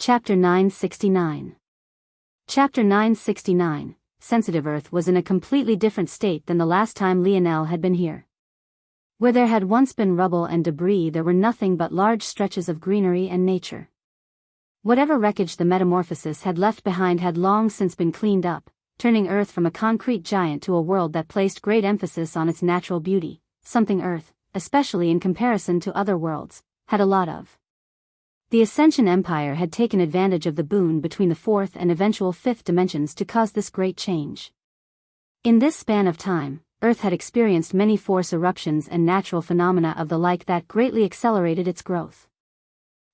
Chapter 969. Chapter 969, Sensitive Earth was in a completely different state than the last time Lionel had been here. Where there had once been rubble and debris, there were nothing but large stretches of greenery and nature. Whatever wreckage the metamorphosis had left behind had long since been cleaned up, turning Earth from a concrete giant to a world that placed great emphasis on its natural beauty, something Earth, especially in comparison to other worlds, had a lot of. The Ascension Empire had taken advantage of the boon between the fourth and eventual fifth dimensions to cause this great change. In this span of time, Earth had experienced many force eruptions and natural phenomena of the like that greatly accelerated its growth.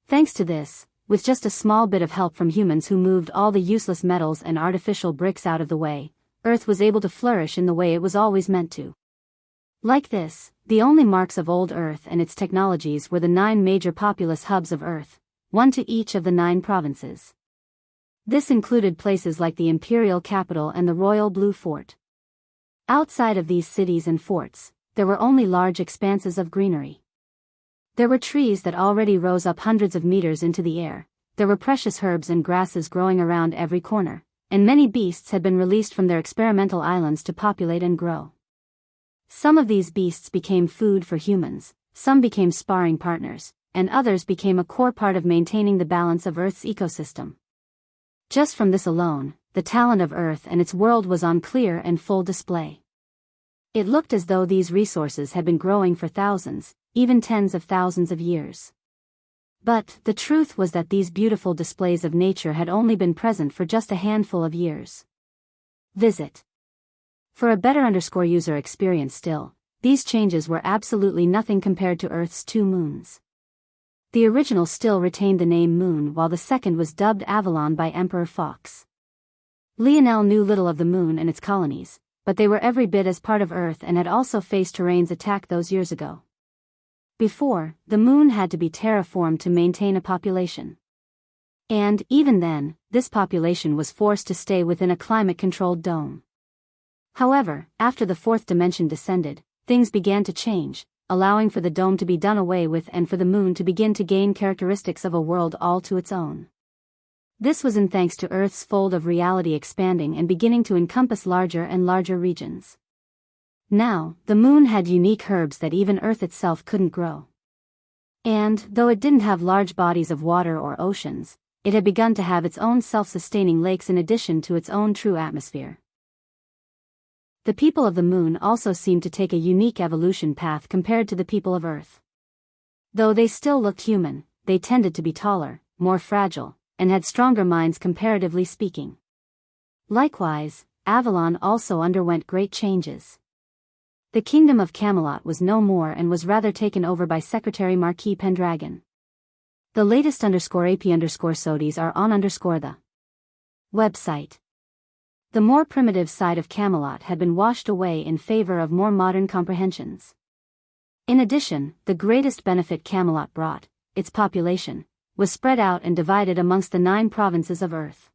Thanks to this, with just a small bit of help from humans who moved all the useless metals and artificial bricks out of the way, Earth was able to flourish in the way it was always meant to. Like this, the only marks of old Earth and its technologies were the 9 major populous hubs of Earth, one to each of the 9 provinces. This included places like the Imperial Capital and the Royal Blue Fort. Outside of these cities and forts, there were only large expanses of greenery. There were trees that already rose up hundreds of meters into the air, there were precious herbs and grasses growing around every corner, and many beasts had been released from their experimental islands to populate and grow. Some of these beasts became food for humans, some became sparring partners, and others became a core part of maintaining the balance of Earth's ecosystem. Just from this alone, the talent of Earth and its world was on clear and full display. It looked as though these resources had been growing for thousands, even tens of thousands of years. But the truth was that these beautiful displays of nature had only been present for just a handful of years. Visit. For a better user experience still, these changes were absolutely nothing compared to Earth's 2 moons. The original still retained the name Moon while the second was dubbed Avalon by Emperor Fox. Lionel knew little of the Moon and its colonies, but they were every bit as part of Earth and had also faced terrain's attack those years ago. Before, the Moon had to be terraformed to maintain a population. And, even then, this population was forced to stay within a climate-controlled dome. However, after the 4th dimension descended, things began to change, allowing for the dome to be done away with and for the Moon to begin to gain characteristics of a world all to its own. This was in thanks to Earth's fold of reality expanding and beginning to encompass larger and larger regions. Now, the Moon had unique herbs that even Earth itself couldn't grow. And, though it didn't have large bodies of water or oceans, it had begun to have its own self-sustaining lakes in addition to its own true atmosphere. The people of the Moon also seemed to take a unique evolution path compared to the people of Earth. Though they still looked human, they tended to be taller, more fragile, and had stronger minds comparatively speaking. Likewise, Avalon also underwent great changes. The kingdom of Camelot was no more and was rather taken over by Secretary Marquis Pendragon. The latest _AP_SODIs are on the website. The more primitive side of Camelot had been washed away in favor of more modern comprehensions. In addition, the greatest benefit Camelot brought, its population, was spread out and divided amongst the 9 provinces of Earth.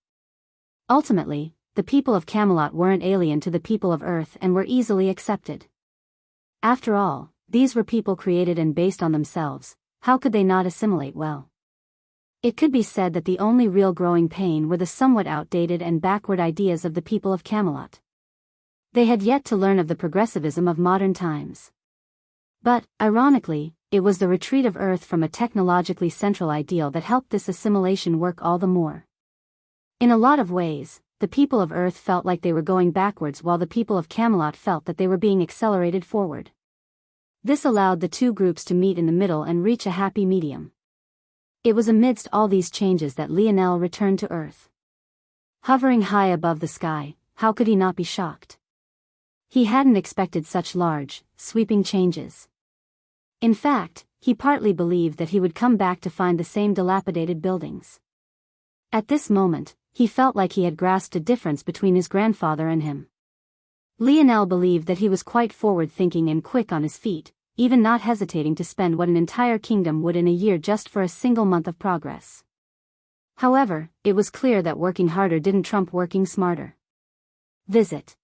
Ultimately, the people of Camelot weren't alien to the people of Earth and were easily accepted. After all, these were people created and based on themselves, how could they not assimilate well? It could be said that the only real growing pain were the somewhat outdated and backward ideas of the people of Camelot. They had yet to learn of the progressivism of modern times. But, ironically, it was the retreat of Earth from a technologically central ideal that helped this assimilation work all the more. In a lot of ways, the people of Earth felt like they were going backwards while the people of Camelot felt that they were being accelerated forward. This allowed the 2 groups to meet in the middle and reach a happy medium. It was amidst all these changes that Lionel returned to Earth. Hovering high above the sky, how could he not be shocked? He hadn't expected such large, sweeping changes. In fact, he partly believed that he would come back to find the same dilapidated buildings. At this moment, he felt like he had grasped a difference between his grandfather and him. Lionel believed that he was quite forward-thinking and quick on his feet, even not hesitating to spend what an entire kingdom would in a year just for a single month of progress. However, it was clear that working harder didn't trump working smarter. Visit.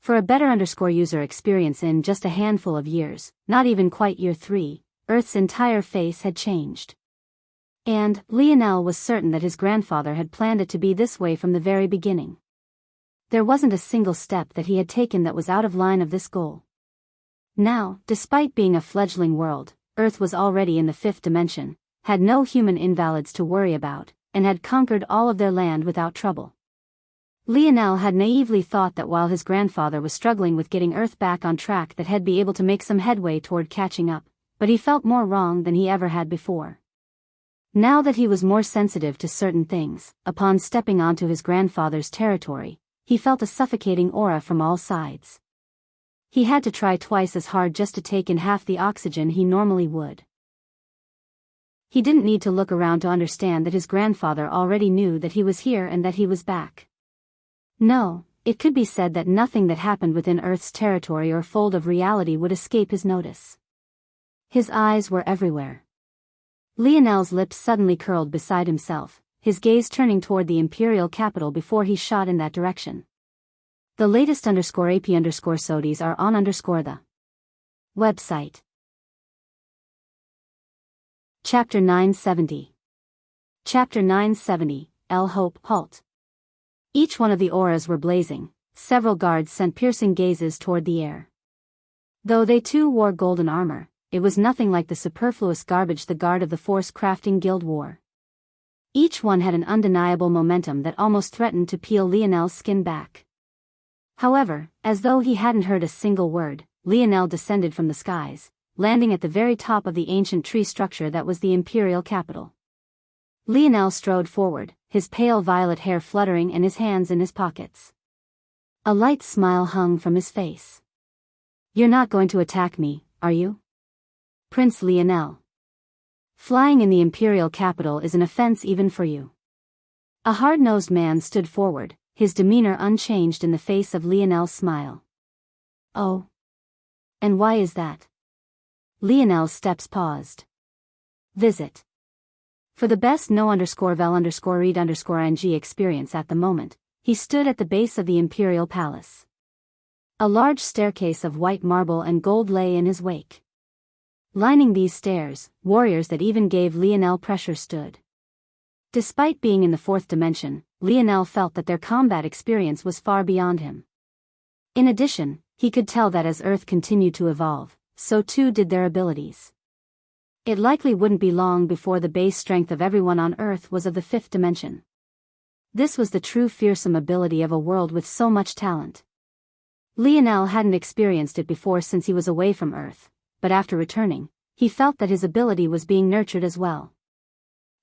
For a better user experience in just a handful of years, not even quite year 3, Earth's entire face had changed. And Lionel was certain that his grandfather had planned it to be this way from the very beginning. There wasn't a single step that he had taken that was out of line of this goal. Now, despite being a fledgling world, Earth was already in the fifth dimension, had no human invalids to worry about, and had conquered all of their land without trouble. Lionel had naively thought that while his grandfather was struggling with getting Earth back on track that he'd be able to make some headway toward catching up, but he felt more wrong than he ever had before. Now that he was more sensitive to certain things, upon stepping onto his grandfather's territory, he felt a suffocating aura from all sides. He had to try twice as hard just to take in half the oxygen he normally would. He didn't need to look around to understand that his grandfather already knew that he was here and that he was back. No, it could be said that nothing that happened within Earth's territory or fold of reality would escape his notice. His eyes were everywhere. Lionel's lips suddenly curled beside himself, his gaze turning toward the imperial capital before he shot in that direction. The latest _AP_SODIES are on _the website. Chapter 970. Chapter 970, El Hope, Halt. Each one of the auras were blazing, several guards sent piercing gazes toward the air. Though they too wore golden armor, it was nothing like the superfluous garbage the guard of the Force Crafting Guild wore. Each one had an undeniable momentum that almost threatened to peel Lionel's skin back. However, as though he hadn't heard a single word, Lionel descended from the skies, landing at the very top of the ancient tree structure that was the imperial capital. Lionel strode forward, his pale violet hair fluttering and his hands in his pockets. A light smile hung from his face. "You're not going to attack me, are you? Prince Lionel. Flying in the imperial capital is an offense even for you." A hard-nosed man stood forward, his demeanor unchanged in the face of Lionel's smile. "Oh. And why is that?" Lionel's steps paused. Visit. For the best no_vel_read_ing experience at the moment, he stood at the base of the imperial palace. A large staircase of white marble and gold lay in his wake. Lining these stairs, warriors that even gave Lionel pressure stood. Despite being in the fourth dimension, Lionel felt that their combat experience was far beyond him. In addition, he could tell that as Earth continued to evolve, so too did their abilities. It likely wouldn't be long before the base strength of everyone on Earth was of the fifth dimension. This was the true fearsome ability of a world with so much talent. Lionel hadn't experienced it before since he was away from Earth, but after returning, he felt that his ability was being nurtured as well.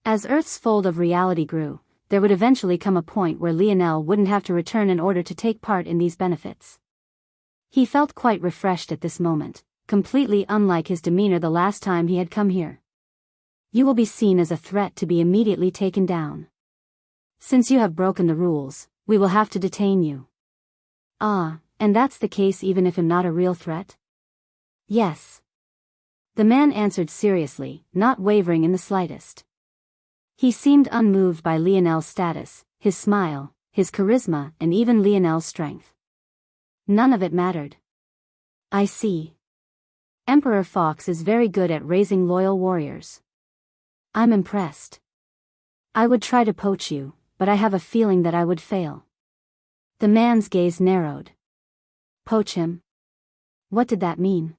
As Earth's fold of reality grew, there would eventually come a point where Lionel wouldn't have to return in order to take part in these benefits. He felt quite refreshed at this moment, completely unlike his demeanor the last time he had come here. "You will be seen as a threat to be immediately taken down. Since you have broken the rules, we will have to detain you." "Ah, and that's the case even if I'm not a real threat?" "Yes." The man answered seriously, not wavering in the slightest. He seemed unmoved by Lionel's status, his smile, his charisma, and even Lionel's strength. None of it mattered. "I see. Emperor Fox is very good at raising loyal warriors. I'm impressed. I would try to poach you, but I have a feeling that I would fail." The man's gaze narrowed. Poach him? What did that mean?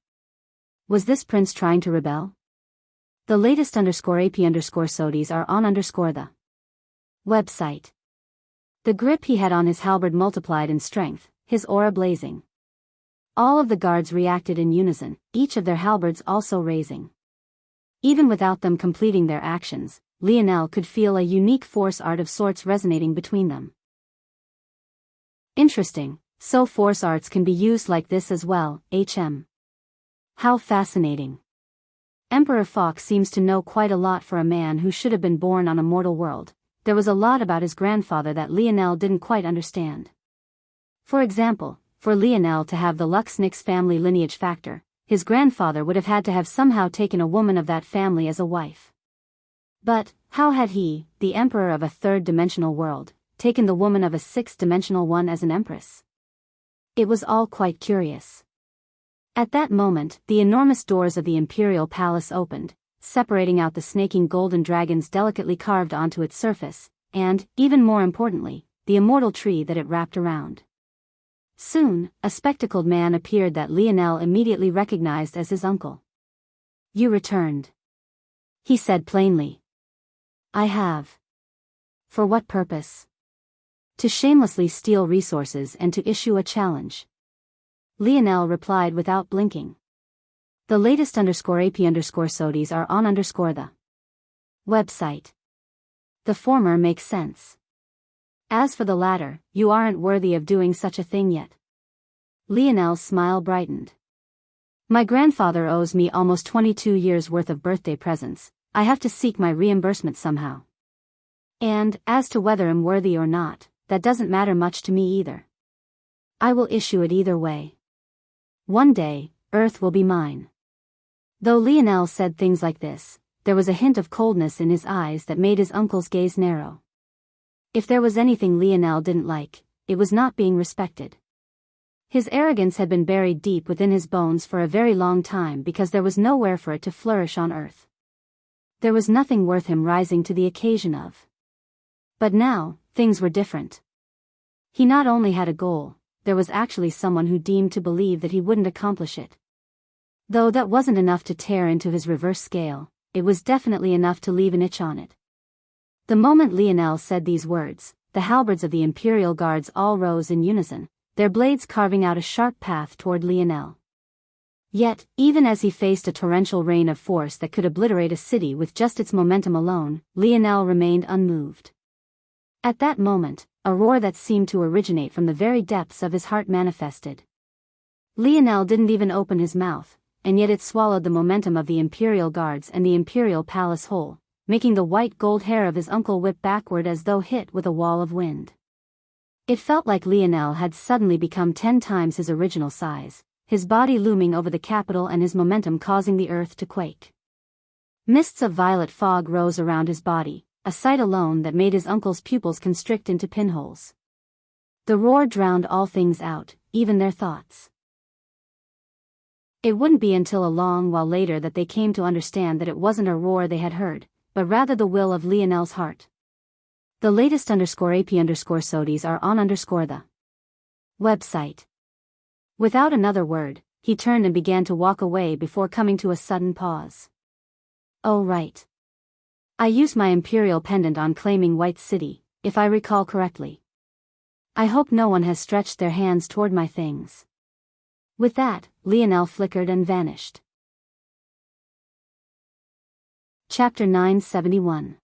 Was this prince trying to rebel? The latest _AP_SODIES are on the website. The grip he had on his halberd multiplied in strength, his aura blazing. All of the guards reacted in unison, each of their halberds also raising. Even without them completing their actions, Lionel could feel a unique force art of sorts resonating between them. Interesting, so force arts can be used like this as well, How fascinating. Emperor Fox seems to know quite a lot for a man who should have been born on a mortal world. There was a lot about his grandfather that Lionel didn't quite understand. For example, for Lionel to have the Luxnix family lineage factor, his grandfather would have had to have somehow taken a woman of that family as a wife. But, how had he, the emperor of a third-dimensional world, taken the woman of a sixth-dimensional one as an empress? It was all quite curious. At that moment, the enormous doors of the imperial palace opened, separating out the snaking golden dragons delicately carved onto its surface, and, even more importantly, the immortal tree that it wrapped around. Soon, a spectacled man appeared that Lionel immediately recognized as his uncle. "You returned," he said plainly. "I have." "For what purpose?" "To shamelessly steal resources and to issue a challenge." Lionel replied without blinking. The latest _AP_SODIs are on the website. The former makes sense. As for the latter, you aren't worthy of doing such a thing yet. Lionel's smile brightened. My grandfather owes me almost 22 years worth of birthday presents. I have to seek my reimbursement somehow. And, as to whether I'm worthy or not, that doesn't matter much to me either. I will issue it either way. One day, Earth will be mine. Though Lionel said things like this, there was a hint of coldness in his eyes that made his uncle's gaze narrow. If there was anything Lionel didn't like, it was not being respected. His arrogance had been buried deep within his bones for a very long time because there was nowhere for it to flourish on Earth. There was nothing worth him rising to the occasion of. But now, things were different. He not only had a goal, there was actually someone who deemed to believe that he wouldn't accomplish it. Though that wasn't enough to tear into his reverse scale, it was definitely enough to leave an itch on it. The moment Lionel said these words, the halberds of the Imperial Guards all rose in unison, their blades carving out a sharp path toward Lionel. Yet, even as he faced a torrential rain of force that could obliterate a city with just its momentum alone, Lionel remained unmoved. At that moment, a roar that seemed to originate from the very depths of his heart manifested. Lionel didn't even open his mouth, and yet it swallowed the momentum of the Imperial Guards and the Imperial Palace whole, making the white gold hair of his uncle whip backward as though hit with a wall of wind. It felt like Lionel had suddenly become 10 times his original size, his body looming over the capital and his momentum causing the earth to quake. Mists of violet fog rose around his body, a sight alone that made his uncle's pupils constrict into pinholes. The roar drowned all things out, even their thoughts. It wouldn't be until a long while later that they came to understand that it wasn't a roar they had heard, but rather the will of Lionel's heart. The latest _AP_SODIs are on the website. Without another word, he turned and began to walk away before coming to a sudden pause. Oh right. I used my imperial pendant on claiming White City, if I recall correctly. I hope no one has stretched their hands toward my things. With that, Lionel flickered and vanished. Chapter 971.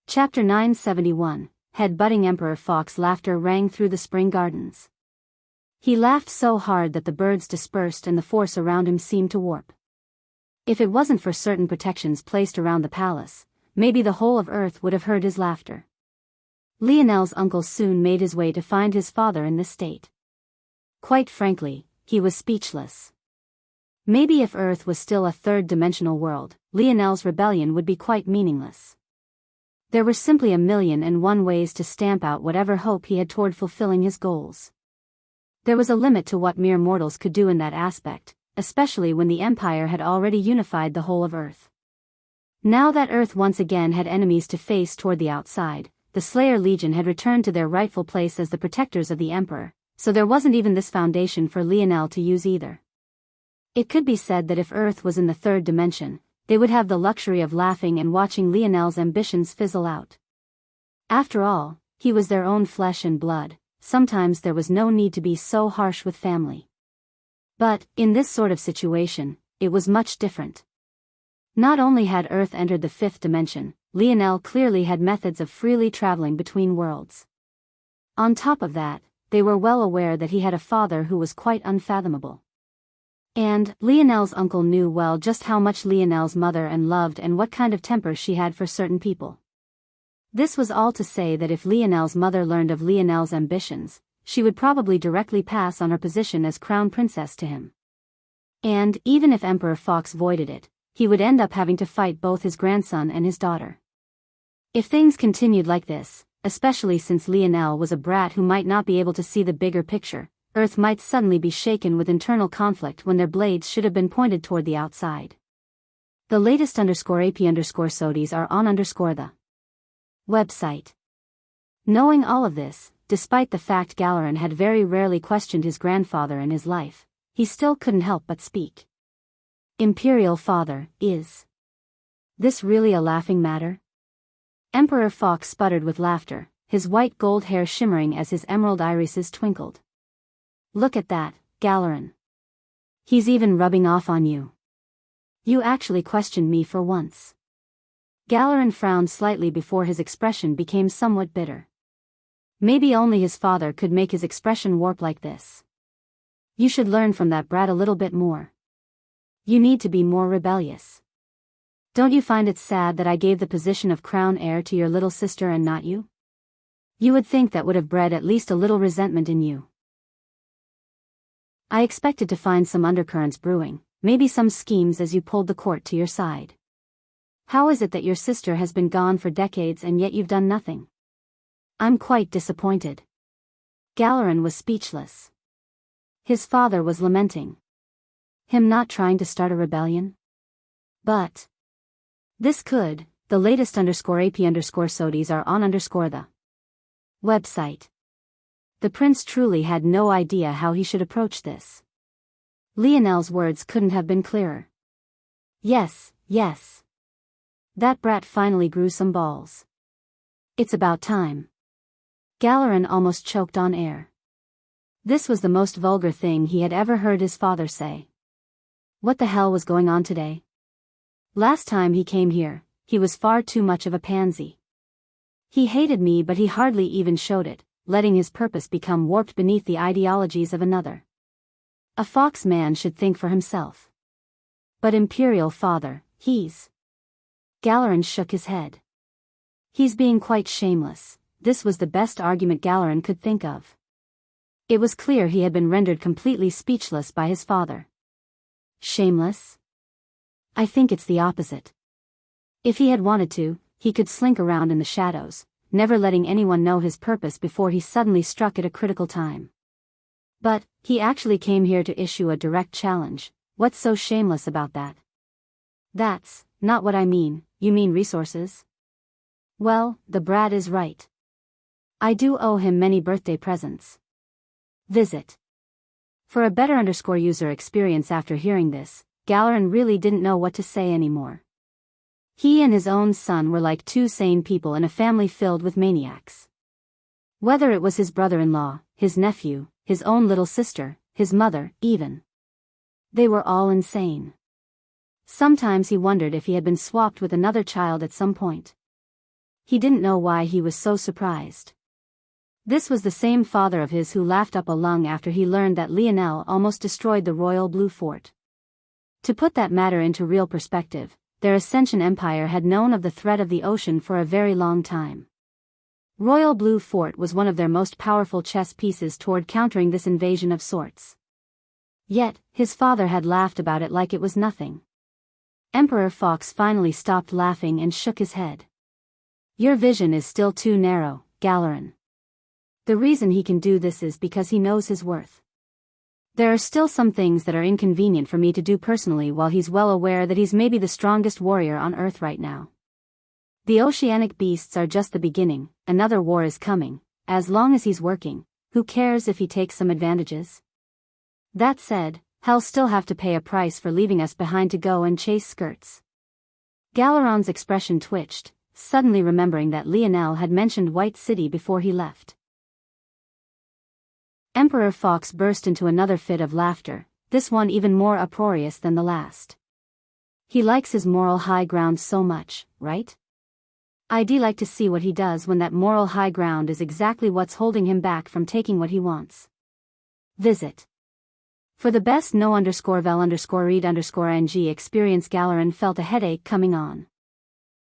Chapter 971, Head-butting Emperor Fox laughter rang through the spring gardens. He laughed so hard that the birds dispersed and the force around him seemed to warp. If it wasn't for certain protections placed around the palace, maybe the whole of Earth would have heard his laughter. Lionel's uncle soon made his way to find his father in this state. Quite frankly, he was speechless. Maybe if Earth was still a third-dimensional world, Lionel's rebellion would be quite meaningless. There were simply 1,000,001 ways to stamp out whatever hope he had toward fulfilling his goals. There was a limit to what mere mortals could do in that aspect, especially when the Empire had already unified the whole of Earth. Now that Earth once again had enemies to face toward the outside, the Slayer Legion had returned to their rightful place as the protectors of the Emperor, so there wasn't even this foundation for Lionel to use either. It could be said that if Earth was in the third dimension, they would have the luxury of laughing and watching Lionel's ambitions fizzle out. After all, he was their own flesh and blood, sometimes there was no need to be so harsh with family. But, in this sort of situation, it was much different. Not only had Earth entered the fifth dimension, Lionel clearly had methods of freely traveling between worlds. On top of that, they were well aware that he had a father who was quite unfathomable. And, Lionel's uncle knew well just how much Lionel's mother and loved and what kind of temper she had for certain people. This was all to say that if Lionel's mother learned of Lionel's ambitions, she would probably directly pass on her position as crown princess to him. And, even if Emperor Fox voided it, he would end up having to fight both his grandson and his daughter. If things continued like this, especially since Lionel was a brat who might not be able to see the bigger picture, Earth might suddenly be shaken with internal conflict when their blades should have been pointed toward the outside. The latest _AP_SODIs are on the website. Knowing all of this, despite the fact Galeran had very rarely questioned his grandfather in his life, he still couldn't help but speak. Imperial father, is this really a laughing matter? Emperor Fox sputtered with laughter, his white gold hair shimmering as his emerald irises twinkled. Look at that, Galeran. He's even rubbing off on you. You actually questioned me for once. Galeran frowned slightly before his expression became somewhat bitter. Maybe only his father could make his expression warp like this. You should learn from that brat a little bit more. You need to be more rebellious. Don't you find it sad that I gave the position of crown heir to your little sister and not you? You would think that would have bred at least a little resentment in you. I expected to find some undercurrents brewing, maybe some schemes as you pulled the court to your side. How is it that your sister has been gone for decades and yet you've done nothing? I'm quite disappointed. Galeran was speechless. His father was lamenting. Him not trying to start a rebellion? But this could, the latest _AP_SODIs are on the website. The prince truly had no idea how he should approach this. Lionel's words couldn't have been clearer. Yes, yes. That brat finally grew some balls. It's about time. Galeran almost choked on air. This was the most vulgar thing he had ever heard his father say. What the hell was going on today? Last time he came here, he was far too much of a pansy. He hated me, but he hardly even showed it, letting his purpose become warped beneath the ideologies of another. A fox man should think for himself. But imperial father, he's... Galeran shook his head. He's being quite shameless. This was the best argument Galeran could think of. It was clear he had been rendered completely speechless by his father. Shameless? I think it's the opposite. If he had wanted to, he could slink around in the shadows, never letting anyone know his purpose before he suddenly struck at a critical time. But he actually came here to issue a direct challenge. What's so shameless about that? That's not what I mean. You mean resources? Well, the brat is right. I do owe him many birthday presents. Visit. For a better user experience after hearing this, Galeran really didn't know what to say anymore. He and his own son were like two sane people in a family filled with maniacs. Whether it was his brother-in-law, his nephew, his own little sister, his mother, even. They were all insane. Sometimes he wondered if he had been swapped with another child at some point. He didn't know why he was so surprised. This was the same father of his who laughed up a lung after he learned that Lionel almost destroyed the Royal Blue Fort. To put that matter into real perspective, their Ascension Empire had known of the threat of the ocean for a very long time. Royal Blue Fort was one of their most powerful chess pieces toward countering this invasion of sorts. Yet, his father had laughed about it like it was nothing. Emperor Fox finally stopped laughing and shook his head. Your vision is still too narrow, Galeran. The reason he can do this is because he knows his worth. There are still some things that are inconvenient for me to do personally while he's well aware that he's maybe the strongest warrior on Earth right now. The oceanic beasts are just the beginning, another war is coming. As long as he's working, who cares if he takes some advantages? That said, he'll still have to pay a price for leaving us behind to go and chase skirts. Galeran's expression twitched, suddenly remembering that Lionel had mentioned White City before he left. Emperor Fox burst into another fit of laughter, this one even more uproarious than the last. He likes his moral high ground so much, right? I'd like to see what he does when that moral high ground is exactly what's holding him back from taking what he wants. Visit. For the best no_vel_read_ng experience, Galeran felt a headache coming on.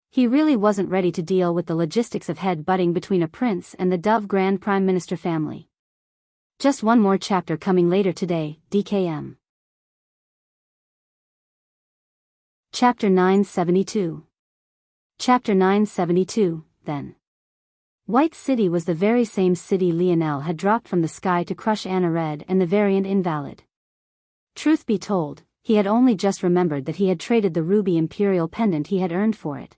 He really wasn't ready to deal with the logistics of head-butting between a prince and the Dove Grand Prime Minister family. Just one more chapter coming later today, DKM. Chapter 972. Chapter 972, then. White City was the very same city Lionel had dropped from the sky to crush Anna Red and the variant Invalid. Truth be told, he had only just remembered that he had traded the ruby imperial pendant he had earned for it.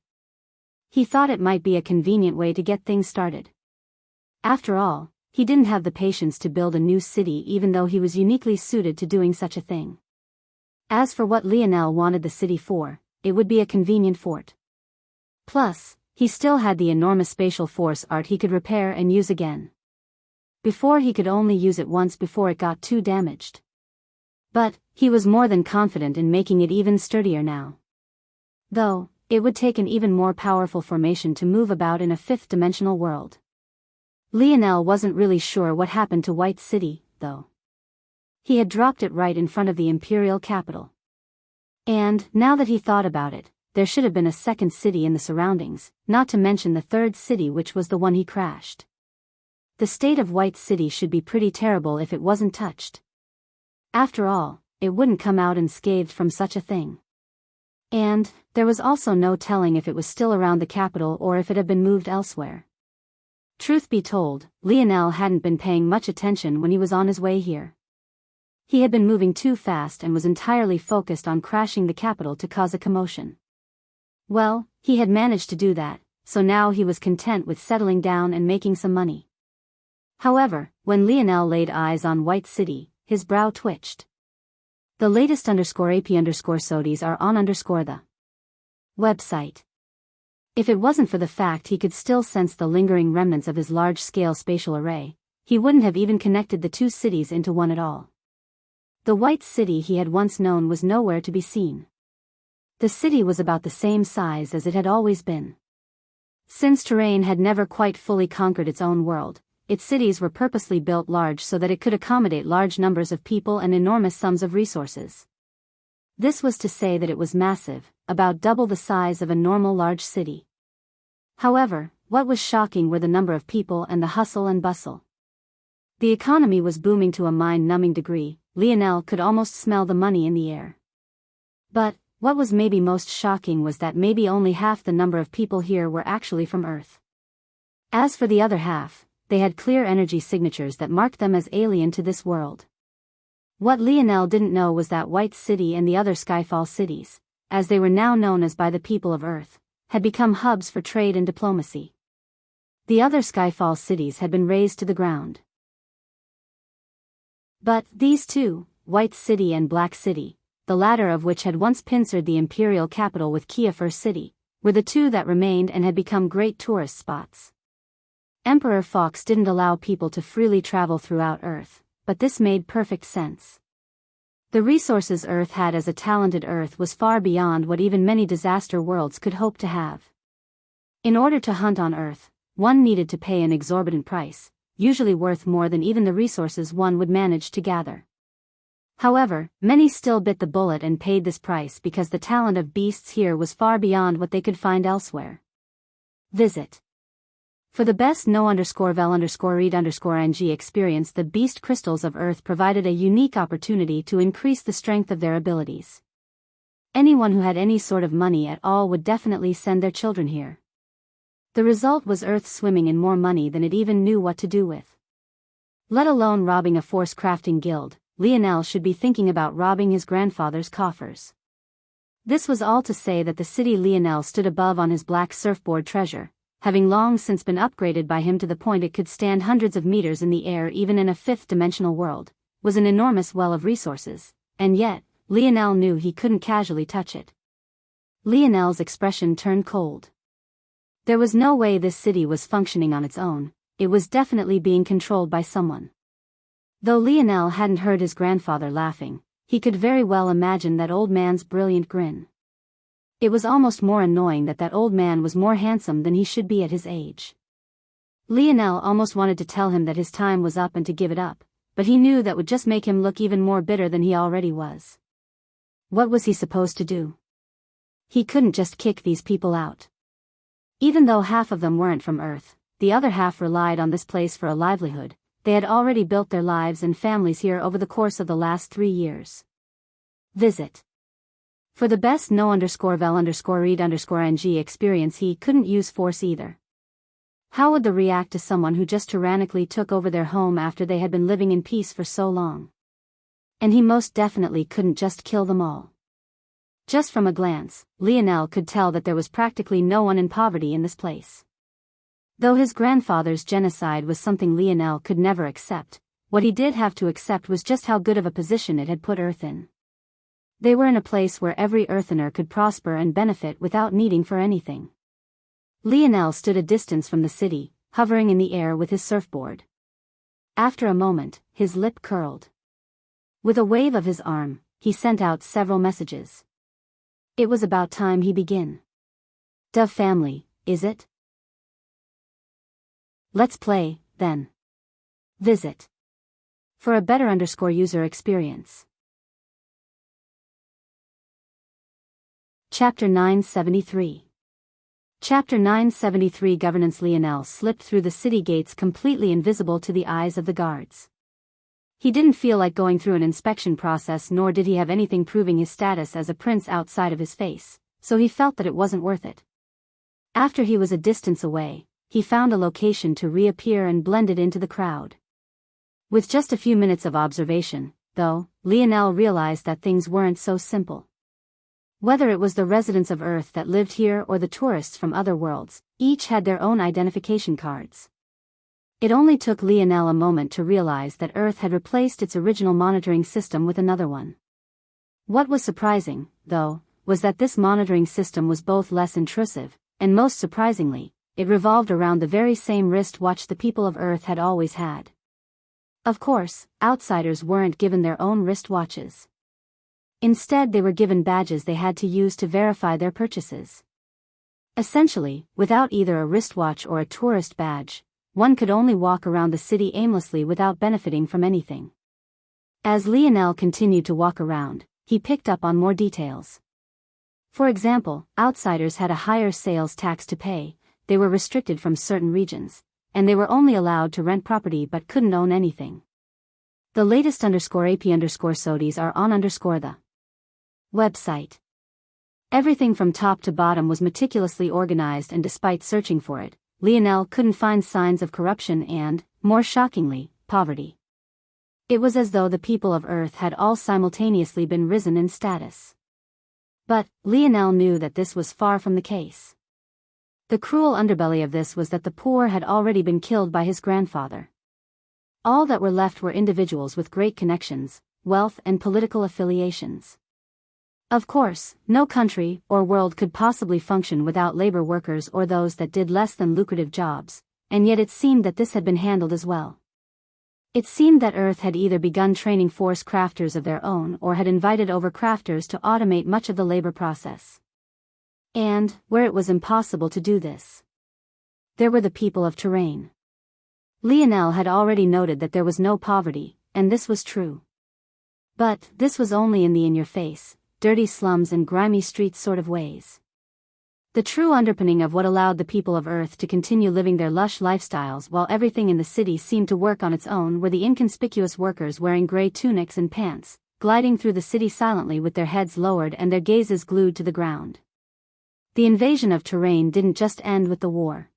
He thought it might be a convenient way to get things started. After all, he didn't have the patience to build a new city even though he was uniquely suited to doing such a thing. As for what Lionel wanted the city for, it would be a convenient fort. Plus, he still had the enormous spatial force art he could repair and use again. Before he could only use it once before it got too damaged. But, he was more than confident in making it even sturdier now. Though, it would take an even more powerful formation to move about in a fifth-dimensional world. Lionel wasn't really sure what happened to White City, though. He had dropped it right in front of the imperial capital. And, now that he thought about it, there should have been a second city in the surroundings, not to mention the third city which was the one he crashed. The state of White City should be pretty terrible if it wasn't touched. After all, it wouldn't come out unscathed from such a thing. And, there was also no telling if it was still around the capital or if it had been moved elsewhere. Truth be told, Lionel hadn't been paying much attention when he was on his way here. He had been moving too fast and was entirely focused on crashing the capital to cause a commotion. Well, he had managed to do that, so now he was content with settling down and making some money. However, when Lionel laid eyes on White City, his brow twitched. The latest _AP_SODIs are on the website. If it wasn't for the fact he could still sense the lingering remnants of his large-scale spatial array, he wouldn't have even connected the two cities into one at all. The White City he had once known was nowhere to be seen. The city was about the same size as it had always been. Since terrain had never quite fully conquered its own world, its cities were purposely built large so that it could accommodate large numbers of people and enormous sums of resources. This was to say that it was massive, about double the size of a normal large city. However, what was shocking were the number of people and the hustle and bustle. The economy was booming to a mind-numbing degree. Lionel could almost smell the money in the air. But, what was maybe most shocking was that maybe only half the number of people here were actually from Earth. As for the other half, they had clear energy signatures that marked them as alien to this world. What Lionel didn't know was that White City and the other Skyfall cities, as they were now known as by the people of Earth, had become hubs for trade and diplomacy. The other Skyfall cities had been razed to the ground. But these two, White City and Black City, the latter of which had once pincered the imperial capital with Kiefer City, were the two that remained and had become great tourist spots. Emperor Fox didn't allow people to freely travel throughout Earth, but this made perfect sense. The resources Earth had as a talented Earth was far beyond what even many disaster worlds could hope to have. In order to hunt on Earth, one needed to pay an exorbitant price, usually worth more than even the resources one would manage to gather. However, many still bit the bullet and paid this price because the talent of beasts here was far beyond what they could find elsewhere. Visit. For the best no_vel_read_ng experience, the Beast Crystals of Earth provided a unique opportunity to increase the strength of their abilities. Anyone who had any sort of money at all would definitely send their children here. The result was Earth swimming in more money than it even knew what to do with. Let alone robbing a force crafting guild, Lionel should be thinking about robbing his grandfather's coffers. This was all to say that the city Lionel stood above on his black surfboard treasure, having long since been upgraded by him to the point it could stand hundreds of meters in the air even in a fifth-dimensional world, was an enormous well of resources, and yet, Lionel knew he couldn't casually touch it. Lionel's expression turned cold. There was no way this city was functioning on its own, it was definitely being controlled by someone. Though Lionel hadn't heard his grandfather laughing, he could very well imagine that old man's brilliant grin. It was almost more annoying that old man was more handsome than he should be at his age. Lionel almost wanted to tell him that his time was up and to give it up, but he knew that would just make him look even more bitter than he already was. What was he supposed to do? He couldn't just kick these people out. Even though half of them weren't from Earth, the other half relied on this place for a livelihood. They had already built their lives and families here over the course of the last 3 years. Visit. For the best no_vel_read_ng experience, he couldn't use force either. How would they react to someone who just tyrannically took over their home after they had been living in peace for so long? And he most definitely couldn't just kill them all. Just from a glance, Lionel could tell that there was practically no one in poverty in this place. Though his grandfather's genocide was something Lionel could never accept, what he did have to accept was just how good of a position it had put Earth in. They were in a place where every Earthener could prosper and benefit without needing for anything. Lionel stood a distance from the city, hovering in the air with his surfboard. After a moment, his lip curled. With a wave of his arm, he sent out several messages. It was about time he begin. Dove family, is it? Let's play, then. Visit. For a better user experience. Chapter 973. Chapter 973 Governance. Lionel slipped through the city gates completely invisible to the eyes of the guards. He didn't feel like going through an inspection process, nor did he have anything proving his status as a prince outside of his face, so he felt that it wasn't worth it. After he was a distance away, he found a location to reappear and blended into the crowd. With just a few minutes of observation, though, Lionel realized that things weren't so simple. Whether it was the residents of Earth that lived here or the tourists from other worlds, each had their own identification cards. It only took Lionel a moment to realize that Earth had replaced its original monitoring system with another one. What was surprising, though, was that this monitoring system was both less intrusive, and most surprisingly, it revolved around the very same wristwatch the people of Earth had always had. Of course, outsiders weren't given their own wristwatches. Instead, they were given badges they had to use to verify their purchases. Essentially, without either a wristwatch or a tourist badge, one could only walk around the city aimlessly without benefiting from anything. As Lionel continued to walk around, he picked up on more details. For example, outsiders had a higher sales tax to pay, they were restricted from certain regions, and they were only allowed to rent property but couldn't own anything. The latest _AP_SODIs are on the website. Everything from top to bottom was meticulously organized, and despite searching for it, Lionel couldn't find signs of corruption and, more shockingly, poverty. It was as though the people of Earth had all simultaneously been risen in status. But, Lionel knew that this was far from the case. The cruel underbelly of this was that the poor had already been killed by his grandfather. All that were left were individuals with great connections, wealth and political affiliations. Of course, no country or world could possibly function without labor workers or those that did less than lucrative jobs, and yet it seemed that this had been handled as well. It seemed that Earth had either begun training force crafters of their own or had invited over crafters to automate much of the labor process. And, where it was impossible to do this, there were the people of terrain. Lionel had already noted that there was no poverty, and this was true. But, this was only in the in-your-face, dirty slums and grimy streets sort of ways. The true underpinning of what allowed the people of Earth to continue living their lush lifestyles while everything in the city seemed to work on its own were the inconspicuous workers wearing gray tunics and pants, gliding through the city silently with their heads lowered and their gazes glued to the ground. The invasion of terrain didn't just end with the war.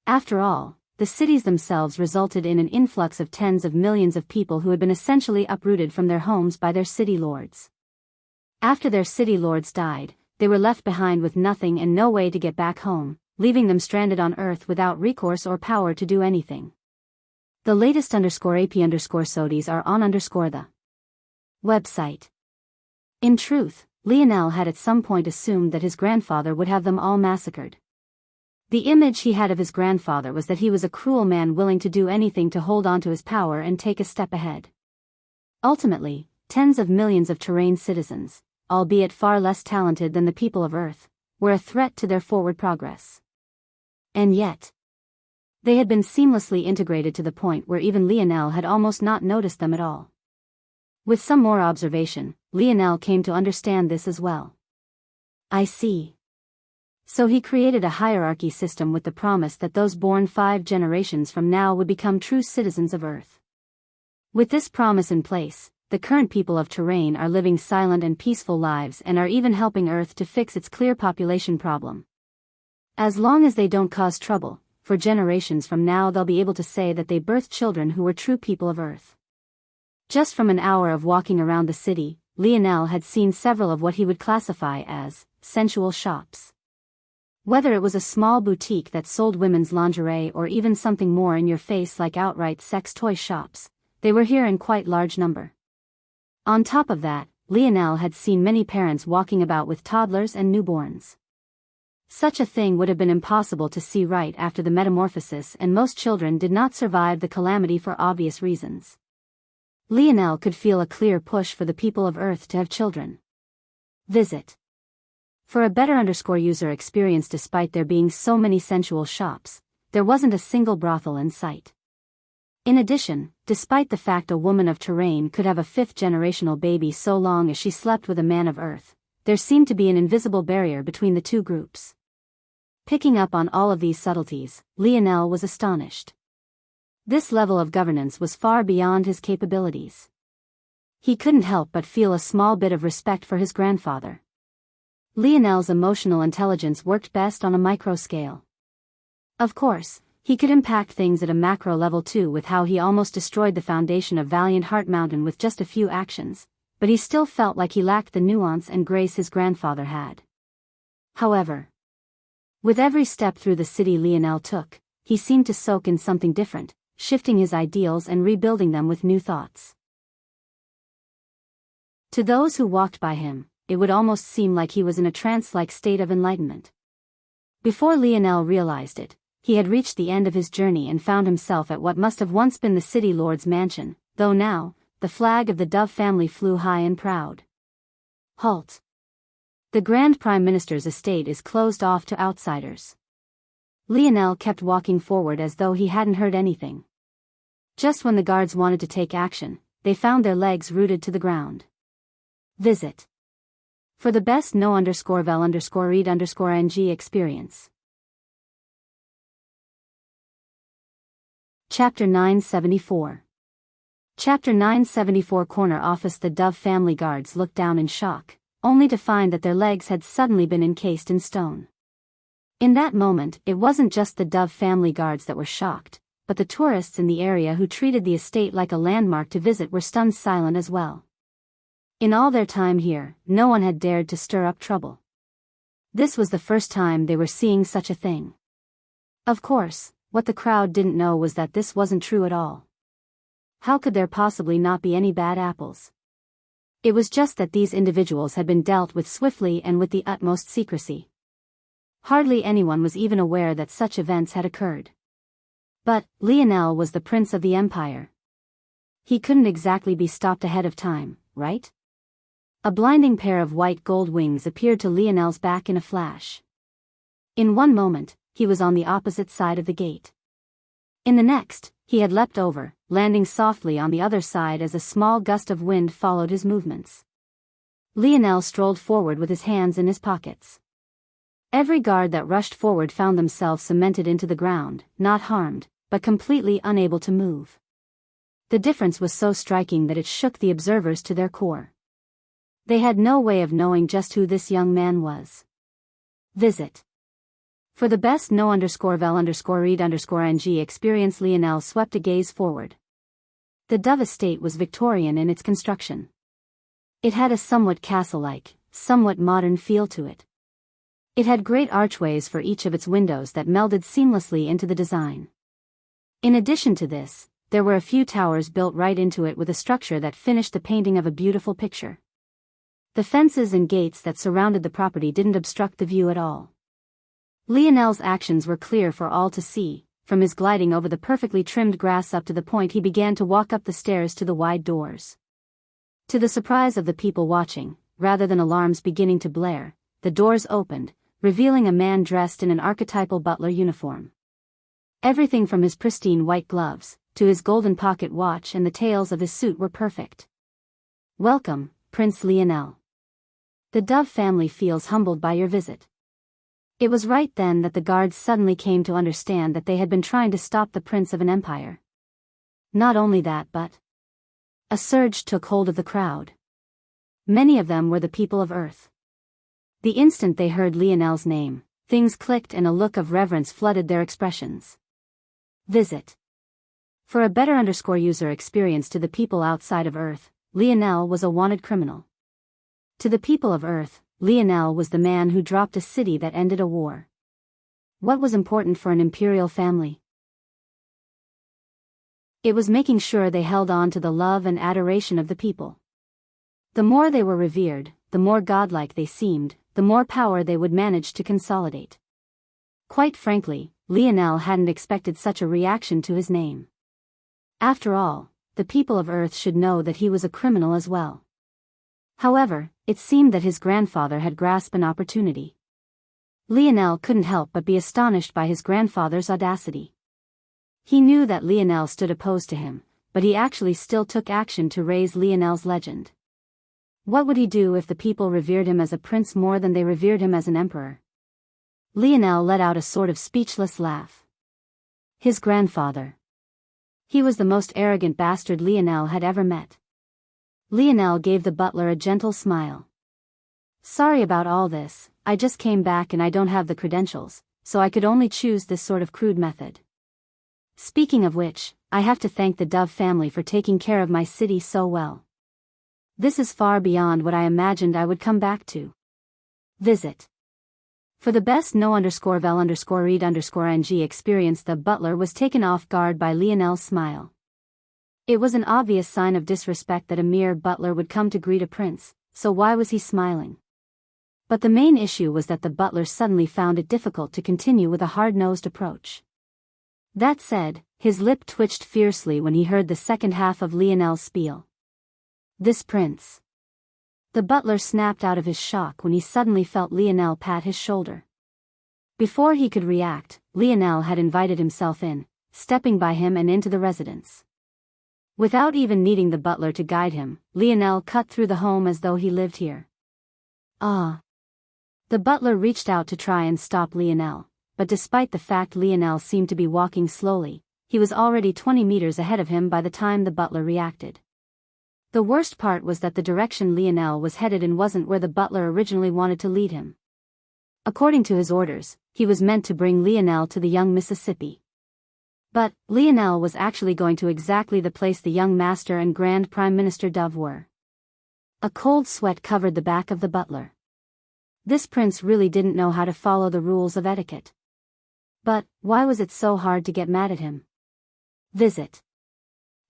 After all, the cities themselves resulted in an influx of tens of millions of people who had been essentially uprooted from their homes by their city lords. After their city lords died, they were left behind with nothing and no way to get back home, leaving them stranded on Earth without recourse or power to do anything. The latest _AP_SODIs are on the website. In truth, Lionel had at some point assumed that his grandfather would have them all massacred. The image he had of his grandfather was that he was a cruel man willing to do anything to hold on to his power and take a step ahead. Ultimately, tens of millions of terrain citizens, albeit far less talented than the people of Earth, were a threat to their forward progress. And yet, they had been seamlessly integrated to the point where even Lionel had almost not noticed them at all. With some more observation, Lionel came to understand this as well. I see. So he created a hierarchy system with the promise that those born 5 generations from now would become true citizens of Earth. With this promise in place, the current people of terrain are living silent and peaceful lives and are even helping Earth to fix its clear population problem. As long as they don't cause trouble, for generations from now they'll be able to say that they birthed children who were true people of Earth. Just from an hour of walking around the city, Lionel had seen several of what he would classify as sensual shops. Whether it was a small boutique that sold women's lingerie or even something more in your face like outright sex toy shops, they were here in quite large number. On top of that, Lionel had seen many parents walking about with toddlers and newborns. Such a thing would have been impossible to see right after the metamorphosis, and most children did not survive the calamity for obvious reasons. Lionel could feel a clear push for the people of Earth to have children. Visit. For a better user experience. Despite there being so many sensual shops, there wasn't a single brothel in sight. In addition, despite the fact a woman of terrain could have a fifth-generational baby so long as she slept with a man of Earth, there seemed to be an invisible barrier between the two groups. Picking up on all of these subtleties, Lionel was astonished. This level of governance was far beyond his capabilities. He couldn't help but feel a small bit of respect for his grandfather. Lionel's emotional intelligence worked best on a micro scale. Of course, he could impact things at a macro level too, with how he almost destroyed the foundation of Valiant Heart Mountain with just a few actions, but he still felt like he lacked the nuance and grace his grandfather had. However, with every step through the city Lionel took, he seemed to soak in something different, shifting his ideals and rebuilding them with new thoughts. To those who walked by him, it would almost seem like he was in a trance-like state of enlightenment. Before Lionel realized it, he had reached the end of his journey and found himself at what must have once been the city lord's mansion, though now, the flag of the Dove family flew high and proud. Halt. The Grand Prime Minister's estate is closed off to outsiders. Lionel kept walking forward as though he hadn't heard anything. Just when the guards wanted to take action, they found their legs rooted to the ground. Visit. For the best no_vel_read_ng experience. Chapter 974. Chapter 974. Corner office. The Dove family guards looked down in shock, only to find that their legs had suddenly been encased in stone. In that moment, it wasn't just the Dove family guards that were shocked, but the tourists in the area who treated the estate like a landmark to visit were stunned silent as well. In all their time here, no one had dared to stir up trouble. This was the first time they were seeing such a thing. Of course, what the crowd didn't know was that this wasn't true at all. How could there possibly not be any bad apples? It was just that these individuals had been dealt with swiftly and with the utmost secrecy. Hardly anyone was even aware that such events had occurred. But Lionel was the prince of the empire. He couldn't exactly be stopped ahead of time, right? A blinding pair of white gold wings appeared to Lionel's back in a flash. In one moment, he was on the opposite side of the gate. In the next, he had leapt over, landing softly on the other side as a small gust of wind followed his movements. Lionel strolled forward with his hands in his pockets. Every guard that rushed forward found themselves cemented into the ground, not harmed, but completely unable to move. The difference was so striking that it shook the observers to their core. They had no way of knowing just who this young man was. Visit. For the best no_vel_read_ng experience. Lionel swept a gaze forward. The Dove estate was Victorian in its construction. It had a somewhat castle-like, somewhat modern feel to it. It had great archways for each of its windows that melded seamlessly into the design. In addition to this, there were a few towers built right into it with a structure that finished the painting of a beautiful picture. The fences and gates that surrounded the property didn't obstruct the view at all. Lionel's actions were clear for all to see, from his gliding over the perfectly trimmed grass up to the point he began to walk up the stairs to the wide doors. To the surprise of the people watching, rather than alarms beginning to blare, the doors opened, revealing a man dressed in an archetypal butler uniform. Everything from his pristine white gloves, to his golden pocket watch and the tails of his suit were perfect. Welcome, Prince Lionel. The Dove family feels humbled by your visit. It was right then that the guards suddenly came to understand that they had been trying to stop the prince of an empire. Not only that, but a surge took hold of the crowd. Many of them were the people of Earth. The instant they heard Lionel's name, things clicked and a look of reverence flooded their expressions. Visit. For a better user experience to the people outside of Earth, Lionel was a wanted criminal. To the people of Earth, Lionel was the man who dropped a city that ended a war. What was important for an imperial family? It was making sure they held on to the love and adoration of the people. The more they were revered, the more godlike they seemed, the more power they would manage to consolidate. Quite frankly, Lionel hadn't expected such a reaction to his name. After all, the people of Earth should know that he was a criminal as well. However, it seemed that his grandfather had grasped an opportunity. Lionel couldn't help but be astonished by his grandfather's audacity. He knew that Lionel stood opposed to him, but he actually still took action to raise Lionel's legend. What would he do if the people revered him as a prince more than they revered him as an emperor? Lionel let out a sort of speechless laugh. His grandfather. He was the most arrogant bastard Lionel had ever met. Lionel gave the butler a gentle smile. Sorry about all this, I just came back and I don't have the credentials, so I could only choose this sort of crude method. Speaking of which, I have to thank the Dove family for taking care of my city so well. This is far beyond what I imagined I would come back to. Visit. For the best no_vel_read_ng experience, the butler was taken off guard by Lionel's smile. It was an obvious sign of disrespect that a mere butler would come to greet a prince, so why was he smiling? But the main issue was that the butler suddenly found it difficult to continue with a hard-nosed approach. That said, his lip twitched fiercely when he heard the second half of Lionel's spiel. This prince. The butler snapped out of his shock when he suddenly felt Lionel pat his shoulder. Before he could react, Lionel had invited himself in, stepping by him and into the residence. Without even needing the butler to guide him, Lionel cut through the home as though he lived here. Ah! The butler reached out to try and stop Lionel, but despite the fact Lionel seemed to be walking slowly, he was already 20 meters ahead of him by the time the butler reacted. The worst part was that the direction Lionel was headed in wasn't where the butler originally wanted to lead him. According to his orders, he was meant to bring Lionel to the young Mississippi. But Lionel was actually going to exactly the place the young master and Grand Prime Minister Dove were. A cold sweat covered the back of the butler. This prince really didn't know how to follow the rules of etiquette. But why was it so hard to get mad at him? Visit.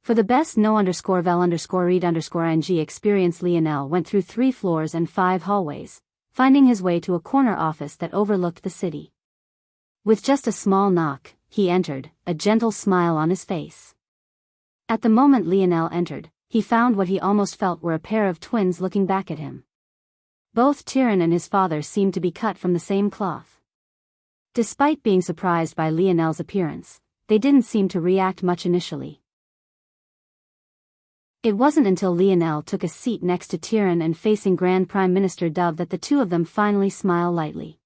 For the best no_vel_read_ng experience, Lionel went through 3 floors and 5 hallways, finding his way to a corner office that overlooked the city. With just a small knock, he entered, a gentle smile on his face. At the moment Lionel entered, he found what he almost felt were a pair of twins looking back at him. Both Tyrion and his father seemed to be cut from the same cloth. Despite being surprised by Lionel's appearance, they didn't seem to react much initially. It wasn't until Lionel took a seat next to Tyrion and facing Grand Prime Minister Dove that the two of them finally smiled lightly.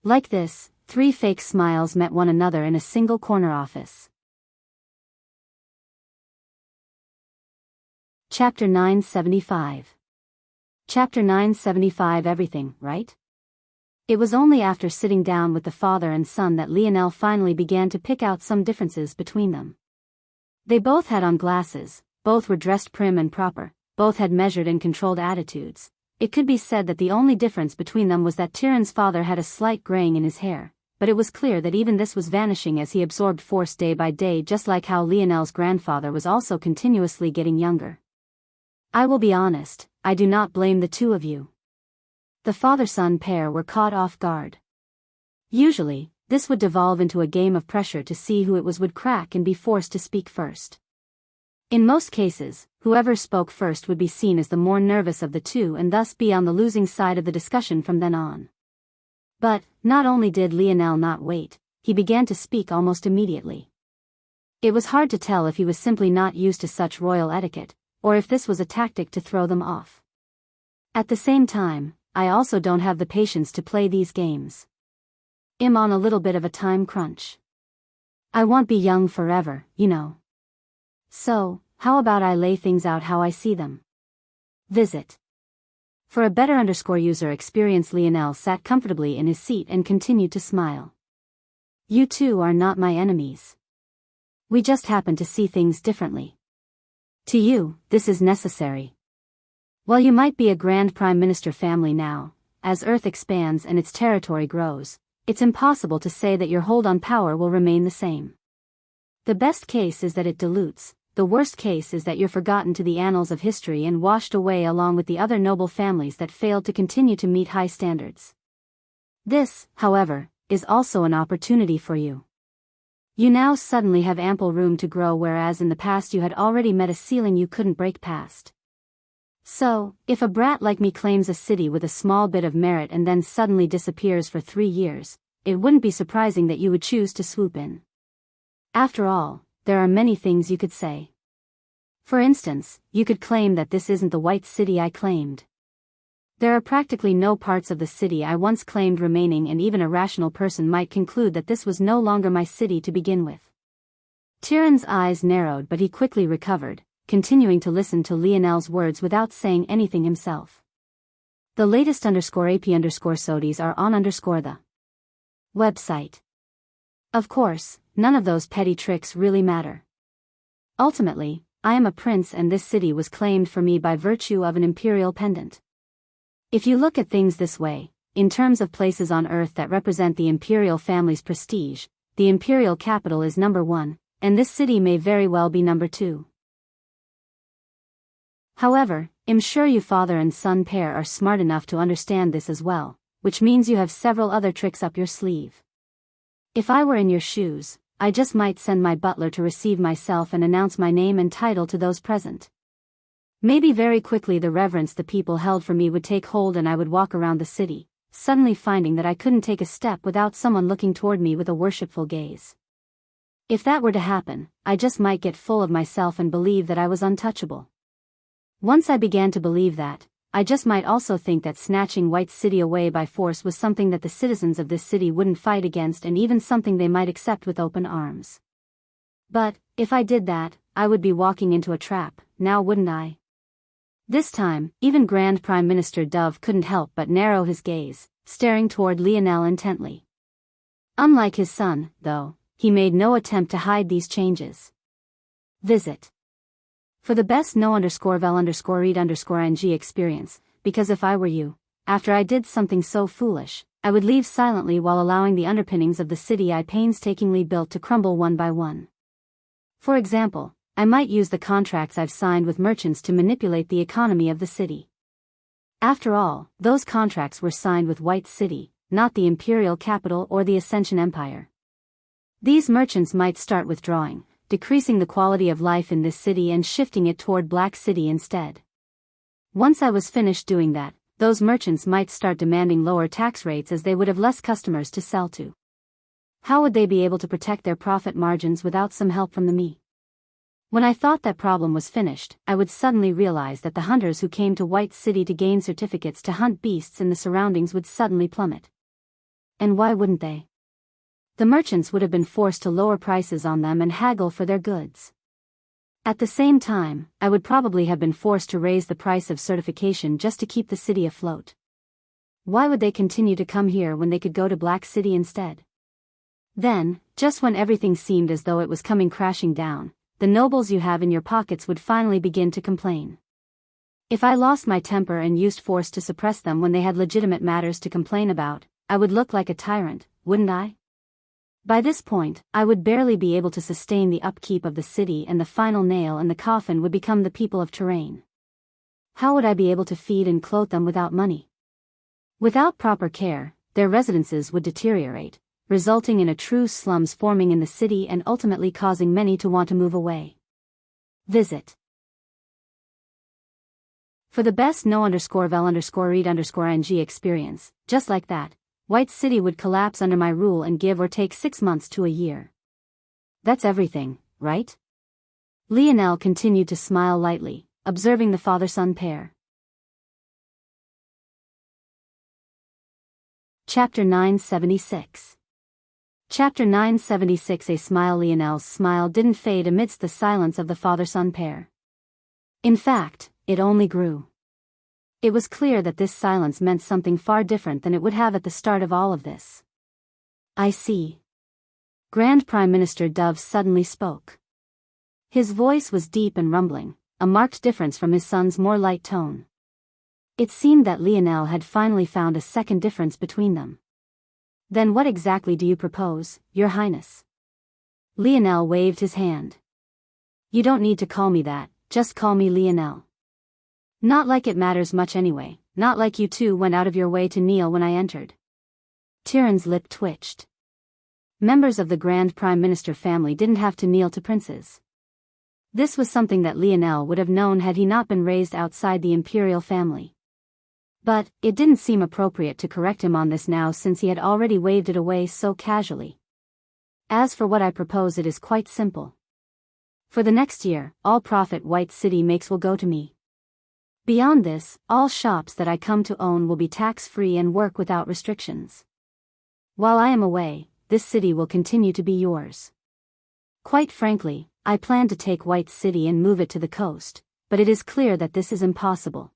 Like this, 3 fake smiles met one another in a single corner office. Chapter 975. Chapter 975. Everything, right? It was only after sitting down with the father and son that Lionel finally began to pick out some differences between them. They both had on glasses, both were dressed prim and proper, both had measured and controlled attitudes. It could be said that the only difference between them was that Tyrion's father had a slight graying in his hair, but it was clear that even this was vanishing as he absorbed force day by day, just like how Lionel's grandfather was also continuously getting younger. I will be honest, I do not blame the two of you. The father-son pair were caught off guard. Usually, this would devolve into a game of pressure to see who it was would crack and be forced to speak first. In most cases, whoever spoke first would be seen as the more nervous of the two and thus be on the losing side of the discussion from then on. But, not only did Lionel not wait, he began to speak almost immediately. It was hard to tell if he was simply not used to such royal etiquette, or if this was a tactic to throw them off. At the same time, I also don't have the patience to play these games. I'm on a little bit of a time crunch. I won't be young forever, you know. So, how about I lay things out how I see them? Visit. For a better user experience, Lionel sat comfortably in his seat and continued to smile. You two are not my enemies. We just happen to see things differently. To you, this is necessary. While you might be a Grand Prime Minister family now, as Earth expands and its territory grows, it's impossible to say that your hold on power will remain the same. The best case is that it dilutes, the worst case is that you're forgotten to the annals of history and washed away along with the other noble families that failed to continue to meet high standards. This, however, is also an opportunity for you. You now suddenly have ample room to grow, whereas in the past you had already met a ceiling you couldn't break past. So, if a brat like me claims a city with a small bit of merit and then suddenly disappears for 3 years, it wouldn't be surprising that you would choose to swoop in. After all, there are many things you could say. For instance, you could claim that this isn't the white city I claimed. There are practically no parts of the city I once claimed remaining, and even a rational person might conclude that this was no longer my city to begin with. Tyrion's eyes narrowed, but he quickly recovered, continuing to listen to Lionel's words without saying anything himself. The latest _AP_SODIs are on the website. Of course, none of those petty tricks really matter. Ultimately, I am a prince and this city was claimed for me by virtue of an imperial pendant. If you look at things this way, in terms of places on Earth that represent the imperial family's prestige, the imperial capital is number 1, and this city may very well be number 2. However, I'm sure you father and son pair are smart enough to understand this as well, which means you have several other tricks up your sleeve. If I were in your shoes, I just might send my butler to receive myself and announce my name and title to those present. Maybe very quickly the reverence the people held for me would take hold and I would walk around the city, suddenly finding that I couldn't take a step without someone looking toward me with a worshipful gaze. If that were to happen, I just might get full of myself and believe that I was untouchable. Once I began to believe that, I just might also think that snatching White City away by force was something that the citizens of this city wouldn't fight against and even something they might accept with open arms. But, if I did that, I would be walking into a trap, now wouldn't I? This time, even Grand Prime Minister Dove couldn't help but narrow his gaze, staring toward Lionel intently. Unlike his son, though, he made no attempt to hide these changes. Visit. For the best no_vel_read_ng experience, because if I were you, after I did something so foolish, I would leave silently while allowing the underpinnings of the city I painstakingly built to crumble one by one. For example, I might use the contracts I've signed with merchants to manipulate the economy of the city. After all, those contracts were signed with White City, not the imperial capital or the Ascension Empire. These merchants might start withdrawing, decreasing the quality of life in this city and shifting it toward Black City instead. Once I was finished doing that, those merchants might start demanding lower tax rates as they would have less customers to sell to. How would they be able to protect their profit margins without some help from me? When I thought that problem was finished, I would suddenly realize that the hunters who came to White City to gain certificates to hunt beasts in the surroundings would suddenly plummet. And why wouldn't they? The merchants would have been forced to lower prices on them and haggle for their goods. At the same time, I would probably have been forced to raise the price of certification just to keep the city afloat. Why would they continue to come here when they could go to Black City instead? Then, just when everything seemed as though it was coming crashing down, the nobles you have in your pockets would finally begin to complain. If I lost my temper and used force to suppress them when they had legitimate matters to complain about, I would look like a tyrant, wouldn't I? By this point, I would barely be able to sustain the upkeep of the city, and the final nail in the coffin would become the people of Terrain. How would I be able to feed and clothe them without money? Without proper care, their residences would deteriorate, resulting in a true slums forming in the city and ultimately causing many to want to move away. Visit. For the best no_vel_read_ng experience, just like that, White City would collapse under my rule and give or take 6 months to a year. That's everything, right? Lionel continued to smile lightly, observing the father-son pair. Chapter 976. Chapter 976. A smile. Lionel's smile didn't fade amidst the silence of the father-son pair. In fact, it only grew. It was clear that this silence meant something far different than it would have at the start of all of this. I see. Grand Prime Minister Dove suddenly spoke. His voice was deep and rumbling, a marked difference from his son's more light tone. It seemed that Lionel had finally found a second difference between them. Then what exactly do you propose, Your Highness? Lionel waved his hand. You don't need to call me that, just call me Lionel. Not like it matters much anyway, not like you two went out of your way to kneel when I entered. Tyron's lip twitched. Members of the Grand Prime Minister family didn't have to kneel to princes. This was something that Lionel would have known had he not been raised outside the imperial family. But it didn't seem appropriate to correct him on this now since he had already waved it away so casually. As for what I propose, it is quite simple. For the next year, all profit White City makes will go to me. Beyond this, all shops that I come to own will be tax-free and work without restrictions. While I am away, this city will continue to be yours. Quite frankly, I plan to take White City and move it to the coast, but it is clear that this is impossible.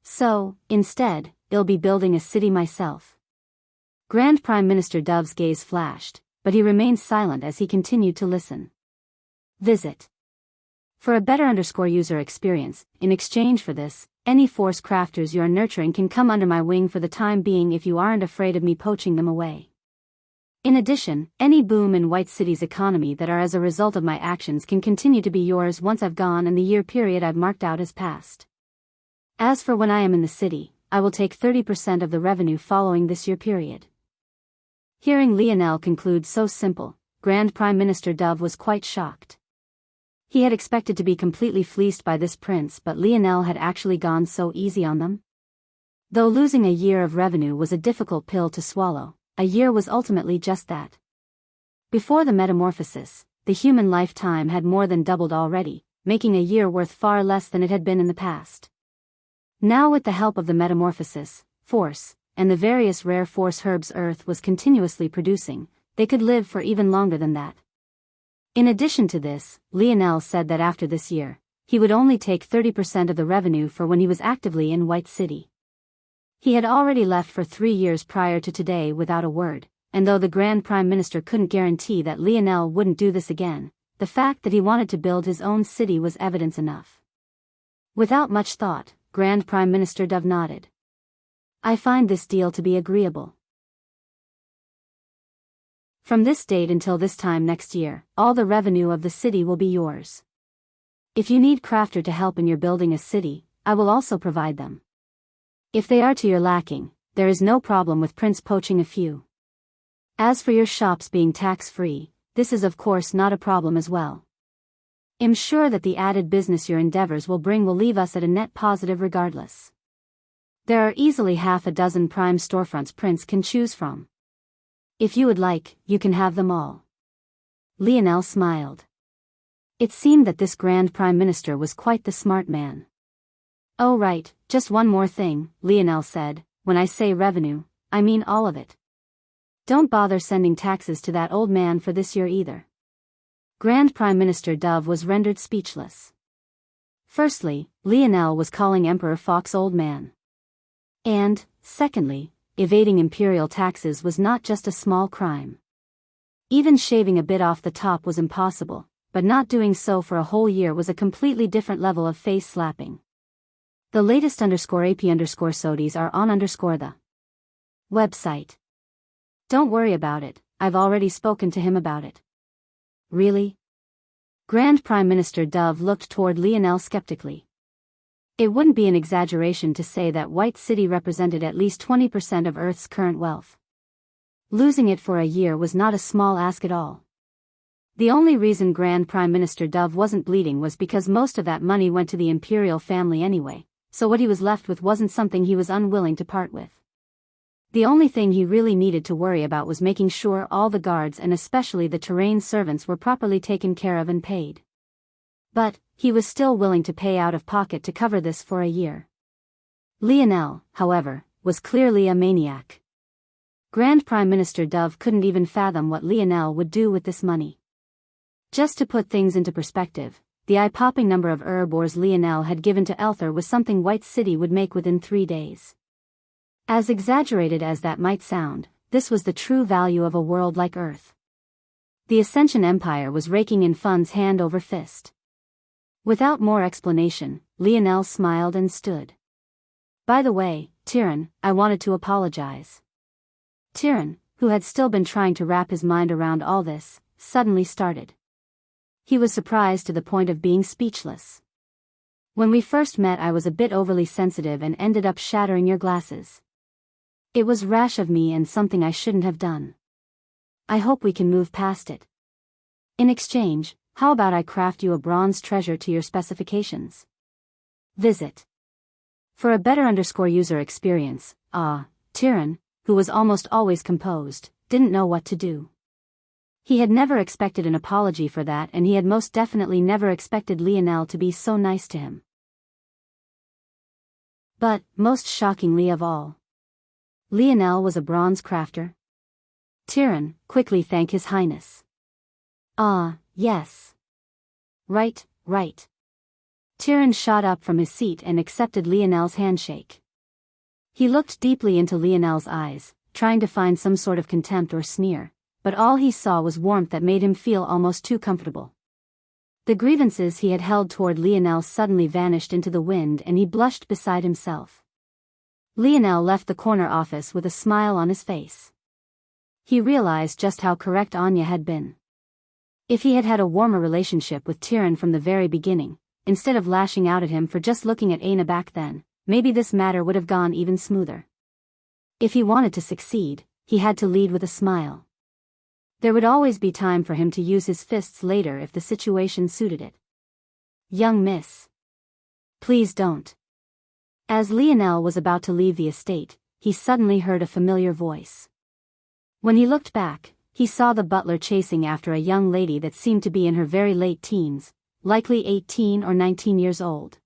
So, instead, I'll be building a city myself. Grand Prime Minister Dove's gaze flashed, but he remained silent as he continued to listen. Visit. For a better user experience, in exchange for this, any force crafters you are nurturing can come under my wing for the time being if you aren't afraid of me poaching them away. In addition, any boom in White City's economy that are as a result of my actions can continue to be yours once I've gone and the year period I've marked out has passed. As for when I am in the city, I will take 30% of the revenue following this year period. Hearing Lionel conclude so simple, Grand Prime Minister Dove was quite shocked. He had expected to be completely fleeced by this prince, but Lionel had actually gone so easy on them. Though losing a year of revenue was a difficult pill to swallow, a year was ultimately just that. Before the metamorphosis, the human lifetime had more than doubled already, making a year worth far less than it had been in the past. Now with the help of the metamorphosis, force, and the various rare force herbs Earth was continuously producing, they could live for even longer than that. In addition to this, Lionel said that after this year, he would only take 30% of the revenue for when he was actively in White City. He had already left for 3 years prior to today without a word, and though the Grand Prime Minister couldn't guarantee that Lionel wouldn't do this again, the fact that he wanted to build his own city was evidence enough. Without much thought, Grand Prime Minister Dove nodded. I find this deal to be agreeable. From this date until this time next year, all the revenue of the city will be yours. If you need crafter to help in your building a city, I will also provide them. If they are to your lacking, there is no problem with Prince poaching a few. As for your shops being tax-free, this is of course not a problem as well. I'm sure that the added business your endeavors will bring will leave us at a net positive regardless. There are easily half a dozen prime storefronts Prince can choose from. If you would like, you can have them all. Lionel smiled. It seemed that this Grand Prime Minister was quite the smart man. Oh right, just one more thing, Lionel said, when I say revenue, I mean all of it. Don't bother sending taxes to that old man for this year either. Grand Prime Minister Dove was rendered speechless. Firstly, Lionel was calling Emperor Fox old man. And, secondly, evading imperial taxes was not just a small crime. Even shaving a bit off the top was impossible, but not doing so for a whole year was a completely different level of face slapping. The latest _AP_SODIs are on the website. Don't worry about it, I've already spoken to him about it. Really? Grand Prime Minister Dove looked toward Lionel skeptically. It wouldn't be an exaggeration to say that White City represented at least 20% of Earth's current wealth. Losing it for a year was not a small ask at all. The only reason Grand Prime Minister Dove wasn't bleeding was because most of that money went to the imperial family anyway, so what he was left with wasn't something he was unwilling to part with. The only thing he really needed to worry about was making sure all the guards and especially the terrain servants were properly taken care of and paid. But, he was still willing to pay out of pocket to cover this for a year. Lionel, however, was clearly a maniac. Grand Prime Minister Dove couldn't even fathom what Lionel would do with this money. Just to put things into perspective, the eye-popping number of herbors Lionel had given to Elther was something White City would make within 3 days. As exaggerated as that might sound, this was the true value of a world like Earth. The Ascension Empire was raking in funds hand over fist. Without more explanation, Lionel smiled and stood. By the way, Tyrion, I wanted to apologize. Tyrion, who had still been trying to wrap his mind around all this, suddenly started. He was surprised to the point of being speechless. When we first met, I was a bit overly sensitive and ended up shattering your glasses. It was rash of me and something I shouldn't have done. I hope we can move past it. In exchange, how about I craft you a bronze treasure to your specifications? Visit. For a better user experience, Tyrion, who was almost always composed, didn't know what to do. He had never expected an apology for that, and he had most definitely never expected Lionel to be so nice to him. But, most shockingly of all, Lionel was a bronze crafter. Tyrion, quickly thank His Highness. Yes. Right. Tyrion shot up from his seat and accepted Lionel's handshake. He looked deeply into Lionel's eyes, trying to find some sort of contempt or sneer, but all he saw was warmth that made him feel almost too comfortable. The grievances he had held toward Lionel suddenly vanished into the wind, and he blushed beside himself. Lionel left the corner office with a smile on his face. He realized just how correct Anya had been. If he had had a warmer relationship with Tyrion from the very beginning, instead of lashing out at him for just looking at Aina back then, maybe this matter would have gone even smoother. If he wanted to succeed, he had to lead with a smile. There would always be time for him to use his fists later if the situation suited it. Young miss. Please don't. As Lionel was about to leave the estate, he suddenly heard a familiar voice. When he looked back, he saw the butler chasing after a young lady that seemed to be in her very late teens, likely 18 or 19 years old.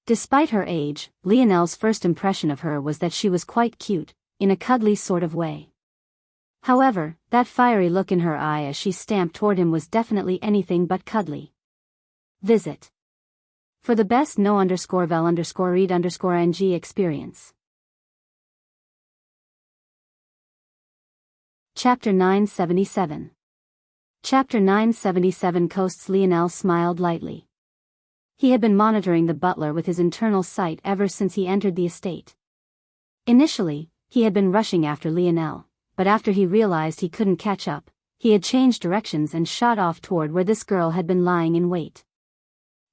Despite her age, Lionel's first impression of her was that she was quite cute, in a cuddly sort of way. However, that fiery look in her eye as she stamped toward him was definitely anything but cuddly. Visit. For the best no_vel_read_ng experience. Chapter 977. Chapter 977 Coasts. Lionel smiled lightly. He had been monitoring the butler with his internal sight ever since he entered the estate. Initially, he had been rushing after Lionel, but after he realized he couldn't catch up, he had changed directions and shot off toward where this girl had been lying in wait.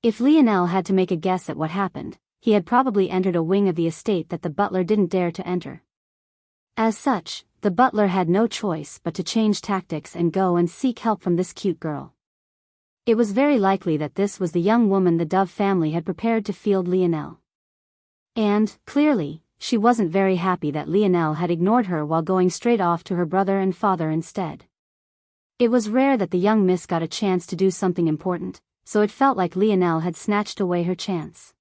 If Lionel had to make a guess at what happened, he had probably entered a wing of the estate that the butler didn't dare to enter. As such, the butler had no choice but to change tactics and go and seek help from this cute girl. It was very likely that this was the young woman the Dove family had prepared to field Lionel. And, clearly, she wasn't very happy that Lionel had ignored her while going straight off to her brother and father instead. It was rare that the young miss got a chance to do something important, so it felt like Lionel had snatched away her chance.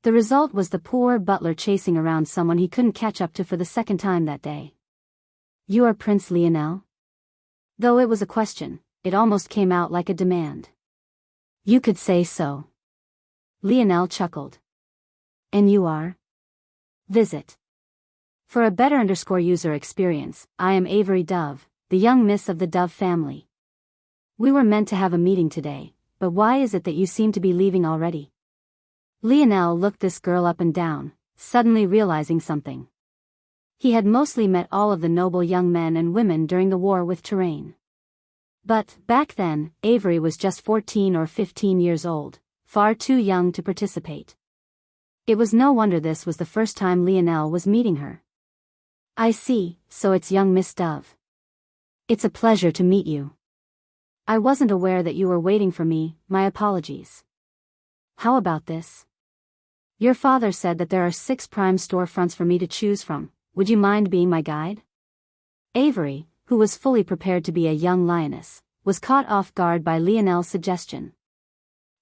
The result was the poor butler chasing around someone he couldn't catch up to for the second time that day. You are Prince Lionel? Though it was a question, it almost came out like a demand. You could say so. Lionel chuckled. And you are? Visit. For a better user experience, I am Avery Dove, the young miss of the Dove family. We were meant to have a meeting today, but why is it that you seem to be leaving already? Lionel looked this girl up and down, suddenly realizing something. He had mostly met all of the noble young men and women during the war with Terrain. But, back then, Avery was just 14 or 15 years old, far too young to participate. It was no wonder this was the first time Lionel was meeting her. I see, so it's young Miss Dove. It's a pleasure to meet you. I wasn't aware that you were waiting for me, my apologies. How about this? Your father said that there are 6 prime storefronts for me to choose from. Would you mind being my guide? Avery, who was fully prepared to be a young lioness, was caught off guard by Lionel's suggestion.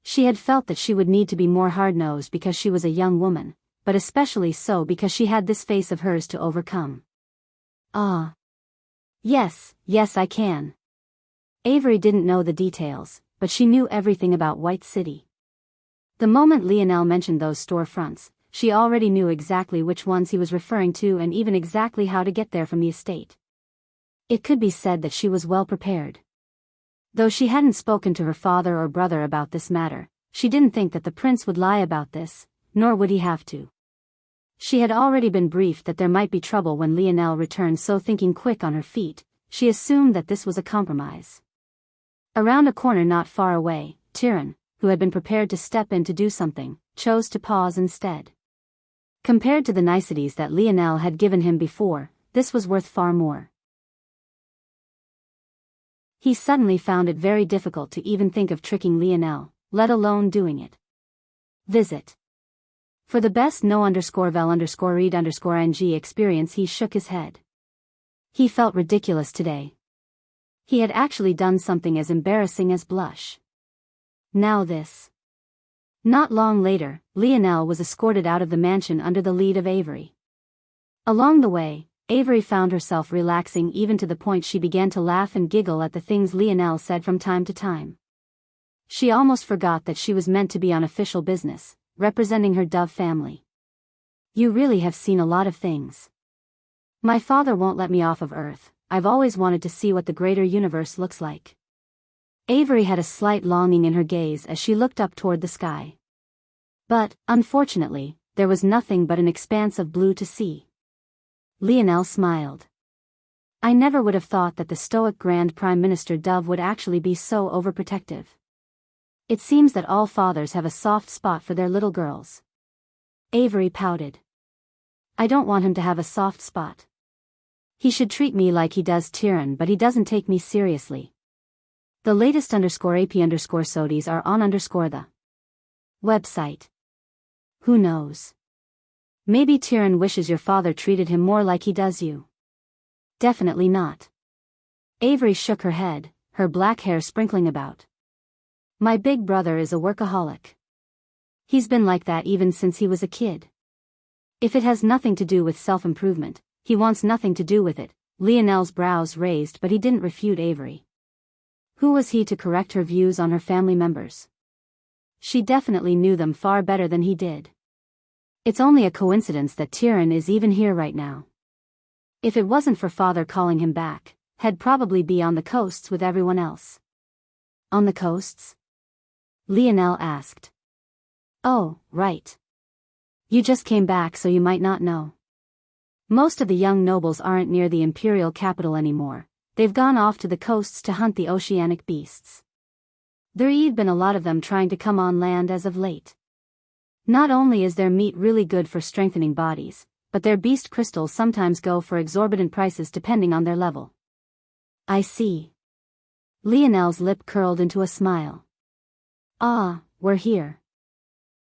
She had felt that she would need to be more hard-nosed because she was a young woman, but especially so because she had this face of hers to overcome. Yes, I can. Avery didn't know the details, but she knew everything about White City. The moment Lionel mentioned those storefronts, she already knew exactly which ones he was referring to and even exactly how to get there from the estate. It could be said that she was well prepared. Though she hadn't spoken to her father or brother about this matter, she didn't think that the prince would lie about this, nor would he have to. She had already been briefed that there might be trouble when Lionel returned, so thinking quick on her feet, she assumed that this was a compromise. Around a corner not far away, Tyrion, who had been prepared to step in to do something, chose to pause instead. Compared to the niceties that Lionel had given him before, this was worth far more. He suddenly found it very difficult to even think of tricking Lionel, let alone doing it. Visit. For the best no_vel_read_ng experience, he shook his head. He felt ridiculous today. He had actually done something as embarrassing as blush. Now this. Not long later, Lionel was escorted out of the mansion under the lead of Avery. Along the way, Avery found herself relaxing even to the point she began to laugh and giggle at the things Lionel said from time to time. She almost forgot that she was meant to be on official business, representing her Dove family. You really have seen a lot of things. My father won't let me off of Earth. I've always wanted to see what the greater universe looks like. Avery had a slight longing in her gaze as she looked up toward the sky. But, unfortunately, there was nothing but an expanse of blue to see. Lionel smiled. I never would have thought that the stoic Grand Prime Minister Dove would actually be so overprotective. It seems that all fathers have a soft spot for their little girls. Avery pouted. I don't want him to have a soft spot. He should treat me like he does Tyrion, but he doesn't take me seriously. The latest _AP_SODIes are on the website. Who knows? Maybe Tyrion wishes your father treated him more like he does you. Definitely not. Avery shook her head, her black hair sprinkling about. My big brother is a workaholic. He's been like that even since he was a kid. If it has nothing to do with self-improvement, he wants nothing to do with it. Lionel's brows raised, but he didn't refute Avery. Who was he to correct her views on her family members? She definitely knew them far better than he did. It's only a coincidence that Tyrion is even here right now. If it wasn't for father calling him back, he'd probably be on the coasts with everyone else. On the coasts? Lionel asked. Oh, right. You just came back, so you might not know. Most of the young nobles aren't near the imperial capital anymore. They've gone off to the coasts to hunt the oceanic beasts. There've been a lot of them trying to come on land as of late. Not only is their meat really good for strengthening bodies, but their beast crystals sometimes go for exorbitant prices depending on their level. I see. Lionel's lip curled into a smile. Ah, we're here.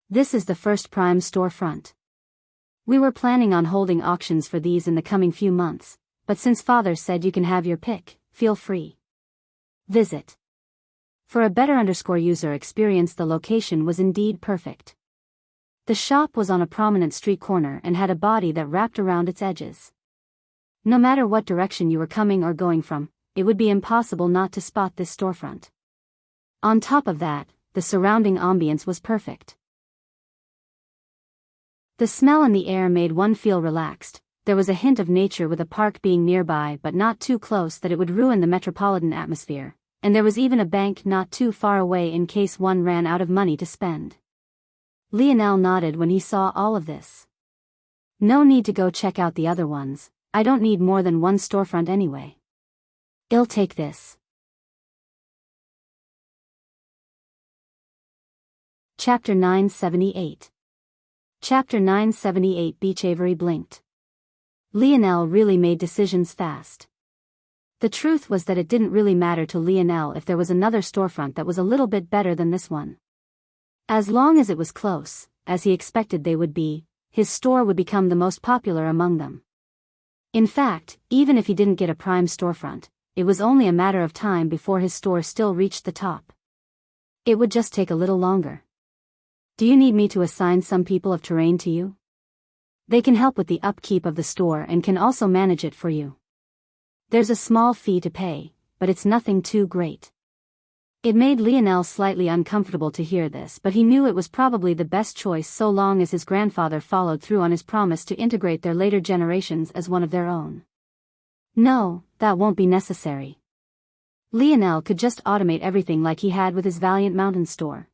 This is the first prime storefront. We were planning on holding auctions for these in the coming few months, but since father said you can have your pick, feel free. Visit. For a better user experience, the location was indeed perfect. The shop was on a prominent street corner and had a body that wrapped around its edges. No matter what direction you were coming or going from, it would be impossible not to spot this storefront. On top of that, the surrounding ambience was perfect. The smell in the air made one feel relaxed. There was a hint of nature with a park being nearby, but not too close that it would ruin the metropolitan atmosphere, and there was even a bank not too far away in case one ran out of money to spend. Lionel nodded when he saw all of this. No need to go check out the other ones. I don't need more than one storefront anyway. I'll take this. Chapter 978. Chapter 978. Beach. Avery blinked. Lionel really made decisions fast. The truth was that it didn't really matter to Lionel if there was another storefront that was a little bit better than this one. As long as it was close, as he expected they would be, his store would become the most popular among them. In fact, even if he didn't get a prime storefront, it was only a matter of time before his store still reached the top. It would just take a little longer. Do you need me to assign some people of terrain to you? They can help with the upkeep of the store and can also manage it for you. There's a small fee to pay, but it's nothing too great. It made Lionel slightly uncomfortable to hear this, but he knew it was probably the best choice so long as his grandfather followed through on his promise to integrate their later generations as one of their own. No, that won't be necessary. Lionel could just automate everything like he had with his Valiant Mountain store.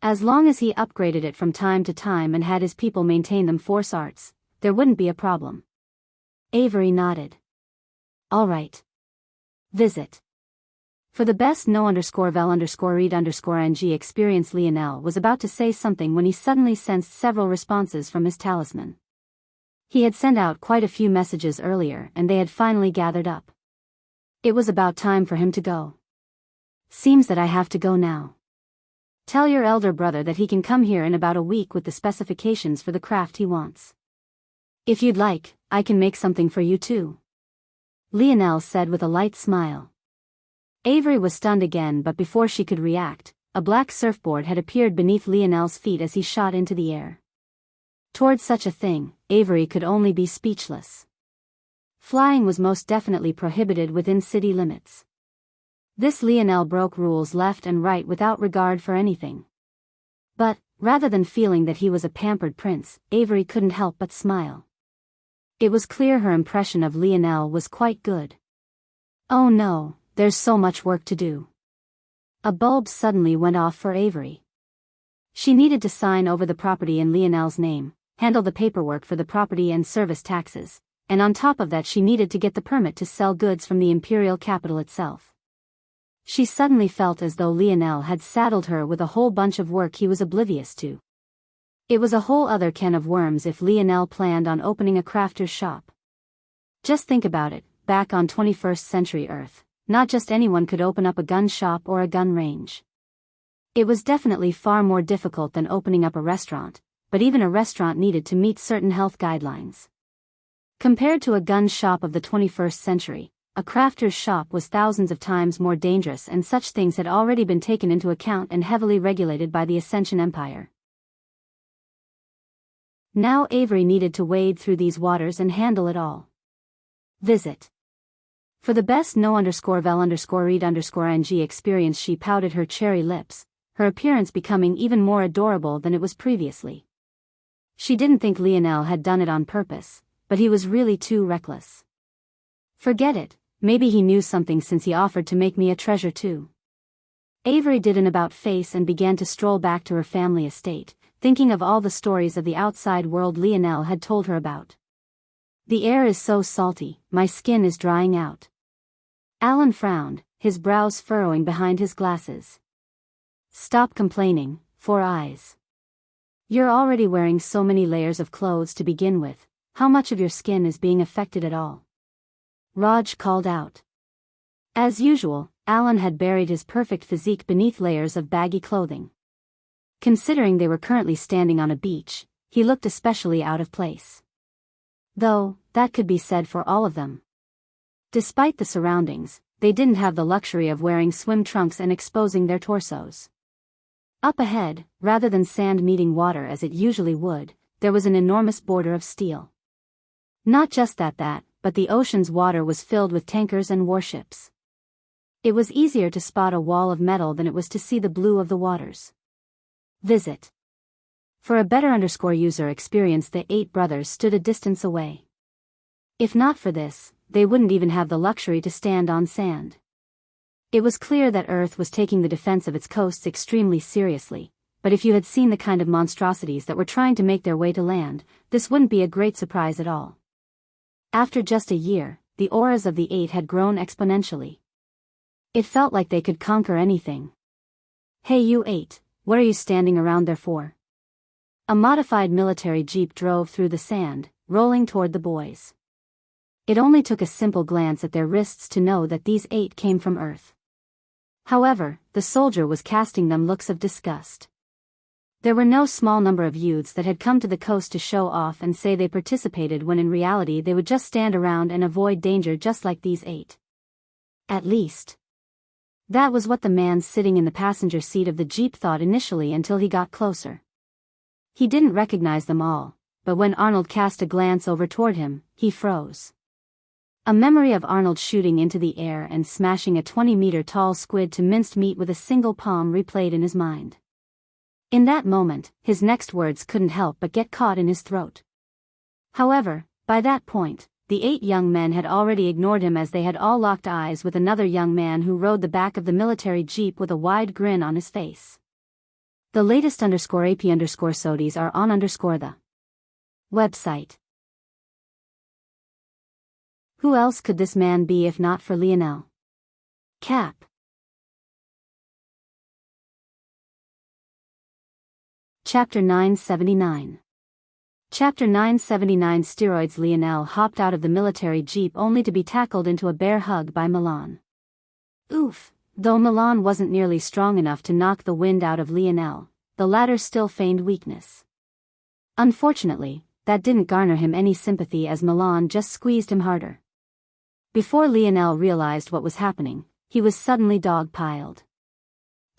As long as he upgraded it from time to time and had his people maintain them force arts, there wouldn't be a problem. Avery nodded. All right. Visit. For the best no_vel_read_ng experience. Lionel was about to say something when he suddenly sensed several responses from his talisman. He had sent out quite a few messages earlier and they had finally gathered up. It was about time for him to go. Seems that I have to go now. Tell your elder brother that he can come here in about a week with the specifications for the craft he wants. If you'd like, I can make something for you too. Lionel said with a light smile. Avery was stunned again, but before she could react, a black surfboard had appeared beneath Lionel's feet as he shot into the air. Towards such a thing, Avery could only be speechless. Flying was most definitely prohibited within city limits. This Lionel broke rules left and right without regard for anything. But, rather than feeling that he was a pampered prince, Avery couldn't help but smile. It was clear her impression of Lionel was quite good. Oh no, there's so much work to do. A bulb suddenly went off for Avery. She needed to sign over the property in Lionel's name, handle the paperwork for the property and service taxes, and on top of that she needed to get the permit to sell goods from the imperial capital itself. She suddenly felt as though Lionel had saddled her with a whole bunch of work he was oblivious to. It was a whole other can of worms if Lionel planned on opening a crafter's shop. Just think about it, back on 21st century Earth, not just anyone could open up a gun shop or a gun range. It was definitely far more difficult than opening up a restaurant, but even a restaurant needed to meet certain health guidelines. Compared to a gun shop of the 21st century, a crafter's shop was thousands of times more dangerous, and such things had already been taken into account and heavily regulated by the Ascension Empire. Now Avery needed to wade through these waters and handle it all. Visit. For the best no_vel_read_ng experience. She pouted her cherry lips, her appearance becoming even more adorable than it was previously. She didn't think Lionel had done it on purpose, but he was really too reckless. Forget it, maybe he knew something since he offered to make me a treasure too. Avery did an about face and began to stroll back to her family estate, thinking of all the stories of the outside world Lionel had told her about. The air is so salty, my skin is drying out. Alan frowned, his brows furrowing behind his glasses. Stop complaining, 4 Eyes. You're already wearing so many layers of clothes to begin with, how much of your skin is being affected at all? Raj called out. As usual, Alan had buried his perfect physique beneath layers of baggy clothing. Considering they were currently standing on a beach, he looked especially out of place. Though, that could be said for all of them. Despite the surroundings, they didn't have the luxury of wearing swim trunks and exposing their torsos. Up ahead, rather than sand meeting water as it usually would, there was an enormous border of steel. Not just that, but the ocean's water was filled with tankers and warships. It was easier to spot a wall of metal than it was to see the blue of the waters. Visit. For a better _user experience, the 8 brothers stood a distance away. If not for this, they wouldn't even have the luxury to stand on sand. It was clear that Earth was taking the defense of its coasts extremely seriously, but if you had seen the kind of monstrosities that were trying to make their way to land, this wouldn't be a great surprise at all. After just a year, the auras of the 8 had grown exponentially. It felt like they could conquer anything. Hey you 8, what are you standing around there for? A modified military jeep drove through the sand, rolling toward the boys. It only took a simple glance at their wrists to know that these 8 came from Earth. However, the soldier was casting them looks of disgust. There were no small number of youths that had come to the coast to show off and say they participated when in reality they would just stand around and avoid danger just like these 8. At least. That was what the man sitting in the passenger seat of the jeep thought initially until he got closer. He didn't recognize them all, but when Arnold cast a glance over toward him, he froze. A memory of Arnold shooting into the air and smashing a 20-meter-tall squid to minced meat with a single palm replayed in his mind. In that moment, his next words couldn't help but get caught in his throat. However, by that point, the 8 young men had already ignored him as they had all locked eyes with another young man who rode the back of the military jeep with a wide grin on his face. The latest _AP_SODIes are on the website. Who else could this man be if not for Lionel? Cap. Chapter 979. Chapter 979 Steroids. Lionel hopped out of the military jeep only to be tackled into a bear hug by Milan. Oof. Though Milan wasn't nearly strong enough to knock the wind out of Lionel, the latter still feigned weakness. Unfortunately, that didn't garner him any sympathy as Milan just squeezed him harder. Before Lionel realized what was happening, he was suddenly dog-piled.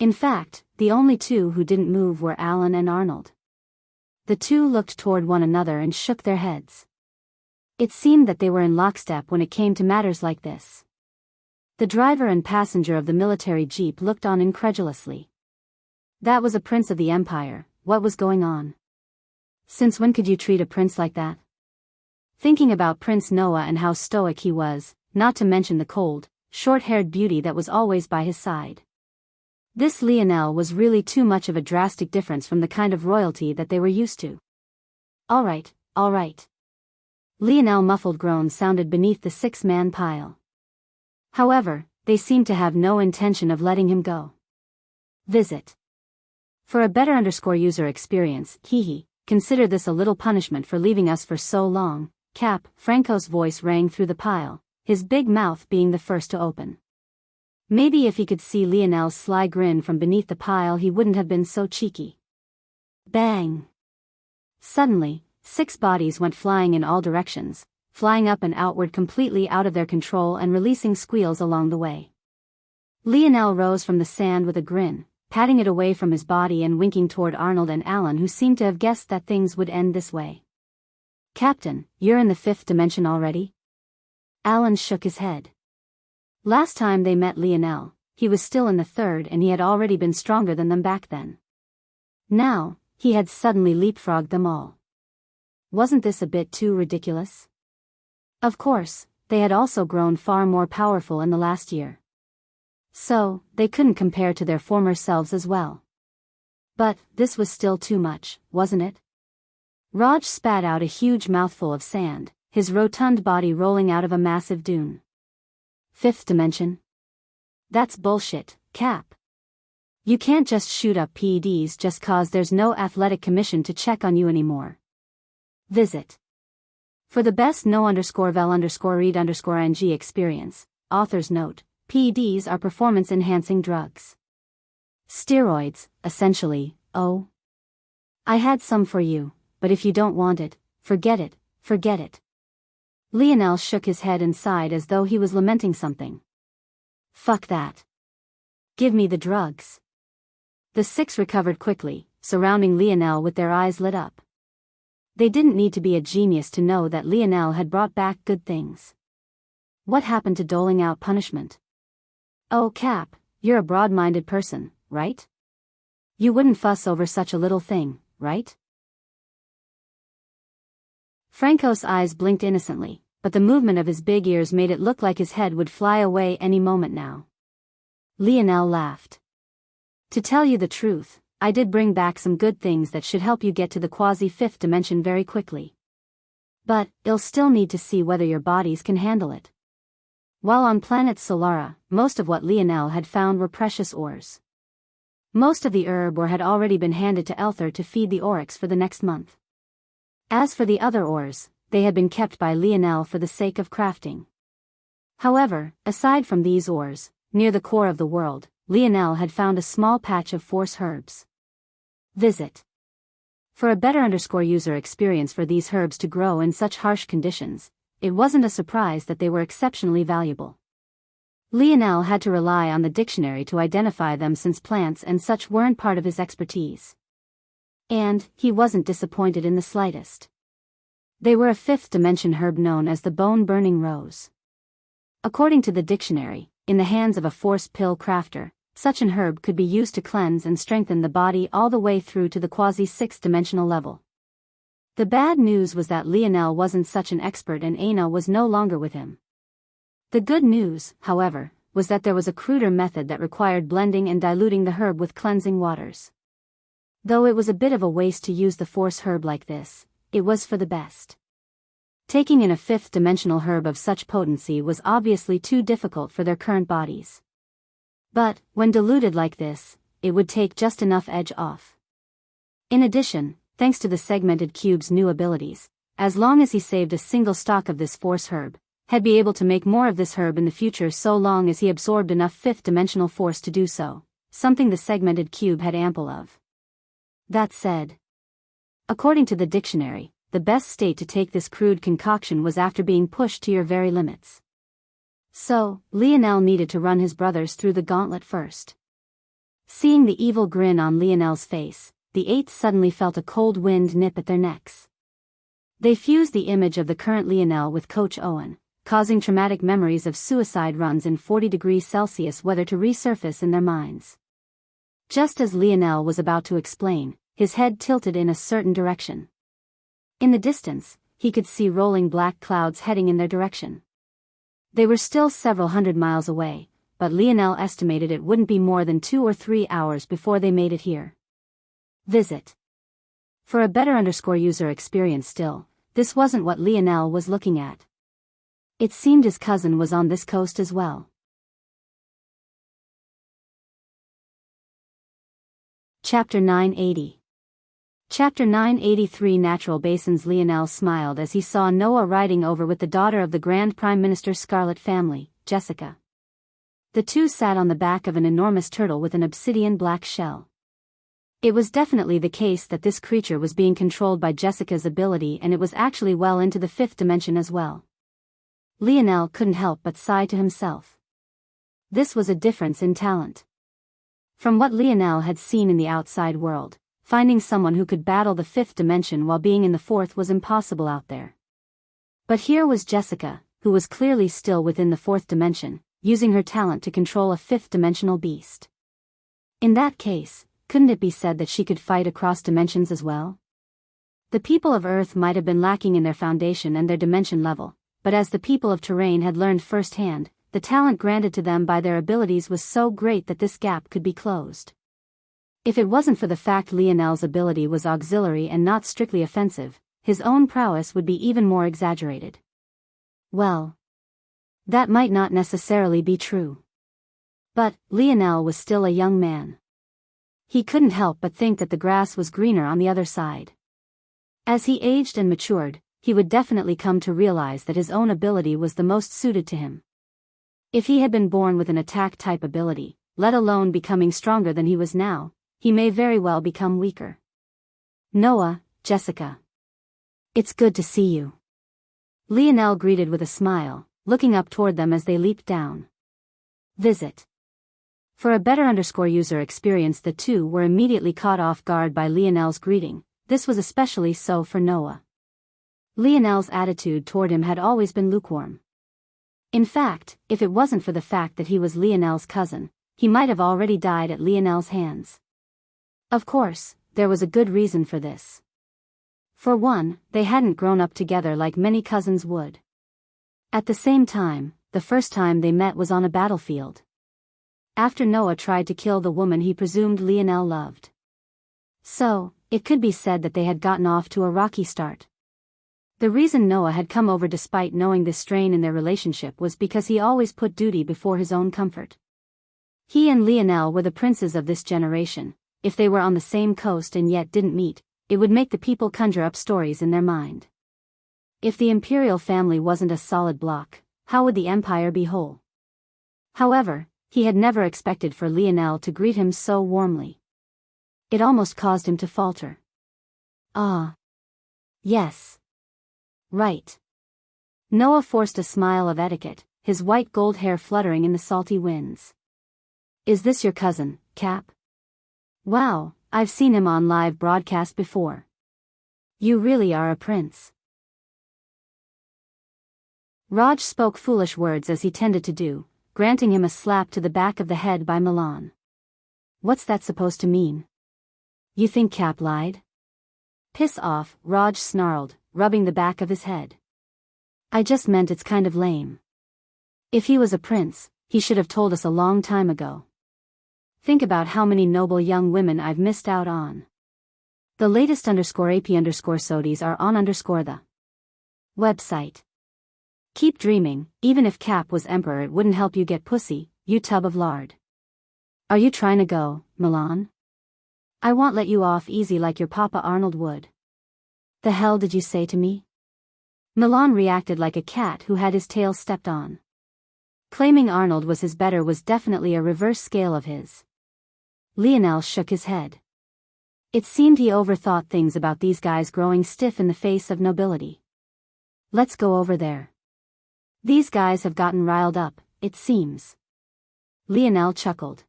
In fact, the only two who didn't move were Alan and Arnold. The two looked toward one another and shook their heads. It seemed that they were in lockstep when it came to matters like this. The driver and passenger of the military jeep looked on incredulously. That was a prince of the empire. What was going on? Since when could you treat a prince like that? Thinking about Prince Noah and how stoic he was, not to mention the cold, short-haired beauty that was always by his side. This Lionel was really too much of a drastic difference from the kind of royalty that they were used to. All right. Lionel's muffled groan sounded beneath the 6-man pile. However, they seemed to have no intention of letting him go. Visit. For a better user experience, consider this a little punishment for leaving us for so long, Cap. Franco's voice rang through the pile, his big mouth being the first to open. Maybe if he could see Lionel's sly grin from beneath the pile he wouldn't have been so cheeky. Bang! Suddenly, 6 bodies went flying in all directions, flying up and outward completely out of their control and releasing squeals along the way. Lionel rose from the sand with a grin, patting it away from his body and winking toward Arnold and Alan, who seemed to have guessed that things would end this way. Captain, you're in the 5th dimension already? Alan shook his head. Last time they met Lionel, he was still in the 3rd and he had already been stronger than them back then. Now, he had suddenly leapfrogged them all. Wasn't this a bit too ridiculous? Of course, they had also grown far more powerful in the last year. So, they couldn't compare to their former selves as well. But, this was still too much, wasn't it? Raj spat out a huge mouthful of sand, his rotund body rolling out of a massive dune. 5th dimension? That's bullshit, Cap. You can't just shoot up PEDs just cause there's no athletic commission to check on you anymore. Visit. For the best no_vel_read_ing experience, author's note, PEDs are performance-enhancing drugs. Steroids, essentially. Oh. I had some for you, but if you don't want it, forget it. Lionel shook his head and sighed as though he was lamenting something. Fuck that. Give me the drugs. The 6 recovered quickly, surrounding Lionel with their eyes lit up. They didn't need to be a genius to know that Lionel had brought back good things. What happened to doling out punishment? Oh, Cap, you're a broad-minded person, right? You wouldn't fuss over such a little thing, right? Franco's eyes blinked innocently, but the movement of his big ears made it look like his head would fly away any moment now. Lionel laughed. To tell you the truth, I did bring back some good things that should help you get to the quasi-5th dimension very quickly. But, you'll still need to see whether your bodies can handle it. While on planet Solara, most of what Lionel had found were precious ores. Most of the herb ore had already been handed to Elther to feed the oryx for the next month. As for the other ores, they had been kept by Lionel for the sake of crafting. However, aside from these ores, near the core of the world, Lionel had found a small patch of force herbs. Visit. For a better user experience for these herbs to grow in such harsh conditions, it wasn't a surprise that they were exceptionally valuable. Lionel had to rely on the dictionary to identify them since plants and such weren't part of his expertise. And, he wasn't disappointed in the slightest. They were a 5th dimension herb known as the bone-burning rose. According to the dictionary, in the hands of a force pill crafter, such an herb could be used to cleanse and strengthen the body all the way through to the quasi-6th dimensional level. The bad news was that Lionel wasn't such an expert and Aina was no longer with him. The good news, however, was that there was a cruder method that required blending and diluting the herb with cleansing waters. Though it was a bit of a waste to use the force herb like this, it was for the best. Taking in a fifth-dimensional herb of such potency was obviously too difficult for their current bodies. But, when diluted like this, it would take just enough edge off. In addition, thanks to the segmented cube's new abilities, as long as he saved a single stalk of this force herb, he'd be able to make more of this herb in the future so long as he absorbed enough fifth-dimensional force to do so, something the segmented cube had ample of. That said, according to the dictionary, the best state to take this crude concoction was after being pushed to your very limits. So, Lionel needed to run his brothers through the gauntlet first. Seeing the evil grin on Lionel's face, the eight suddenly felt a cold wind nip at their necks. They fused the image of the current Lionel with Coach Owen, causing traumatic memories of suicide runs in 40 degrees Celsius weather to resurface in their minds. Just as Lionel was about to explain, his head tilted in a certain direction. In the distance, he could see rolling black clouds heading in their direction. They were still several hundred miles away, but Lionel estimated it wouldn't be more than 2 or 3 hours before they made it here. Visit. For a better user experience still, this wasn't what Lionel was looking at. It seemed his cousin was on this coast as well. Chapter 980. Chapter 983 Natural Basins. Lionel smiled as he saw Noah riding over with the daughter of the Grand Prime Minister's Scarlet family, Jessica. The two sat on the back of an enormous turtle with an obsidian black shell. It was definitely the case that this creature was being controlled by Jessica's ability, and it was actually well into the fifth dimension as well. Lionel couldn't help but sigh to himself. This was a difference in talent. From what Lionel had seen in the outside world, finding someone who could battle the fifth dimension while being in the fourth was impossible out there. But here was Jessica, who was clearly still within the fourth dimension, using her talent to control a fifth-dimensional beast. In that case, couldn't it be said that she could fight across dimensions as well? The people of Earth might have been lacking in their foundation and their dimension level, but as the people of Terrain had learned firsthand, the talent granted to them by their abilities was so great that this gap could be closed. If it wasn't for the fact Lionel's ability was auxiliary and not strictly offensive, his own prowess would be even more exaggerated. Well, that might not necessarily be true. But Lionel was still a young man. He couldn't help but think that the grass was greener on the other side. As he aged and matured, he would definitely come to realize that his own ability was the most suited to him. If he had been born with an attack-type ability, let alone becoming stronger than he was now, he may very well become weaker. Noah, Jessica. It's good to see you. Lionel greeted with a smile, looking up toward them as they leaped down. Visit. For a better user experience, the two were immediately caught off guard by Lionel's greeting. This was especially so for Noah. Lionel's attitude toward him had always been lukewarm. In fact, if it wasn't for the fact that he was Lionel's cousin, he might have already died at Lionel's hands. Of course, there was a good reason for this. For one, they hadn't grown up together like many cousins would. At the same time, the first time they met was on a battlefield. After Noah tried to kill the woman he presumed Lionel loved. So, it could be said that they had gotten off to a rocky start. The reason Noah had come over despite knowing this strain in their relationship was because he always put duty before his own comfort. He and Lionel were the princes of this generation. If they were on the same coast and yet didn't meet, it would make the people conjure up stories in their mind. If the imperial family wasn't a solid block, how would the empire be whole? However, he had never expected for Lionel to greet him so warmly. It almost caused him to falter. Ah. Yes. Right. Noah forced a smile of etiquette, his white gold hair fluttering in the salty winds. Is this your cousin, Cap? Wow, I've seen him on live broadcast before. You really are a prince. Raj spoke foolish words as he tended to do, granting him a slap to the back of the head by Milan. What's that supposed to mean? You think Cap lied? Piss off, Raj snarled, rubbing the back of his head. I just meant it's kind of lame. If he was a prince, he should have told us a long time ago. Think about how many noble young women I've missed out on. The latest _AP_SODIES are on _the website. Keep dreaming, even if Cap was emperor it wouldn't help you get pussy, you tub of lard. Are you trying to go, Milan? I won't let you off easy like your Papa Arnold would. The hell did you say to me? Milan reacted like a cat who had his tail stepped on. Claiming Arnold was his better was definitely a reverse scale of his. Lionel shook his head. It seemed he overthought things about these guys growing stiff in the face of nobility. Let's go over there. These guys have gotten riled up, it seems. Lionel chuckled.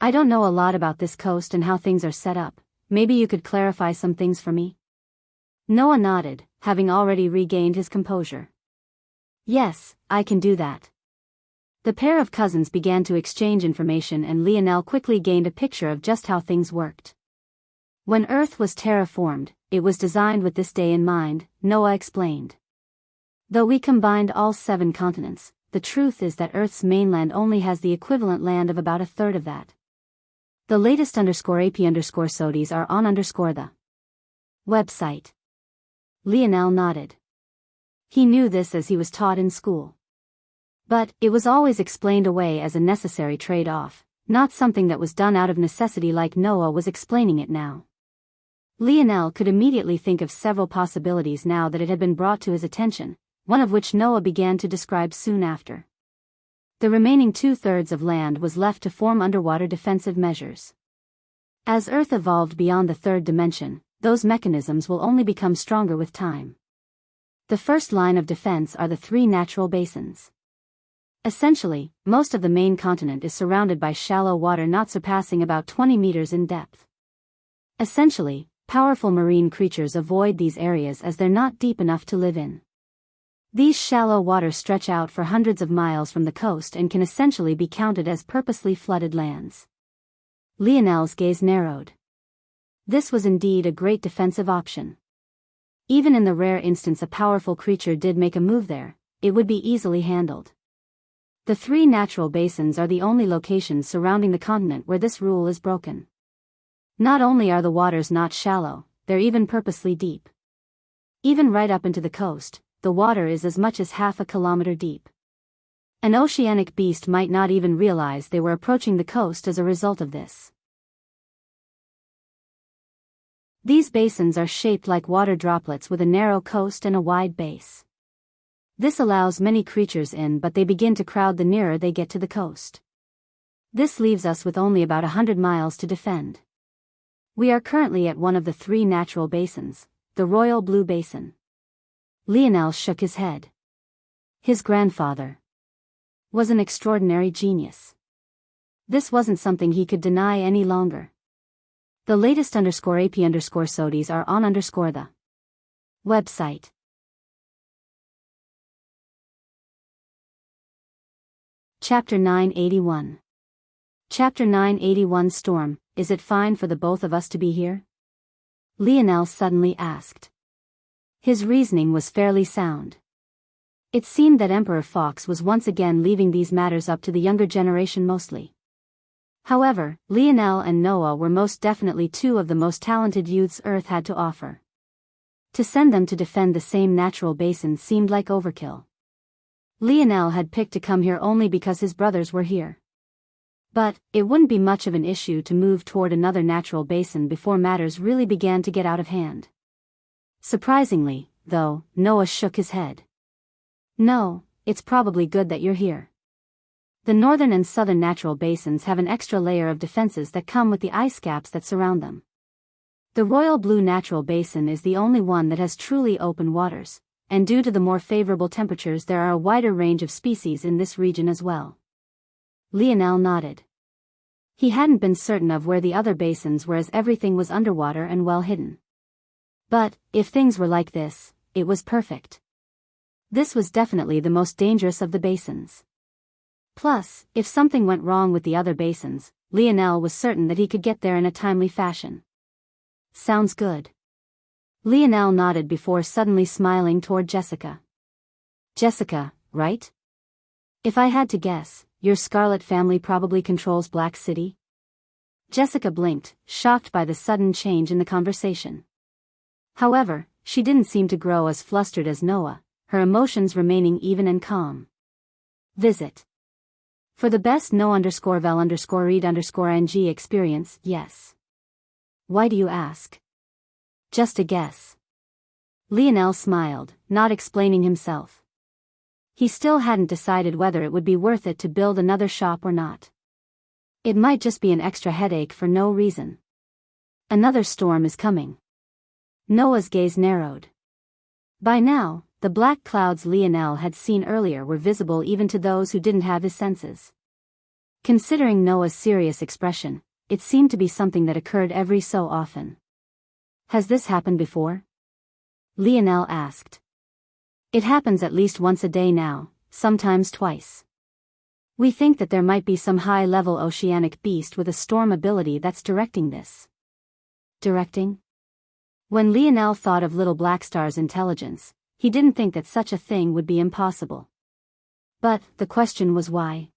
I don't know a lot about this coast and how things are set up, maybe you could clarify some things for me? Noah nodded, having already regained his composure. Yes, I can do that. The pair of cousins began to exchange information and Lionel quickly gained a picture of just how things worked. When Earth was terraformed, it was designed with this day in mind, Noah explained. Though we combined all 7 continents, the truth is that Earth's mainland only has the equivalent land of about a third of that. The latest _AP_SODIES are on _the website. Lionel nodded. He knew this as he was taught in school. But it was always explained away as a necessary trade-off, not something that was done out of necessity like Noah was explaining it now. Lionel could immediately think of several possibilities now that it had been brought to his attention, one of which Noah began to describe soon after. The remaining 2/3 of land was left to form underwater defensive measures. As Earth evolved beyond the 3rd dimension, those mechanisms will only become stronger with time. The first line of defense are the 3 natural basins. Essentially, most of the main continent is surrounded by shallow water not surpassing about 20 meters in depth. Essentially, powerful marine creatures avoid these areas as they're not deep enough to live in. These shallow waters stretch out for hundreds of miles from the coast and can essentially be counted as purposely flooded lands. Lionel's gaze narrowed. This was indeed a great defensive option. Even in the rare instance a powerful creature did make a move there, it would be easily handled. The 3 natural basins are the only locations surrounding the continent where this rule is broken. Not only are the waters not shallow, they're even purposely deep. Even right up into the coast, the water is as much as half a kilometer deep. An oceanic beast might not even realize they were approaching the coast as a result of this. These basins are shaped like water droplets with a narrow coast and a wide base. This allows many creatures in, but they begin to crowd the nearer they get to the coast. This leaves us with only about 100 miles to defend. We are currently at one of the 3 natural basins, the Royal Blue Basin. Lionel shook his head. His grandfather was an extraordinary genius. This wasn't something he could deny any longer. The latest _AP_SODIES are on _the website. Chapter 981. Chapter 981 Storm, is it fine for the both of us to be here? Lionel suddenly asked. His reasoning was fairly sound. It seemed that Emperor Fox was once again leaving these matters up to the younger generation mostly. However, Lionel and Noah were most definitely 2 of the most talented youths Earth had to offer. To send them to defend the same natural basin seemed like overkill. Lionel had picked to come here only because his brothers were here. But it wouldn't be much of an issue to move toward another natural basin before matters really began to get out of hand. Surprisingly, though, Noah shook his head. No, it's probably good that you're here. The northern and southern natural basins have an extra layer of defenses that come with the ice caps that surround them. The Royal Blue Natural Basin is the only one that has truly open waters, and due to the more favorable temperatures there are a wider range of species in this region as well. Lionel nodded. He hadn't been certain of where the other basins were as everything was underwater and well hidden. But, if things were like this, it was perfect. This was definitely the most dangerous of the basins. Plus, if something went wrong with the other basins, Lionel was certain that he could get there in a timely fashion. Sounds good. Lionel nodded before suddenly smiling toward Jessica. Jessica, right? If I had to guess, your Scarlet family probably controls Black City? Jessica blinked, shocked by the sudden change in the conversation. However, she didn't seem to grow as flustered as Noah, her emotions remaining even and calm. Visit. For the best no_vel_read_ng experience, yes. Why do you ask? Just a guess. Lionel smiled, not explaining himself. He still hadn't decided whether it would be worth it to build another shop or not. It might just be an extra headache for no reason. Another storm is coming. Noah's gaze narrowed. By now, the black clouds Lionel had seen earlier were visible even to those who didn't have his senses. Considering Noah's serious expression, it seemed to be something that occurred every so often. Has this happened before? Lionel asked. It happens at least once a day now, sometimes twice. We think that there might be some high-level oceanic beast with a storm ability that's directing this. Directing? When Lionel thought of Little Blackstar's intelligence, he didn't think that such a thing would be impossible. But, the question was why?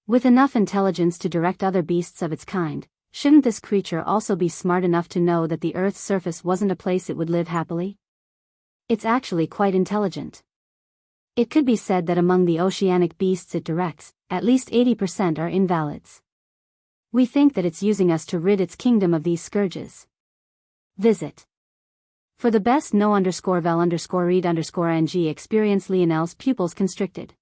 With enough intelligence to direct other beasts of its kind, shouldn't this creature also be smart enough to know that the Earth's surface wasn't a place it would live happily? It's actually quite intelligent. It could be said that among the oceanic beasts it directs, at least 80% are invalids. We think that it's using us to rid its kingdom of these scourges. Visit. For the best no_vel_read_ng experience, Lionel's pupils constricted.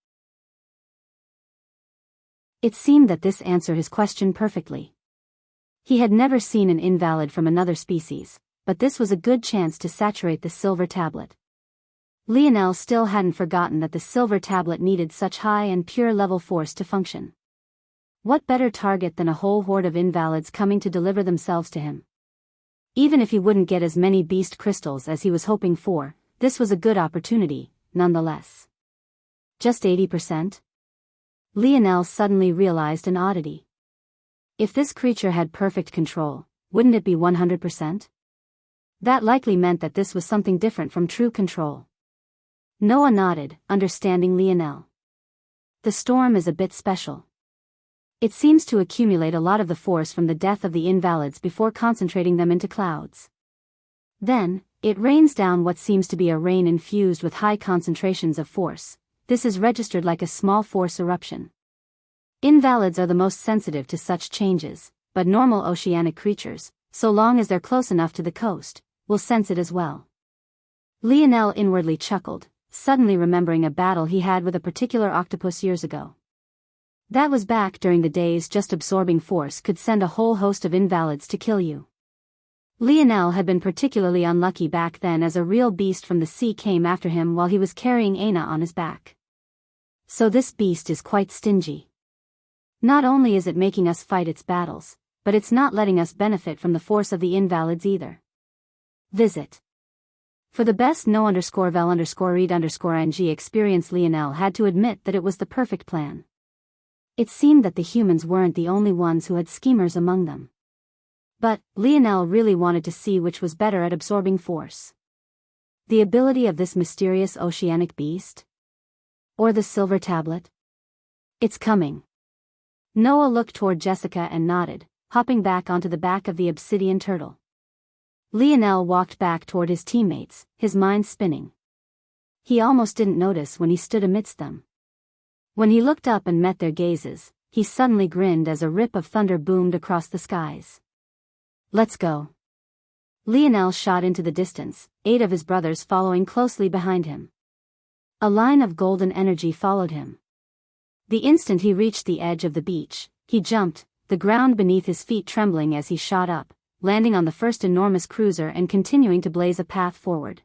It seemed that this answered his question perfectly. He had never seen an invalid from another species, but this was a good chance to saturate the silver tablet. Lionel still hadn't forgotten that the silver tablet needed such high and pure level force to function. What better target than a whole horde of invalids coming to deliver themselves to him? Even if he wouldn't get as many beast crystals as he was hoping for, this was a good opportunity, nonetheless. Just 80%? Lionel suddenly realized an oddity. If this creature had perfect control, wouldn't it be 100%? That likely meant that this was something different from true control. Noah nodded, understanding Lionel. The storm is a bit special. It seems to accumulate a lot of the force from the death of the invalids before concentrating them into clouds. Then, it rains down what seems to be a rain infused with high concentrations of force. This is registered like a small force eruption. Invalids are the most sensitive to such changes, but normal oceanic creatures, so long as they're close enough to the coast, will sense it as well. Lionel inwardly chuckled, suddenly remembering a battle he had with a particular octopus years ago. That was back during the days just absorbing force could send a whole host of invalids to kill you. Lionel had been particularly unlucky back then, as a real beast from the sea came after him while he was carrying Aina on his back. So this beast is quite stingy. Not only is it making us fight its battles, but it's not letting us benefit from the force of the invalids either. Visit. For the best no_vel_read_ng experience, Lionel had to admit that it was the perfect plan. It seemed that the humans weren't the only ones who had schemers among them. But, Lionel really wanted to see which was better at absorbing force. The ability of this mysterious oceanic beast? Or the silver tablet? It's coming. Noah looked toward Jessica and nodded, hopping back onto the back of the obsidian turtle. Lionel walked back toward his teammates, his mind spinning. He almost didn't notice when he stood amidst them. When he looked up and met their gazes, he suddenly grinned as a rip of thunder boomed across the skies. Let's go. Lionel shot into the distance, 8 of his brothers following closely behind him. A line of golden energy followed him. The instant he reached the edge of the beach, he jumped, the ground beneath his feet trembling as he shot up, landing on the first enormous cruiser and continuing to blaze a path forward.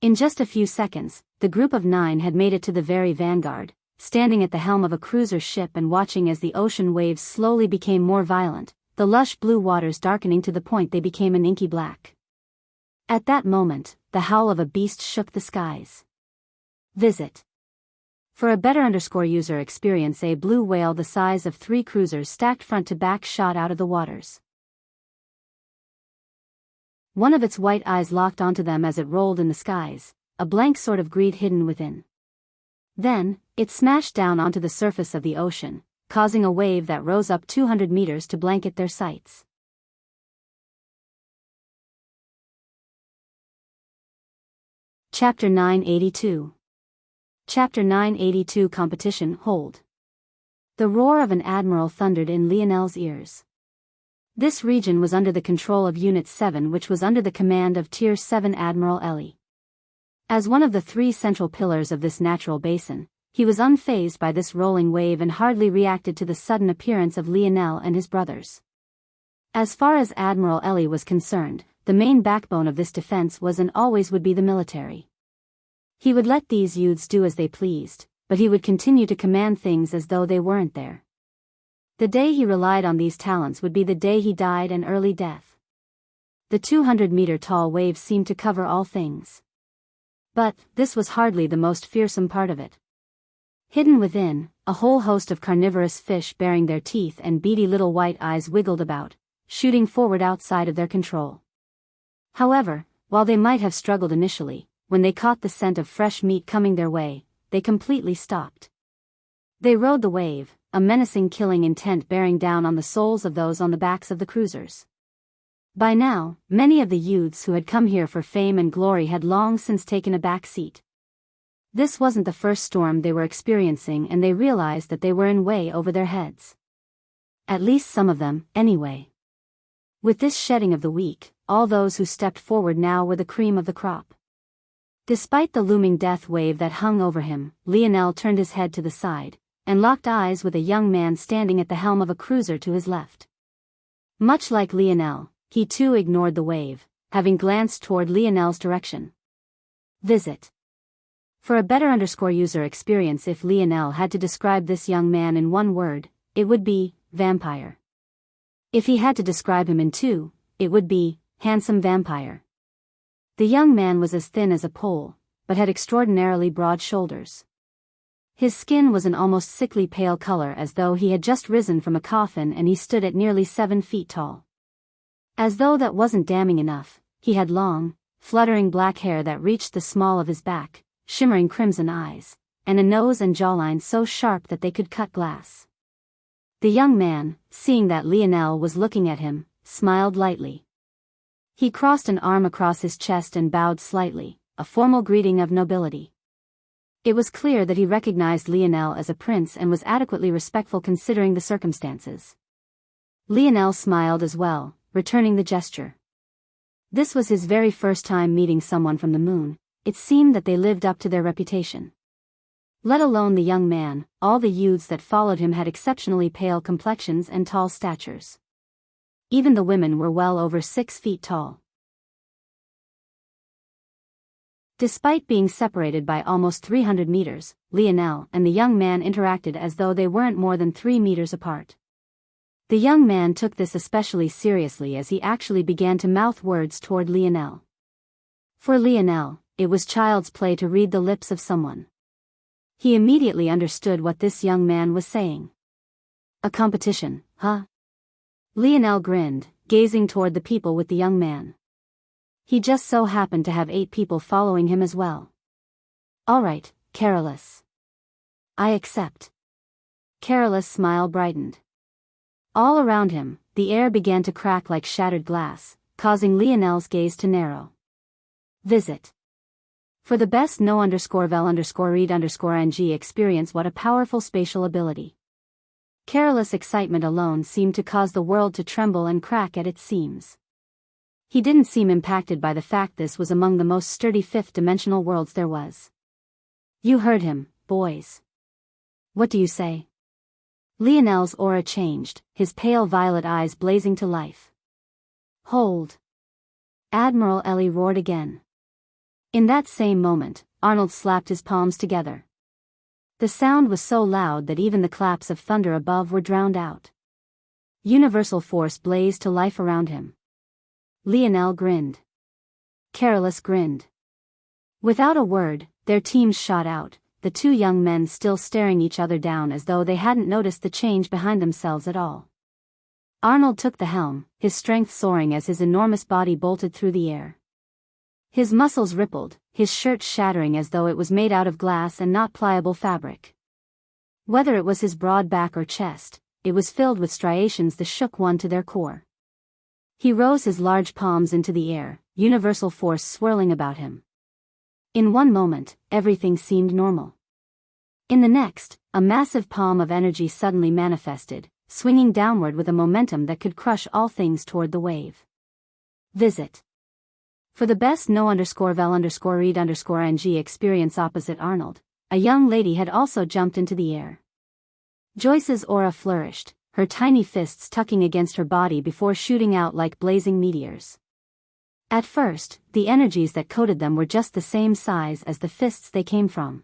In just a few seconds, the group of 9 had made it to the very vanguard, standing at the helm of a cruiser ship and watching as the ocean waves slowly became more violent, the lush blue waters darkening to the point they became an inky black. At that moment, the howl of a beast shook the skies. Visit. For a better user experience, a blue whale the size of 3 cruisers stacked front to back shot out of the waters. One of its white eyes locked onto them as it rolled in the skies, a blank sort of greed hidden within. Then, it smashed down onto the surface of the ocean, causing a wave that rose up 200 meters to blanket their sights. Chapter 982. Chapter 982 Competition Hold. The roar of an admiral thundered in Lionel's ears. This region was under the control of Unit 7, which was under the command of Tier 7 Admiral Ellie. As one of the three central pillars of this natural basin, he was unfazed by this rolling wave and hardly reacted to the sudden appearance of Lionel and his brothers. As far as Admiral Ellie was concerned, the main backbone of this defense was and always would be the military. He would let these youths do as they pleased, but he would continue to command things as though they weren't there. The day he relied on these talents would be the day he died an early death. The 200-meter-tall wave seemed to cover all things. But this was hardly the most fearsome part of it. Hidden within, a whole host of carnivorous fish bearing their teeth and beady little white eyes wiggled about, shooting forward outside of their control. However, while they might have struggled initially, when they caught the scent of fresh meat coming their way, they completely stopped. They rode the wave, a menacing killing intent bearing down on the souls of those on the backs of the cruisers. By now, many of the youths who had come here for fame and glory had long since taken a back seat. This wasn't the first storm they were experiencing, and they realized that they were in way over their heads. At least some of them, anyway. With this shedding of the weak, all those who stepped forward now were the cream of the crop. Despite the looming death wave that hung over him, Lionel turned his head to the side, and locked eyes with a young man standing at the helm of a cruiser to his left. Much like Lionel, he too ignored the wave, having glanced toward Lionel's direction. Visit. For a better user experience, if Lionel had to describe this young man in one word, it would be vampire. If he had to describe him in two, it would be handsome vampire. The young man was as thin as a pole, but had extraordinarily broad shoulders. His skin was an almost sickly pale color, as though he had just risen from a coffin, and he stood at nearly 7 feet tall. As though that wasn't damning enough, he had long, fluttering black hair that reached the small of his back, shimmering crimson eyes, and a nose and jawline so sharp that they could cut glass. The young man, seeing that Lionel was looking at him, smiled lightly. He crossed an arm across his chest and bowed slightly, a formal greeting of nobility. It was clear that he recognized Lionel as a prince and was adequately respectful considering the circumstances. Lionel smiled as well, returning the gesture. This was his very first time meeting someone from the moon. It seemed that they lived up to their reputation. Let alone the young man, all the youths that followed him had exceptionally pale complexions and tall statures. Even the women were well over 6 feet tall. Despite being separated by almost 300 meters, Lionel and the young man interacted as though they weren't more than 3 meters apart. The young man took this especially seriously as he actually began to mouth words toward Lionel. For Lionel, it was child's play to read the lips of someone. He immediately understood what this young man was saying. A competition, huh? Lionel grinned, gazing toward the people with the young man. He just so happened to have 8 people following him as well. All right, Carolus. I accept. Carolus' smile brightened. All around him, the air began to crack like shattered glass, causing Lionel's gaze to narrow. Visit. For the best no_vel_read_ng experience, what a powerful spatial ability. Carolus' excitement alone seemed to cause the world to tremble and crack at its seams. He didn't seem impacted by the fact this was among the most sturdy fifth-dimensional worlds there was. You heard him, boys. What do you say? Lionel's aura changed, his pale violet eyes blazing to life. Hold. Admiral Ellie roared again. In that same moment, Arnold slapped his palms together. The sound was so loud that even the claps of thunder above were drowned out. Universal force blazed to life around him. Lionel grinned. Carolus grinned. Without a word, their teams shot out, the 2 young men still staring each other down as though they hadn't noticed the change behind themselves at all. Arnold took the helm, his strength soaring as his enormous body bolted through the air. His muscles rippled, his shirt shattering as though it was made out of glass and not pliable fabric. Whether it was his broad back or chest, it was filled with striations that shook one to their core. He rose his large palms into the air, universal force swirling about him. In one moment, everything seemed normal. In the next, a massive palm of energy suddenly manifested, swinging downward with a momentum that could crush all things toward the wave. Visit. For the best no_vel_read_ng experience opposite Arnold, a young lady had also jumped into the air. Joyce's aura flourished, her tiny fists tucking against her body before shooting out like blazing meteors. At first, the energies that coated them were just the same size as the fists they came from.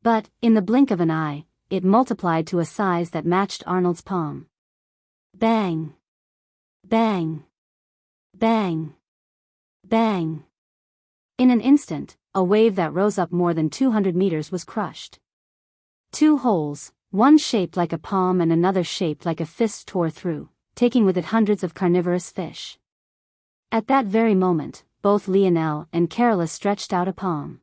But, in the blink of an eye, it multiplied to a size that matched Arnold's palm. Bang! Bang! Bang! Bang! In an instant, a wave that rose up more than 200 meters was crushed. Two holes, one shaped like a palm and another shaped like a fist, tore through, taking with it hundreds of carnivorous fish. At that very moment, both Lionel and Carolus stretched out a palm.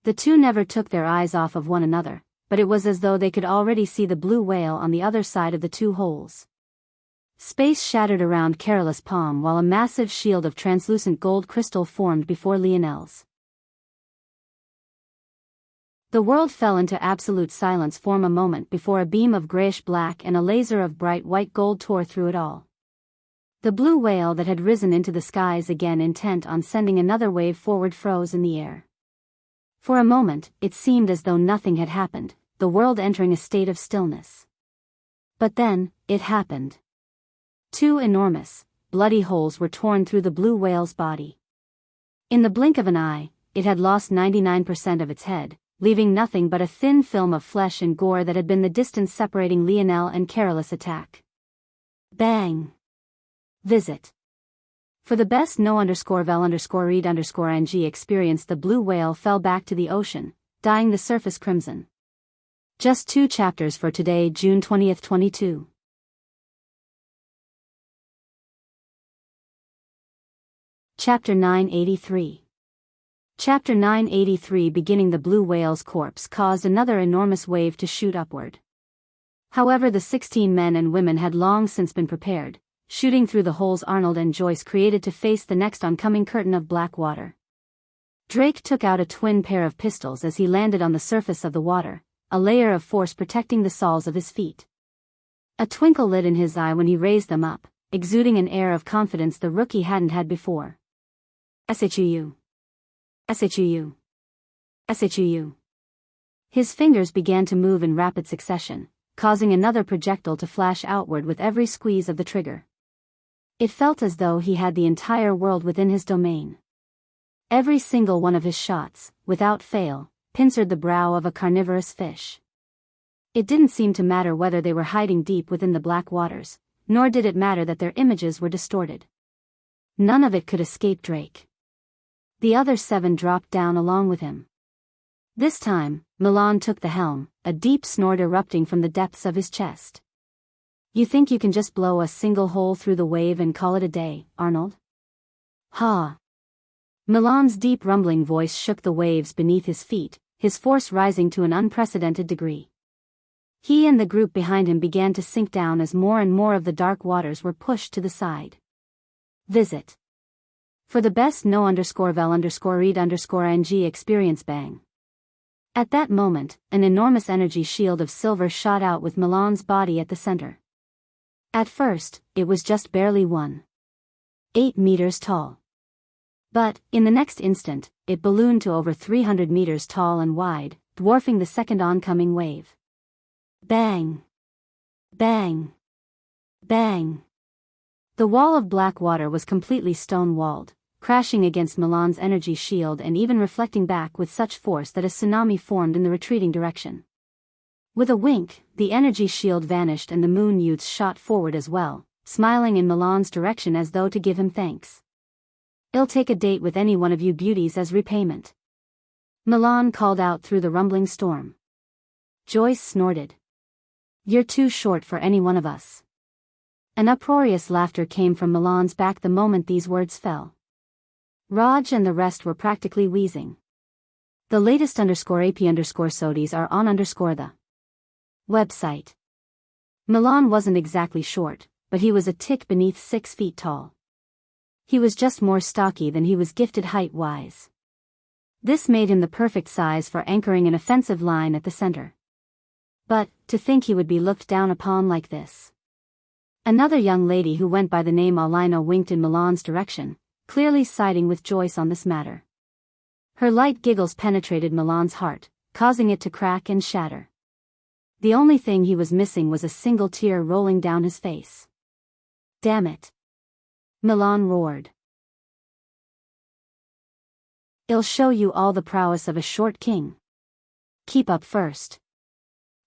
The two never took their eyes off of one another, but it was as though they could already see the blue whale on the other side of the two holes. Space shattered around Carolus' palm while a massive shield of translucent gold crystal formed before Lionel's. The world fell into absolute silence for a moment before a beam of grayish-black and a laser of bright white gold tore through it all. The blue whale that had risen into the skies again, intent on sending another wave forward, froze in the air. For a moment, it seemed as though nothing had happened, the world entering a state of stillness. But then, it happened. Two enormous, bloody holes were torn through the blue whale's body. In the blink of an eye, it had lost 99% of its head, leaving nothing but a thin film of flesh and gore that had been the distance separating Lionel and Carolus' attack. Bang! Visit. For the best no_vel_read_ng experience, the blue whale fell back to the ocean, dyeing the surface crimson. Just 2 chapters for today, June 20th, 22. Chapter 983. Chapter 983. Beginning. The blue whale's corpse caused another enormous wave to shoot upward. However, the 16 men and women had long since been prepared, shooting through the holes Arnold and Joyce created to face the next oncoming curtain of black water. Drake took out a twin pair of pistols as he landed on the surface of the water, a layer of force protecting the soles of his feet. A twinkle lit in his eye when he raised them up, exuding an air of confidence the rookie hadn't had before. SHU. SHU. SHU. His fingers began to move in rapid succession, causing another projectile to flash outward with every squeeze of the trigger. It felt as though he had the entire world within his domain. Every single one of his shots, without fail, pincered the brow of a carnivorous fish. It didn't seem to matter whether they were hiding deep within the black waters, nor did it matter that their images were distorted. None of it could escape Drake. The other 7 dropped down along with him. This time, Milan took the helm, a deep snort erupting from the depths of his chest. "You think you can just blow a single hole through the wave and call it a day, Arnold?" "Ha!" Milan's deep rumbling voice shook the waves beneath his feet, his force rising to an unprecedented degree. He and the group behind him began to sink down as more and more of the dark waters were pushed to the side. Visit. For the best no_vel_read_ng experience. Bang. At that moment, an enormous energy shield of silver shot out with Milan's body at the center. At first, it was just barely 1.8 meters tall. But, in the next instant, it ballooned to over 300 meters tall and wide, dwarfing the second oncoming wave. Bang! Bang! Bang! The wall of black water was completely stone-walled, crashing against Milan's energy shield and even reflecting back with such force that a tsunami formed in the retreating direction. With a wink, the energy shield vanished and the moon youths shot forward as well, smiling in Milan's direction as though to give him thanks. "I'll take a date with any one of you beauties as repayment," Milan called out through the rumbling storm. Joyce snorted. "You're too short for any one of us." An uproarious laughter came from Milan's back the moment these words fell. Raj and the rest were practically wheezing. The latest _AP_SODIs are on the website. Milan wasn't exactly short, but he was a tick beneath 6 feet tall. He was just more stocky than he was gifted height-wise. This made him the perfect size for anchoring an offensive line at the center. But, to think he would be looked down upon like this. Another young lady who went by the name Alina winked in Milan's direction, clearly siding with Joyce on this matter. Her light giggles penetrated Milan's heart, causing it to crack and shatter. The only thing he was missing was a single tear rolling down his face. Damn it! Milan roared. I'll show you all the prowess of a short king. Keep up first.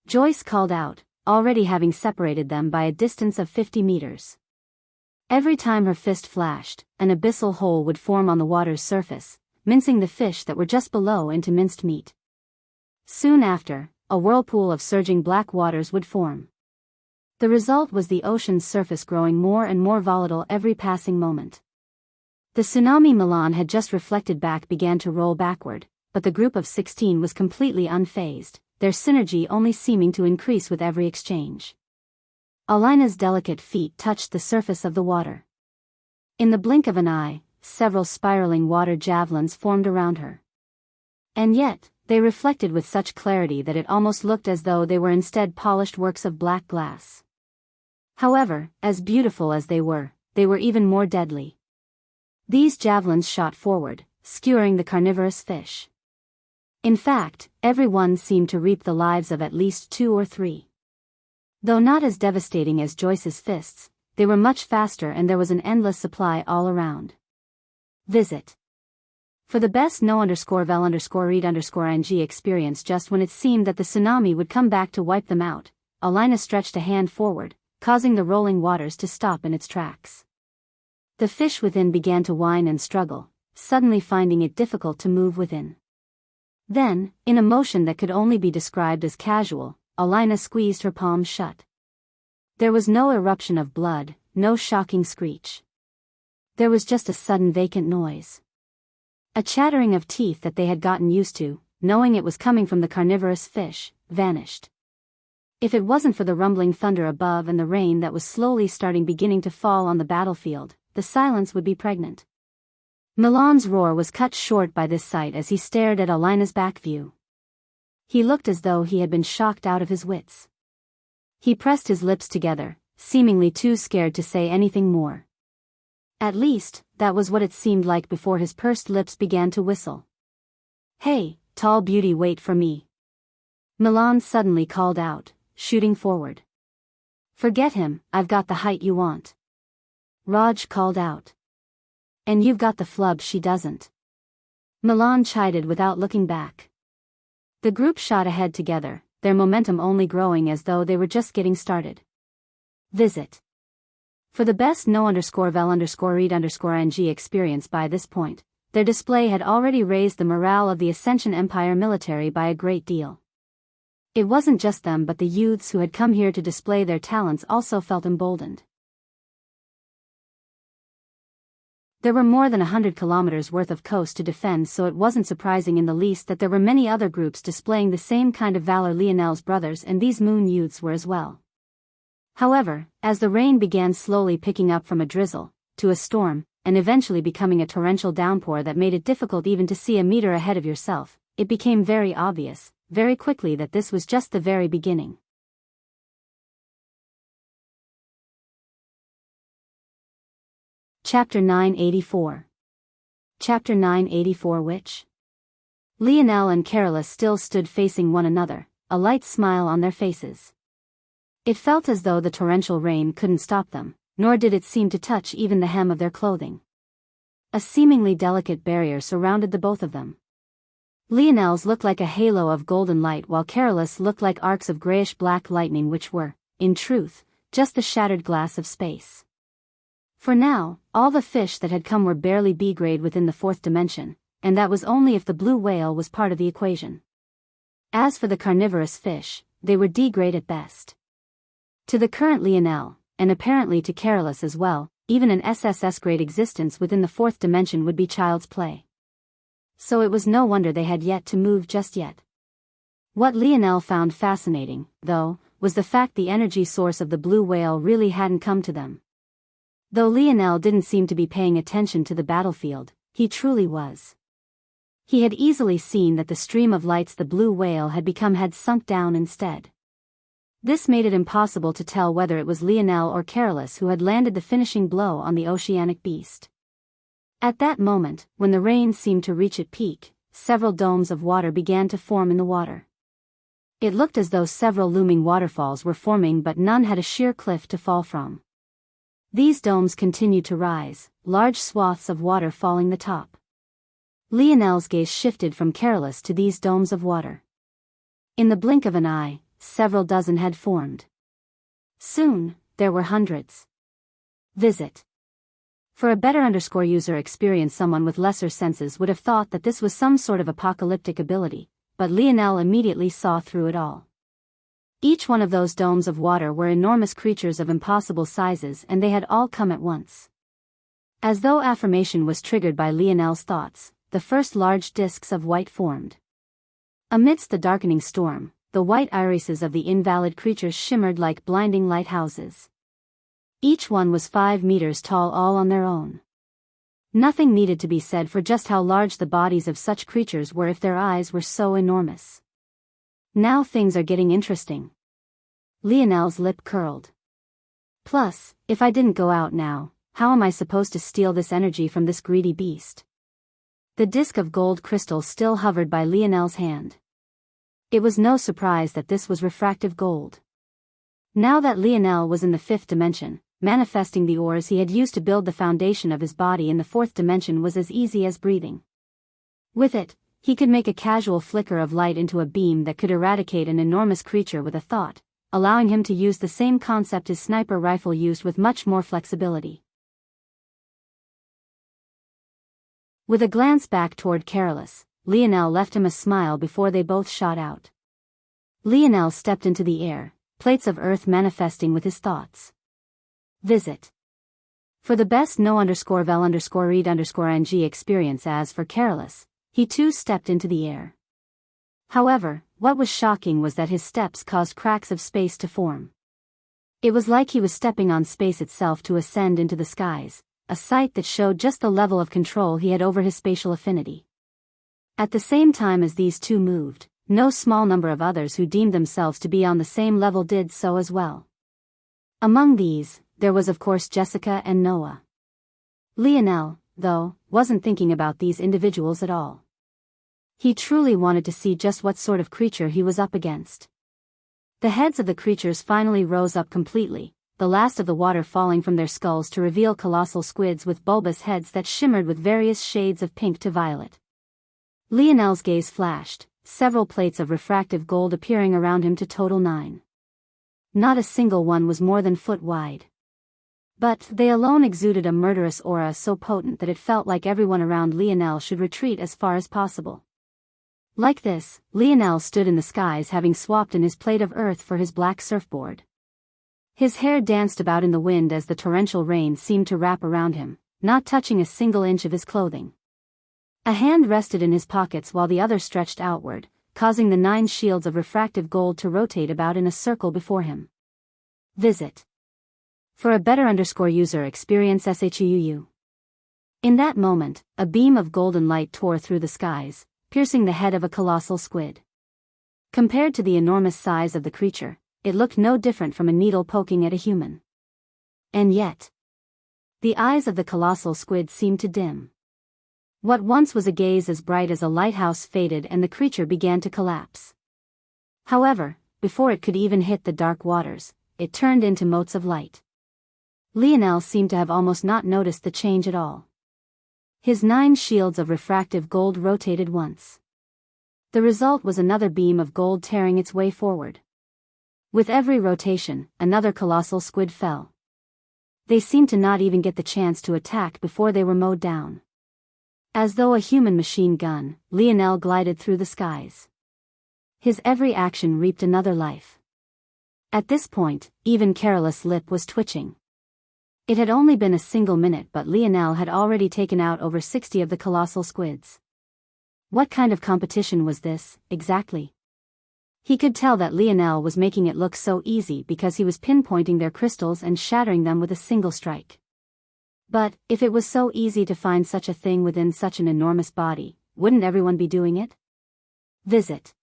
Joyce called out, already having separated them by a distance of 50 meters. Every time her fist flashed, an abyssal hole would form on the water's surface, mincing the fish that were just below into minced meat. Soon after, a whirlpool of surging black waters would form. The result was the ocean's surface growing more and more volatile every passing moment. The tsunami Milan had just reflected back began to roll backward, but the group of 16 was completely unfazed, their synergy only seeming to increase with every exchange. Alina's delicate feet touched the surface of the water. In the blink of an eye, several spiraling water javelins formed around her. And yet, they reflected with such clarity that it almost looked as though they were instead polished works of black glass. However, as beautiful as they were even more deadly. These javelins shot forward, skewering the carnivorous fish. In fact, every one seemed to reap the lives of at least 2 or 3. Though not as devastating as Joyce's fists, they were much faster and there was an endless supply all around. Visit. For the best no_vel_read_ing experience just when it seemed that the tsunami would come back to wipe them out, Alina stretched a hand forward, causing the rolling waters to stop in its tracks. The fish within began to whine and struggle, suddenly finding it difficult to move within. Then, in a motion that could only be described as casual, Alina squeezed her palms shut. There was no eruption of blood, no shocking screech. There was just a sudden vacant noise. A chattering of teeth that they had gotten used to, knowing it was coming from the carnivorous fish, vanished. If it wasn't for the rumbling thunder above and the rain that was slowly beginning to fall on the battlefield, the silence would be pregnant. Milan's roar was cut short by this sight as he stared at Alina's back view. He looked as though he had been shocked out of his wits. He pressed his lips together, seemingly too scared to say anything more. At least, that was what it seemed like before his pursed lips began to whistle. Hey, tall beauty, wait for me. Milan suddenly called out, shooting forward. Forget him, I've got the height you want. Raj called out. And you've got the flub she doesn't. Milan chided without looking back. The group shot ahead together, their momentum only growing as though they were just getting started. Visit. For the best no_vel_read_ing experience by this point, their display had already raised the morale of the Ascension Empire military by a great deal. It wasn't just them but the youths who had come here to display their talents also felt emboldened. There were more than 100 kilometers worth of coast to defend, so it wasn't surprising in the least that there were many other groups displaying the same kind of valor. Lionel's brothers and these moon youths were as well. However, as the rain began slowly picking up from a drizzle, to a storm, and eventually becoming a torrential downpour that made it difficult even to see a meter ahead of yourself, it became very obvious, very quickly, that this was just the very beginning. Chapter 984. Chapter 984 Which? Lionel and Carolus still stood facing one another, a light smile on their faces. It felt as though the torrential rain couldn't stop them, nor did it seem to touch even the hem of their clothing. A seemingly delicate barrier surrounded the both of them. Lionel's looked like a halo of golden light while Carolus looked like arcs of grayish-black lightning which were, in truth, just the shattered glass of space. For now, all the fish that had come were barely B-grade within the 4th dimension, and that was only if the blue whale was part of the equation. As for the carnivorous fish, they were D-grade at best. To the current Lionel, and apparently to Careless as well. Even an SSS-grade existence within the fourth dimension would be child's play. So it was no wonder they had yet to move just yet. What Lionel found fascinating, though, was the fact the energy source of the blue whale really hadn't come to them. Though Lionel didn't seem to be paying attention to the battlefield, he truly was. He had easily seen that the stream of lights the blue whale had become had sunk down instead. This made it impossible to tell whether it was Lionel or Careless who had landed the finishing blow on the oceanic beast. At that moment, when the rain seemed to reach its peak, several domes of water began to form in the water. It looked as though several looming waterfalls were forming, but none had a sheer cliff to fall from. These domes continued to rise, large swaths of water falling the top. Lionel's gaze shifted from Careless to these domes of water. In the blink of an eye, several dozen had formed. Soon, there were hundreds. Visit. For a better user experience, someone with lesser senses would have thought that this was some sort of apocalyptic ability, but Lionel immediately saw through it all. Each one of those domes of water were enormous creatures of impossible sizes, and they had all come at once. As though affirmation was triggered by Lionel's thoughts, the first large discs of white formed. Amidst the darkening storm, the white irises of the invalid creatures shimmered like blinding lighthouses. Each one was 5 meters tall all on their own. Nothing needed to be said for just how large the bodies of such creatures were if their eyes were so enormous. Now things are getting interesting. Lionel's lip curled. Plus, if I didn't go out now, how am I supposed to steal this energy from this greedy beast? The disc of gold crystal still hovered by Lionel's hand. It was no surprise that this was refractive gold. Now that Lionel was in the fifth dimension, manifesting the ores he had used to build the foundation of his body in the fourth dimension was as easy as breathing. With it, he could make a casual flicker of light into a beam that could eradicate an enormous creature with a thought, allowing him to use the same concept his sniper rifle used with much more flexibility. With a glance back toward Careless, Lionel left him a smile before they both shot out. Lionel stepped into the air, plates of earth manifesting with his thoughts. Visit. For the best no_vel_read_ng experience. As for Careless, he too stepped into the air. However, what was shocking was that his steps caused cracks of space to form. It was like he was stepping on space itself to ascend into the skies, a sight that showed just the level of control he had over his spatial affinity. At the same time as these two moved, no small number of others who deemed themselves to be on the same level did so as well. Among these, there was of course Jessica and Noah. Lionel, though, wasn't thinking about these individuals at all. He truly wanted to see just what sort of creature he was up against. The heads of the creatures finally rose up completely, the last of the water falling from their skulls to reveal colossal squids with bulbous heads that shimmered with various shades of pink to violet. Lionel's gaze flashed, several plates of refractive gold appearing around him to total 9. Not a single one was more than foot wide. But they alone exuded a murderous aura so potent that it felt like everyone around Lionel should retreat as far as possible. Like this, Lionel stood in the skies, having swapped in his plate of earth for his black surfboard. His hair danced about in the wind as the torrential rain seemed to wrap around him, not touching a single inch of his clothing. A hand rested in his pockets while the other stretched outward, causing the 9 shields of refractive gold to rotate about in a circle before him. Visit. For a better user experience SHUU. In that moment, a beam of golden light tore through the skies, piercing the head of a colossal squid. Compared to the enormous size of the creature, it looked no different from a needle poking at a human. And yet, the eyes of the colossal squid seemed to dim. What once was a gaze as bright as a lighthouse faded and the creature began to collapse. However, before it could even hit the dark waters, it turned into motes of light. Lionel seemed to have almost not noticed the change at all. His 9 shields of refractive gold rotated once. The result was another beam of gold tearing its way forward. With every rotation, another colossal squid fell. They seemed to not even get the chance to attack before they were mowed down. As though a human machine gun, Lionel glided through the skies. His every action reaped another life. At this point, even Carolus' lip was twitching. It had only been a single minute, but Lionel had already taken out over 60 of the colossal squids. What kind of competition was this, exactly? He could tell that Lionel was making it look so easy because he was pinpointing their crystals and shattering them with a single strike. But, if it was so easy to find such a thing within such an enormous body, wouldn't everyone be doing it? Visit.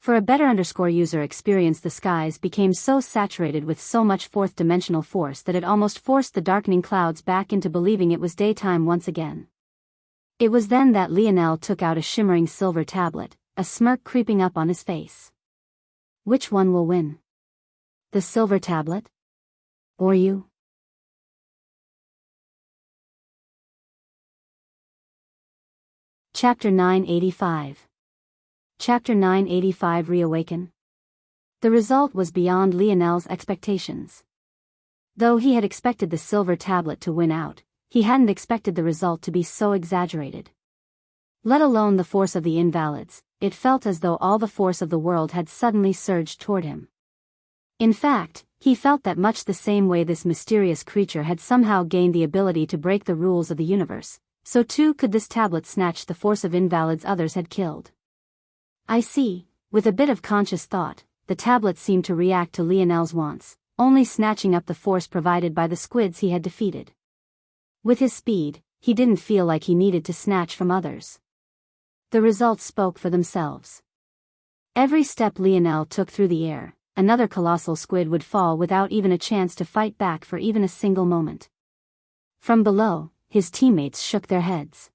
For a better user experience, the skies became so saturated with so much fourth-dimensional force that it almost forced the darkening clouds back into believing it was daytime once again. It was then that Lionel took out a shimmering silver tablet, a smirk creeping up on his face. Which one will win? The silver tablet? Or you? Chapter 985. Chapter 985 Reawaken. The result was beyond Lionel's expectations. Though he had expected the silver tablet to win out, he hadn't expected the result to be so exaggerated. Let alone the force of the invalids, it felt as though all the force of the world had suddenly surged toward him. In fact, he felt that much the same way this mysterious creature had somehow gained the ability to break the rules of the universe, so too could this tablet snatch the force of invalids others had killed. I see. With a bit of conscious thought, the tablet seemed to react to Lionel's wants, only snatching up the force provided by the squids he had defeated. With his speed, he didn't feel like he needed to snatch from others. The results spoke for themselves. Every step Lionel took through the air, another colossal squid would fall without even a chance to fight back for even a single moment. From below, his teammates shook their heads.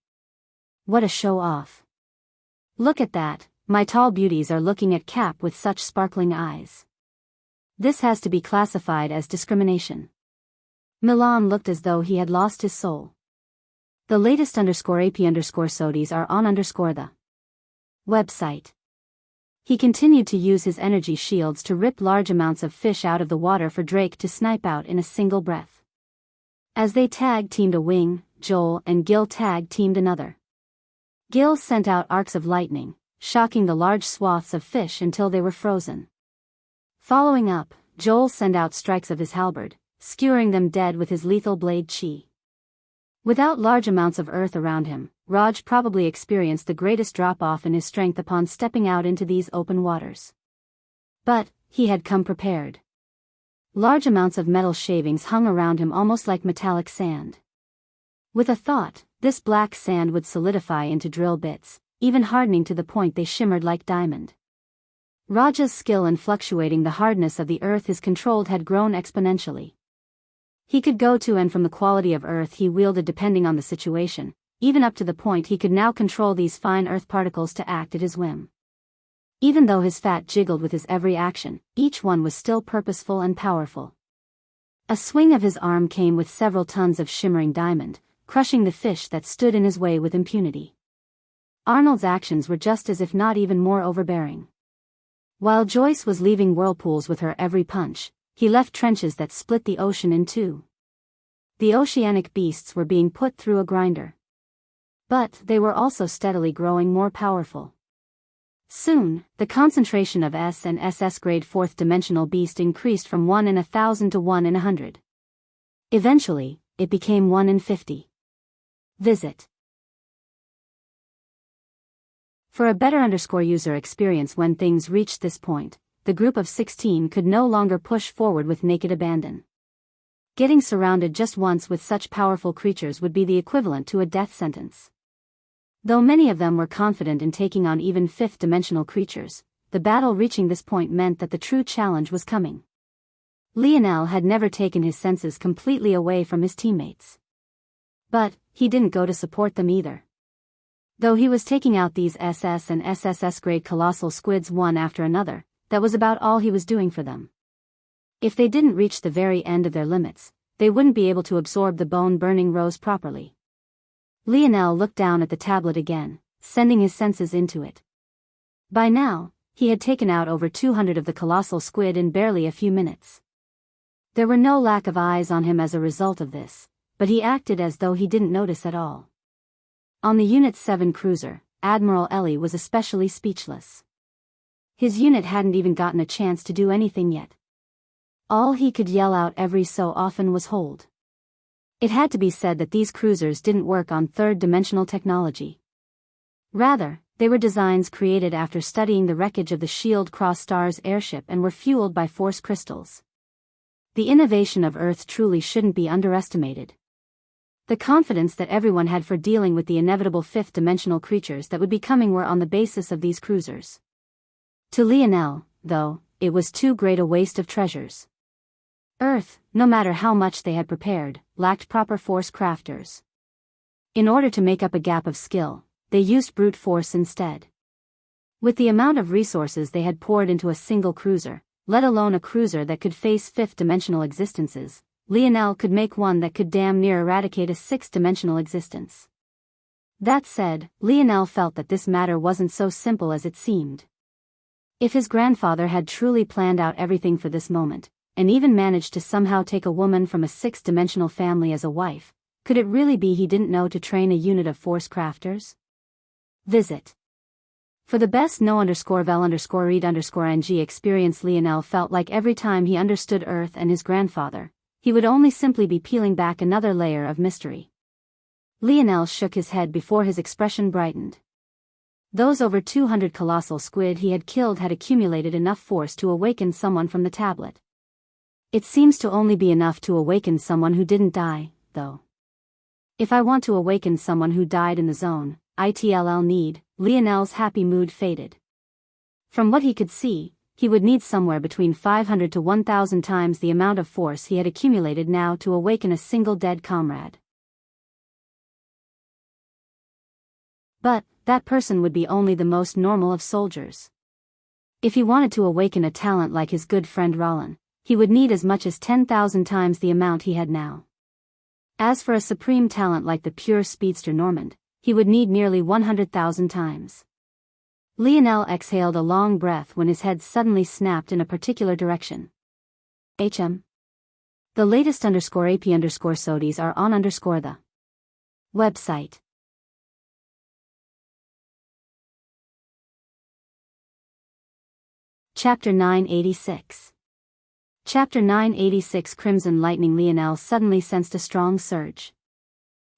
What a show-off. Look at that. My tall beauties are looking at Cap with such sparkling eyes. This has to be classified as discrimination. Milan looked as though he had lost his soul. The latest _AP_SODIs are on the website. He continued to use his energy shields to rip large amounts of fish out of the water for Drake to snipe out in a single breath. As they tag-teamed a wing, Joel and Gil tag-teamed another. Gil sent out arcs of lightning, shocking the large swaths of fish until they were frozen. Following up, Joel sent out strikes of his halberd, skewering them dead with his lethal blade chi. Without large amounts of earth around him, Raj probably experienced the greatest drop-off in his strength upon stepping out into these open waters. But, he had come prepared. Large amounts of metal shavings hung around him almost like metallic sand. With a thought, this black sand would solidify into drill bits, even hardening to the point they shimmered like diamond. Raja's skill in fluctuating the hardness of the earth his controlled had grown exponentially. He could go to and from the quality of earth he wielded depending on the situation, even up to the point he could now control these fine earth particles to act at his whim. Even though his fat jiggled with his every action, each one was still purposeful and powerful. A swing of his arm came with several tons of shimmering diamond, crushing the fish that stood in his way with impunity. Arnold's actions were just as if not even more overbearing. While Joyce was leaving whirlpools with her every punch, he left trenches that split the ocean in two. The oceanic beasts were being put through a grinder. But they were also steadily growing more powerful. Soon, the concentration of S and SS grade fourth-dimensional beast increased from 1 in 1,000 to 1 in 100. Eventually, it became 1 in 50. Visit. For a better user experience when things reached this point, the group of 16 could no longer push forward with naked abandon. Getting surrounded just once with such powerful creatures would be the equivalent to a death sentence. Though many of them were confident in taking on even fifth-dimensional creatures, the battle reaching this point meant that the true challenge was coming. Lionel had never taken his senses completely away from his teammates. But, he didn't go to support them either. Though he was taking out these SS and SSS grade colossal squids one after another, that was about all he was doing for them. If they didn't reach the very end of their limits, they wouldn't be able to absorb the bone-burning rose properly. Lionel looked down at the tablet again, sending his senses into it. By now, he had taken out over 200 of the colossal squid in barely a few minutes. There were no lack of eyes on him as a result of this, but he acted as though he didn't notice at all. On the Unit 7 cruiser, Admiral Ellie was especially speechless. His unit hadn't even gotten a chance to do anything yet. All he could yell out every so often was hold. It had to be said that these cruisers didn't work on third-dimensional technology. Rather, they were designs created after studying the wreckage of the Shield Cross-Stars airship and were fueled by force crystals. The innovation of Earth truly shouldn't be underestimated. The confidence that everyone had for dealing with the inevitable fifth-dimensional creatures that would be coming were on the basis of these cruisers. To Lionel, though, it was too great a waste of treasures. Earth, no matter how much they had prepared, lacked proper force crafters. In order to make up a gap of skill, they used brute force instead. With the amount of resources they had poured into a single cruiser, let alone a cruiser that could face fifth-dimensional existences, Lionel could make one that could damn near eradicate a sixth-dimensional existence. That said, Lionel felt that this matter wasn't so simple as it seemed. If his grandfather had truly planned out everything for this moment, and even managed to somehow take a woman from a sixth-dimensional family as a wife, could it really be he didn't know to train a unit of force crafters? Visit. For the best no_vel_read_ng experience, Lionel felt like every time he understood Earth and his grandfather, he would only simply be peeling back another layer of mystery. Lionel shook his head before his expression brightened. Those over 200 colossal squid he had killed had accumulated enough force to awaken someone from the tablet. It seems to only be enough to awaken someone who didn't die, though. If I want to awaken someone who died in the zone, ITLL need, Lionel's happy mood faded. From what he could see, he would need somewhere between 500 to 1,000 times the amount of force he had accumulated now to awaken a single dead comrade. But that person would be only the most normal of soldiers. If he wanted to awaken a talent like his good friend Rollin, he would need as much as 10,000 times the amount he had now. As for a supreme talent like the pure speedster Normand, he would need nearly 100,000 times. Lionel exhaled a long breath when his head suddenly snapped in a particular direction. HM. The latest _AP_SODIs are on the website. Chapter 986. Chapter 986 Crimson Lightning. Lionel suddenly sensed a strong surge.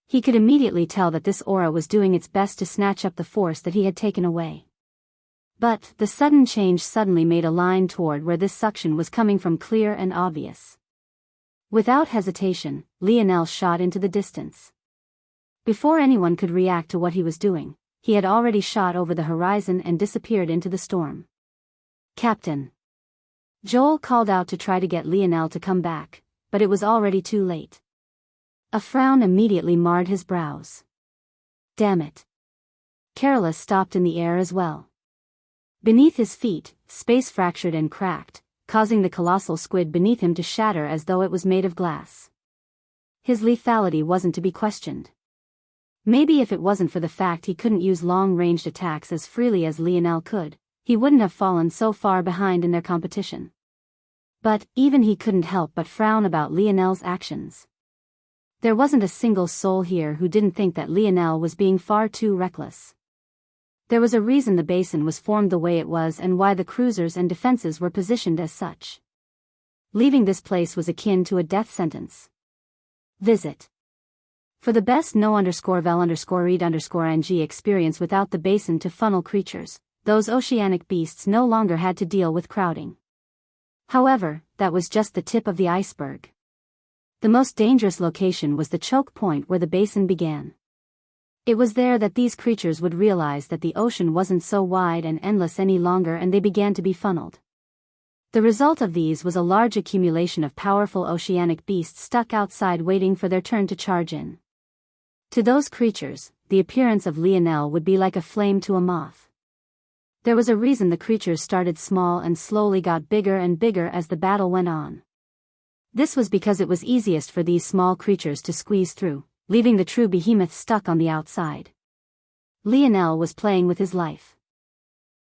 He could immediately tell that this aura was doing its best to snatch up the force that he had taken away. But the sudden change suddenly made a line toward where this suction was coming from clear and obvious. Without hesitation, Lionel shot into the distance. Before anyone could react to what he was doing, he had already shot over the horizon and disappeared into the storm. Captain! Joel called out to try to get Lionel to come back, but it was already too late. A frown immediately marred his brows. Damn it. Carolus stopped in the air as well. Beneath his feet, space fractured and cracked, causing the colossal squid beneath him to shatter as though it was made of glass. His lethality wasn't to be questioned. Maybe if it wasn't for the fact he couldn't use long-ranged attacks as freely as Lionel could, he wouldn't have fallen so far behind in their competition. But even he couldn't help but frown about Lionel's actions. There wasn't a single soul here who didn't think that Lionel was being far too reckless. There was a reason the basin was formed the way it was and why the cruisers and defenses were positioned as such. Leaving this place was akin to a death sentence. Visit. For the best no_vel_read_ng experience without the basin to funnel creatures, those oceanic beasts no longer had to deal with crowding. However, that was just the tip of the iceberg. The most dangerous location was the choke point where the basin began. It was there that these creatures would realize that the ocean wasn't so wide and endless any longer, and they began to be funneled. The result of these was a large accumulation of powerful oceanic beasts stuck outside waiting for their turn to charge in. To those creatures, the appearance of Lionel would be like a flame to a moth. There was a reason the creatures started small and slowly got bigger and bigger as the battle went on. This was because it was easiest for these small creatures to squeeze through, leaving the true behemoths stuck on the outside. Lionel was playing with his life.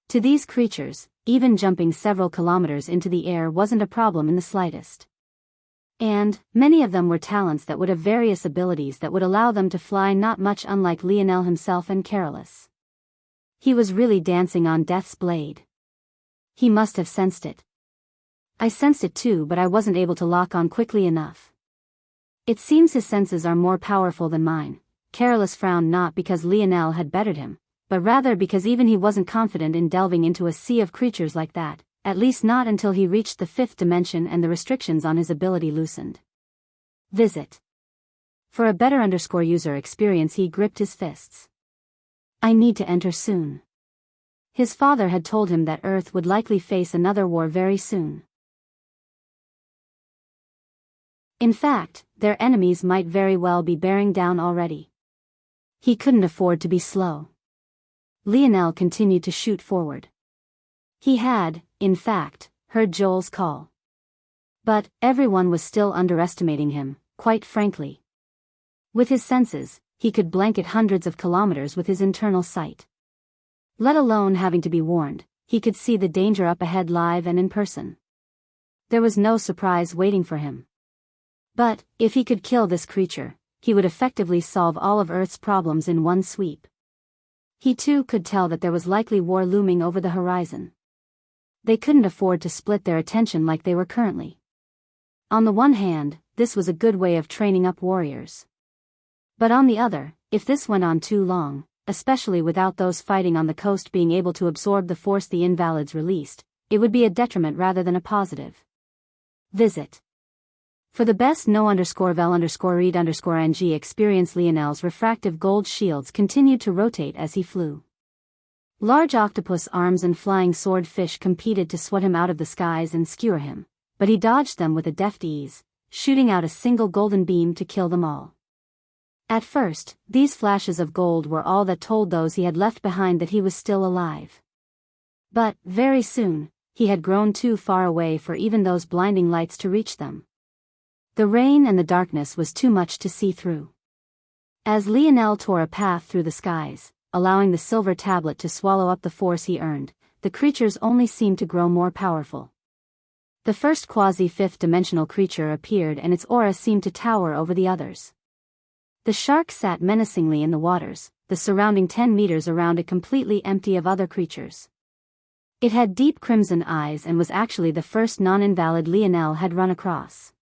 To these creatures, even jumping several kilometers into the air wasn't a problem in the slightest. And many of them were talents that would have various abilities that would allow them to fly, not much unlike Lionel himself and Carolus. He was really dancing on death's blade. He must have sensed it. I sensed it too, but I wasn't able to lock on quickly enough. It seems his senses are more powerful than mine. Careless frowned, not because Lionel had bettered him, but rather because even he wasn't confident in delving into a sea of creatures like that, at least not until he reached the 5th dimension and the restrictions on his ability loosened. Visit. For a better user experience, he gripped his fists. I need to enter soon. His father had told him that Earth would likely face another war very soon. In fact, their enemies might very well be bearing down already. He couldn't afford to be slow. Lionel continued to shoot forward. He had, in fact, heard Joel's call. But everyone was still underestimating him, quite frankly. With his senses, he could blanket hundreds of kilometers with his internal sight. Let alone having to be warned, he could see the danger up ahead live and in person. There was no surprise waiting for him. But, if he could kill this creature, he would effectively solve all of Earth's problems in one sweep. He too could tell that there was likely war looming over the horizon. They couldn't afford to split their attention like they were currently. On the one hand, this was a good way of training up warriors. But on the other, if this went on too long, especially without those fighting on the coast being able to absorb the force the invalids released, it would be a detriment rather than a positive. Visit. For the best no_vel_read_ng experience, Lionel's refractive gold shields continued to rotate as he flew. Large octopus arms and flying swordfish competed to swat him out of the skies and skewer him, but he dodged them with a deft ease, shooting out a single golden beam to kill them all. At first, these flashes of gold were all that told those he had left behind that he was still alive. But, very soon, he had grown too far away for even those blinding lights to reach them. The rain and the darkness was too much to see through. As Lionel tore a path through the skies, allowing the silver tablet to swallow up the force he earned, the creatures only seemed to grow more powerful. The first quasi-5th dimensional creature appeared and its aura seemed to tower over the others. The shark sat menacingly in the waters, the surrounding 10 meters around it completely empty of other creatures. It had deep crimson eyes and was actually the first non-invalid Lionel had run across.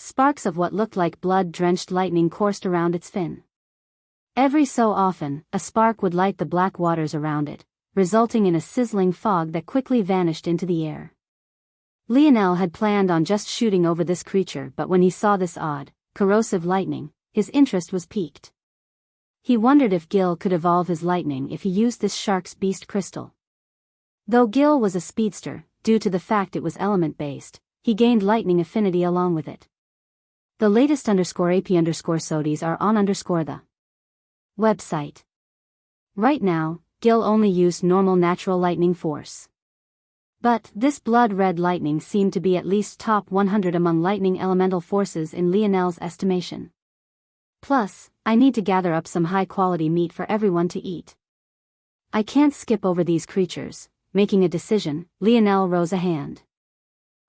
Sparks of what looked like blood-drenched lightning coursed around its fin. Every so often, a spark would light the black waters around it, resulting in a sizzling fog that quickly vanished into the air. Lionel had planned on just shooting over this creature, but when he saw this odd, corrosive lightning, his interest was piqued. He wondered if Gil could evolve his lightning if he used this shark's beast crystal. Though Gil was a speedster, due to the fact it was element-based, he gained lightning affinity along with it. The latest _AP_SODIs are on the website. Right now, Gil only used normal natural lightning force. But this blood-red lightning seemed to be at least top 100 among lightning elemental forces in Lionel's estimation. Plus, I need to gather up some high-quality meat for everyone to eat. I can't skip over these creatures. Making a decision, Lionel rose a hand.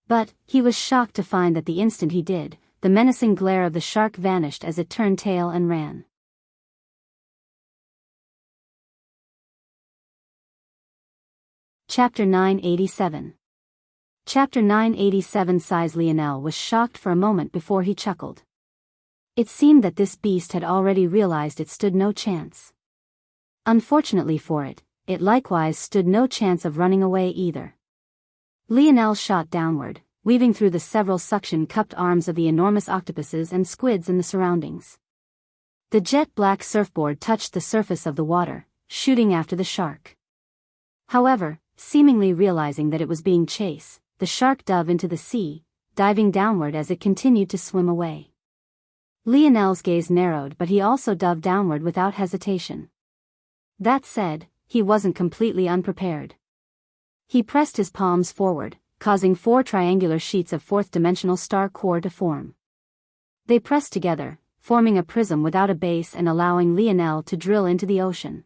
But, he was shocked to find that the instant he did, the menacing glare of the shark vanished as it turned tail and ran. Chapter 987. Chapter 987. Size. Lionel was shocked for a moment before he chuckled. It seemed that this beast had already realized it stood no chance. Unfortunately for it, it likewise stood no chance of running away either. Lionel shot downward, weaving through the several suction-cupped arms of the enormous octopuses and squids in the surroundings. The jet-black surfboard touched the surface of the water, shooting after the shark. However, seemingly realizing that it was being chased, the shark dove into the sea, diving downward as it continued to swim away. Lionel's gaze narrowed, but he also dove downward without hesitation. That said, he wasn't completely unprepared. He pressed his palms forward, causing 4 triangular sheets of 4th-dimensional star core to form. They pressed together, forming a prism without a base and allowing Lionel to drill into the ocean.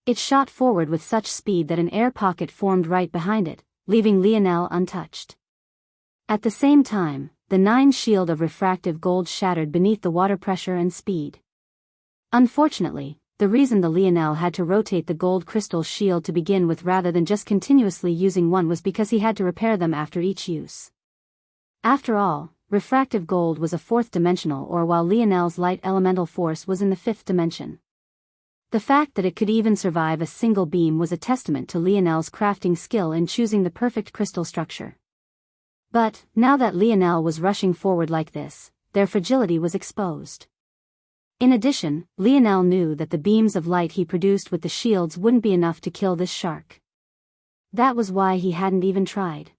It shot forward with such speed that an air pocket formed right behind it, leaving Lionel untouched. At the same time, the 9 shield of refractive gold shattered beneath the water pressure and speed. Unfortunately, the reason the Lionel had to rotate the gold crystal shield to begin with rather than just continuously using one was because he had to repair them after each use. After all, refractive gold was a fourth dimensional, or while Lionel's light elemental force was in the fifth dimension. The fact that it could even survive a single beam was a testament to Lionel's crafting skill in choosing the perfect crystal structure. But, now that Lionel was rushing forward like this, their fragility was exposed. In addition, Lionel knew that the beams of light he produced with the shields wouldn't be enough to kill this shark. That was why he hadn't even tried.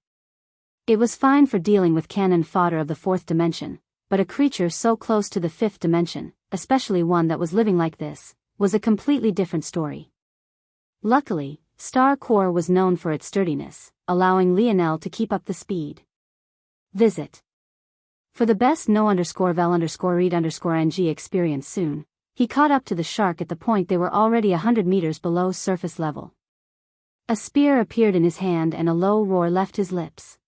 It was fine for dealing with cannon fodder of the fourth dimension, but a creature so close to the fifth dimension, especially one that was living like this, was a completely different story. Luckily, Star Core was known for its sturdiness, allowing Lionel to keep up the speed. Visit. For the best no_vel_read_ng experience soon, he caught up to the shark at the point they were already 100 meters below surface level. A spear appeared in his hand and a low roar left his lips.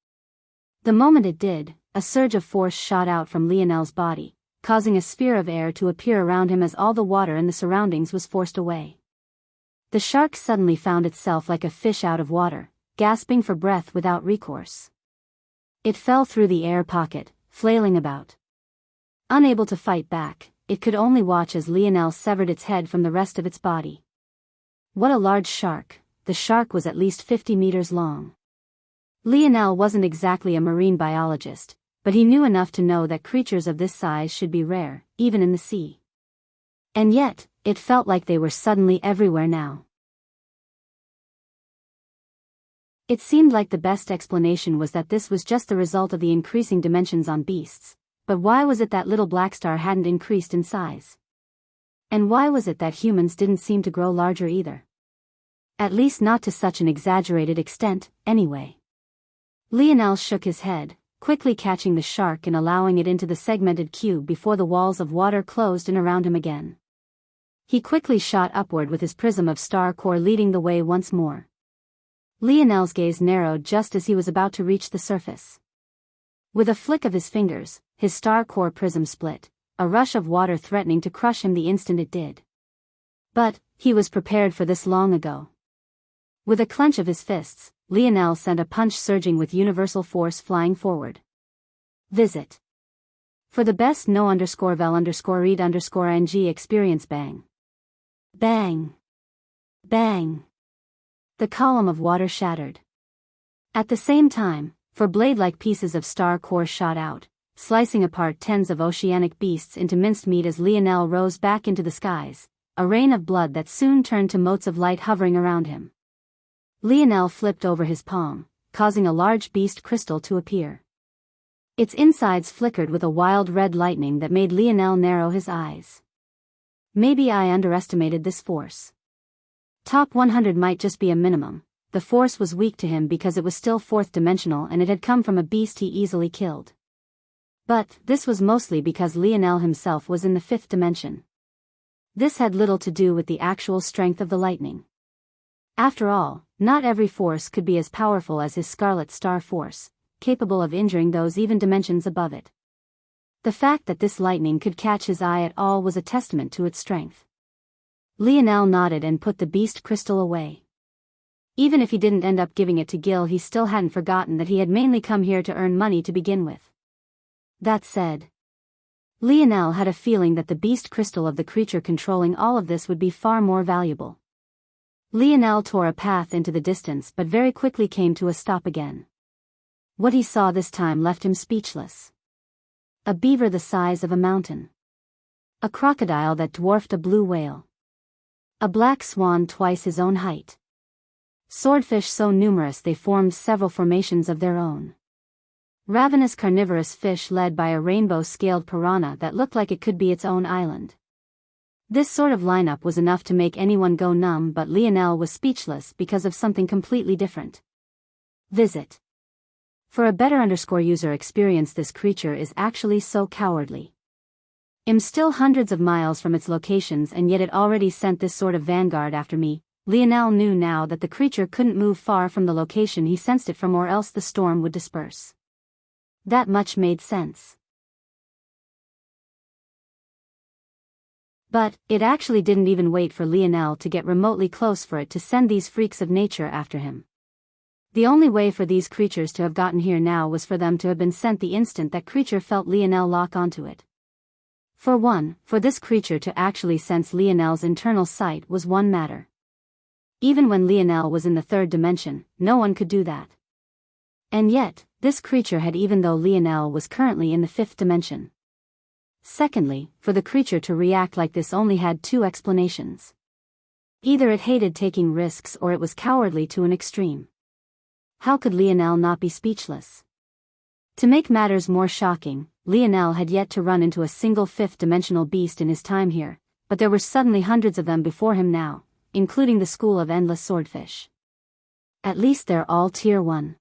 The moment it did, a surge of force shot out from Lionel's body, causing a sphere of air to appear around him as all the water in the surroundings was forced away. The shark suddenly found itself like a fish out of water, gasping for breath without recourse. It fell through the air pocket, flailing about. Unable to fight back, it could only watch as Lionel severed its head from the rest of its body. What a large shark! The shark was at least 50 meters long. Lionel wasn't exactly a marine biologist, but he knew enough to know that creatures of this size should be rare, even in the sea. And yet, it felt like they were suddenly everywhere now. It seemed like the best explanation was that this was just the result of the increasing dimensions on beasts, but why was it that little black star hadn't increased in size? And why was it that humans didn't seem to grow larger either? At least not to such an exaggerated extent, anyway. Lionel shook his head, quickly catching the shark and allowing it into the segmented cube before the walls of water closed in around him again. He quickly shot upward with his prism of Star Core leading the way once more. Lionel's gaze narrowed just as he was about to reach the surface. With a flick of his fingers, his Star Core prism split, a rush of water threatening to crush him the instant it did. But, he was prepared for this long ago. With a clench of his fists, Lionel sent a punch surging with universal force flying forward. Visit. For the best no_vel_read_ng experience bang. Bang. Bang. The column of water shattered. At the same time, four blade-like pieces of Star Core shot out, slicing apart tens of oceanic beasts into minced meat as Lionel rose back into the skies, a rain of blood that soon turned to motes of light hovering around him. Lionel flipped over his palm, causing a large beast crystal to appear. Its insides flickered with a wild red lightning that made Lionel narrow his eyes. Maybe I underestimated this force. Top 100 might just be a minimum. The force was weak to him because it was still fourth dimensional and it had come from a beast he easily killed. But, this was mostly because Lionel himself was in the fifth dimension. This had little to do with the actual strength of the lightning. After all, not every force could be as powerful as his Scarlet Star Force, capable of injuring those even dimensions above it. The fact that this lightning could catch his eye at all was a testament to its strength. Lionel nodded and put the beast crystal away. Even if he didn't end up giving it to Gil, he still hadn't forgotten that he had mainly come here to earn money to begin with. That said, Lionel had a feeling that the beast crystal of the creature controlling all of this would be far more valuable. Lionel tore a path into the distance but very quickly came to a stop again. What he saw this time left him speechless. A beaver the size of a mountain. A crocodile that dwarfed a blue whale. A black swan twice his own height. Swordfish so numerous they formed several formations of their own. Ravenous carnivorous fish led by a rainbow-scaled piranha that looked like it could be its own island. This sort of lineup was enough to make anyone go numb, but Lionel was speechless because of something completely different. Visit. For a better user experience, this creature is actually so cowardly. I'm still hundreds of miles from its locations and yet it already sent this sort of vanguard after me. Lionel knew now that the creature couldn't move far from the location he sensed it from, or else the storm would disperse. That much made sense. But it actually didn't even wait for Lionel to get remotely close for it to send these freaks of nature after him. The only way for these creatures to have gotten here now was for them to have been sent the instant that creature felt Lionel lock onto it. For one, for this creature to actually sense Lionel's internal sight was one matter. Even when Lionel was in the third dimension, no one could do that. And yet, this creature had, even though Lionel was currently in the fifth dimension. Secondly, for the creature to react like this only had two explanations. Either it hated taking risks or it was cowardly to an extreme. How could Lionel not be speechless? To make matters more shocking, Lionel had yet to run into a single fifth-dimensional beast in his time here, but there were suddenly hundreds of them before him now, including the school of endless swordfish. At least they're all Tier 1.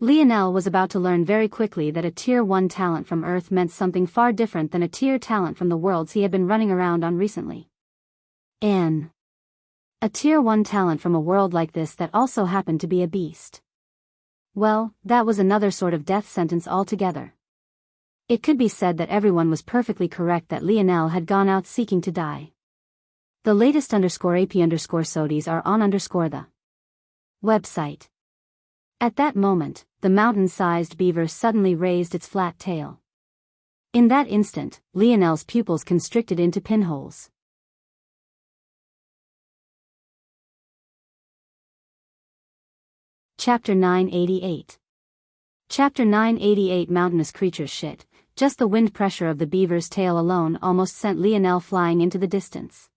Lionel was about to learn very quickly that a Tier 1 talent from Earth meant something far different than a Tier talent from the worlds he had been running around on recently. A Tier 1 talent from a world like this that also happened to be a beast. Well, that was another sort of death sentence altogether. It could be said that everyone was perfectly correct that Lionel had gone out seeking to die. The latest _AP_SODIes are on the website. At that moment, the mountain-sized beaver suddenly raised its flat tail. In that instant, Lionel's pupils constricted into pinholes. Chapter 988. Chapter 988. Mountainous creatures. Shit, just the wind pressure of the beaver's tail alone almost sent Lionel flying into the distance.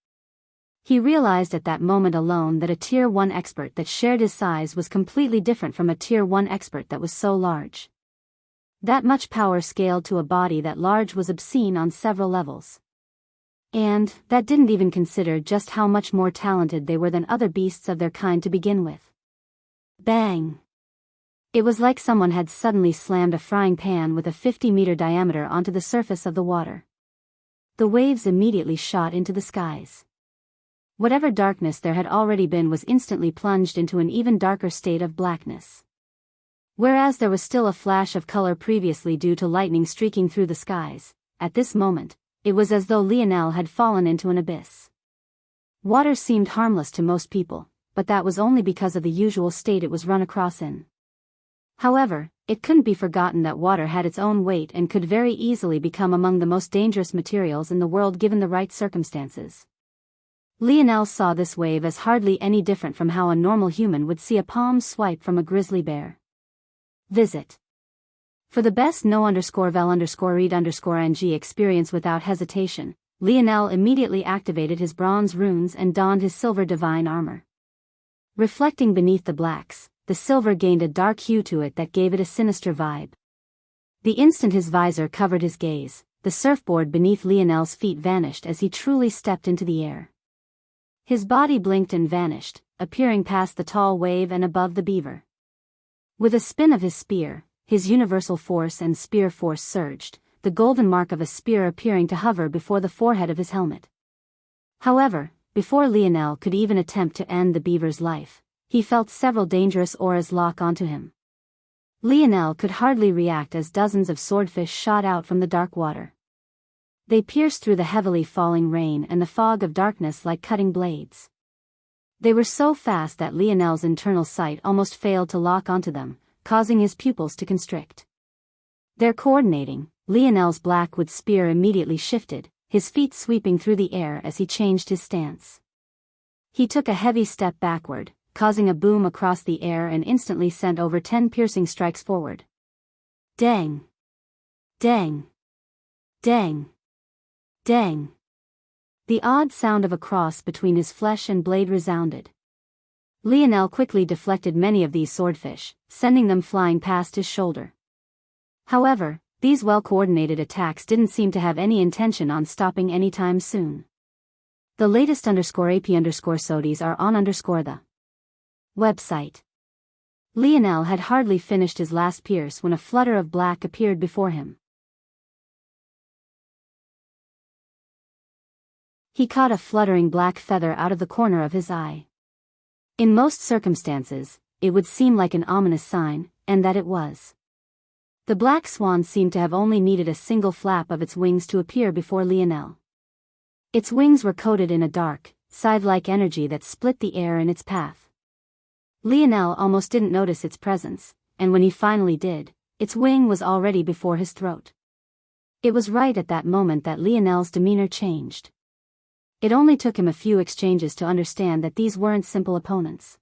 He realized at that moment alone that a Tier 1 expert that shared his size was completely different from a Tier 1 expert that was so large. That much power scaled to a body that large was obscene on several levels. And that didn't even consider just how much more talented they were than other beasts of their kind to begin with. Bang! It was like someone had suddenly slammed a frying pan with a 50-meter diameter onto the surface of the water. The waves immediately shot into the skies. Whatever darkness there had already been was instantly plunged into an even darker state of blackness. Whereas there was still a flash of color previously due to lightning streaking through the skies, at this moment, it was as though Lionel had fallen into an abyss. Water seemed harmless to most people, but that was only because of the usual state it was run across in. However, it couldn't be forgotten that water had its own weight and could very easily become among the most dangerous materials in the world given the right circumstances. Lionel saw this wave as hardly any different from how a normal human would see a palm swipe from a grizzly bear. Visit. For the best no_vel_read_ng experience without hesitation, Lionel immediately activated his bronze runes and donned his silver divine armor. Reflecting beneath the blacks, the silver gained a dark hue to it that gave it a sinister vibe. The instant his visor covered his gaze, the surfboard beneath Lionel's feet vanished as he truly stepped into the air. His body blinked and vanished, appearing past the tall wave and above the beaver. With a spin of his spear, his universal force and spear force surged, the golden mark of a spear appearing to hover before the forehead of his helmet. However, before Lionel could even attempt to end the beaver's life, he felt several dangerous auras lock onto him. Lionel could hardly react as dozens of swordfish shot out from the dark water. They pierced through the heavily falling rain and the fog of darkness like cutting blades. They were so fast that Lionel's internal sight almost failed to lock onto them, causing his pupils to constrict. There coordinating, Lionel's blackwood spear immediately shifted, his feet sweeping through the air as he changed his stance. He took a heavy step backward, causing a boom across the air and instantly sent over 10 piercing strikes forward. Dang! Dang! Dang! Dang! The odd sound of a cross between his flesh and blade resounded. Lionel quickly deflected many of these swordfish, sending them flying past his shoulder. However, these well-coordinated attacks didn't seem to have any intention on stopping anytime soon. The latest _AP_SODIes are on the website. Lionel had hardly finished his last pierce when a flutter of black appeared before him. He caught a fluttering black feather out of the corner of his eye. In most circumstances, it would seem like an ominous sign, and that it was. The black swan seemed to have only needed a single flap of its wings to appear before Lionel. Its wings were coated in a dark, scythe-like energy that split the air in its path. Lionel almost didn't notice its presence, and when he finally did, its wing was already before his throat. It was right at that moment that Lionel's demeanor changed. It only took him a few exchanges to understand that these weren't simple opponents.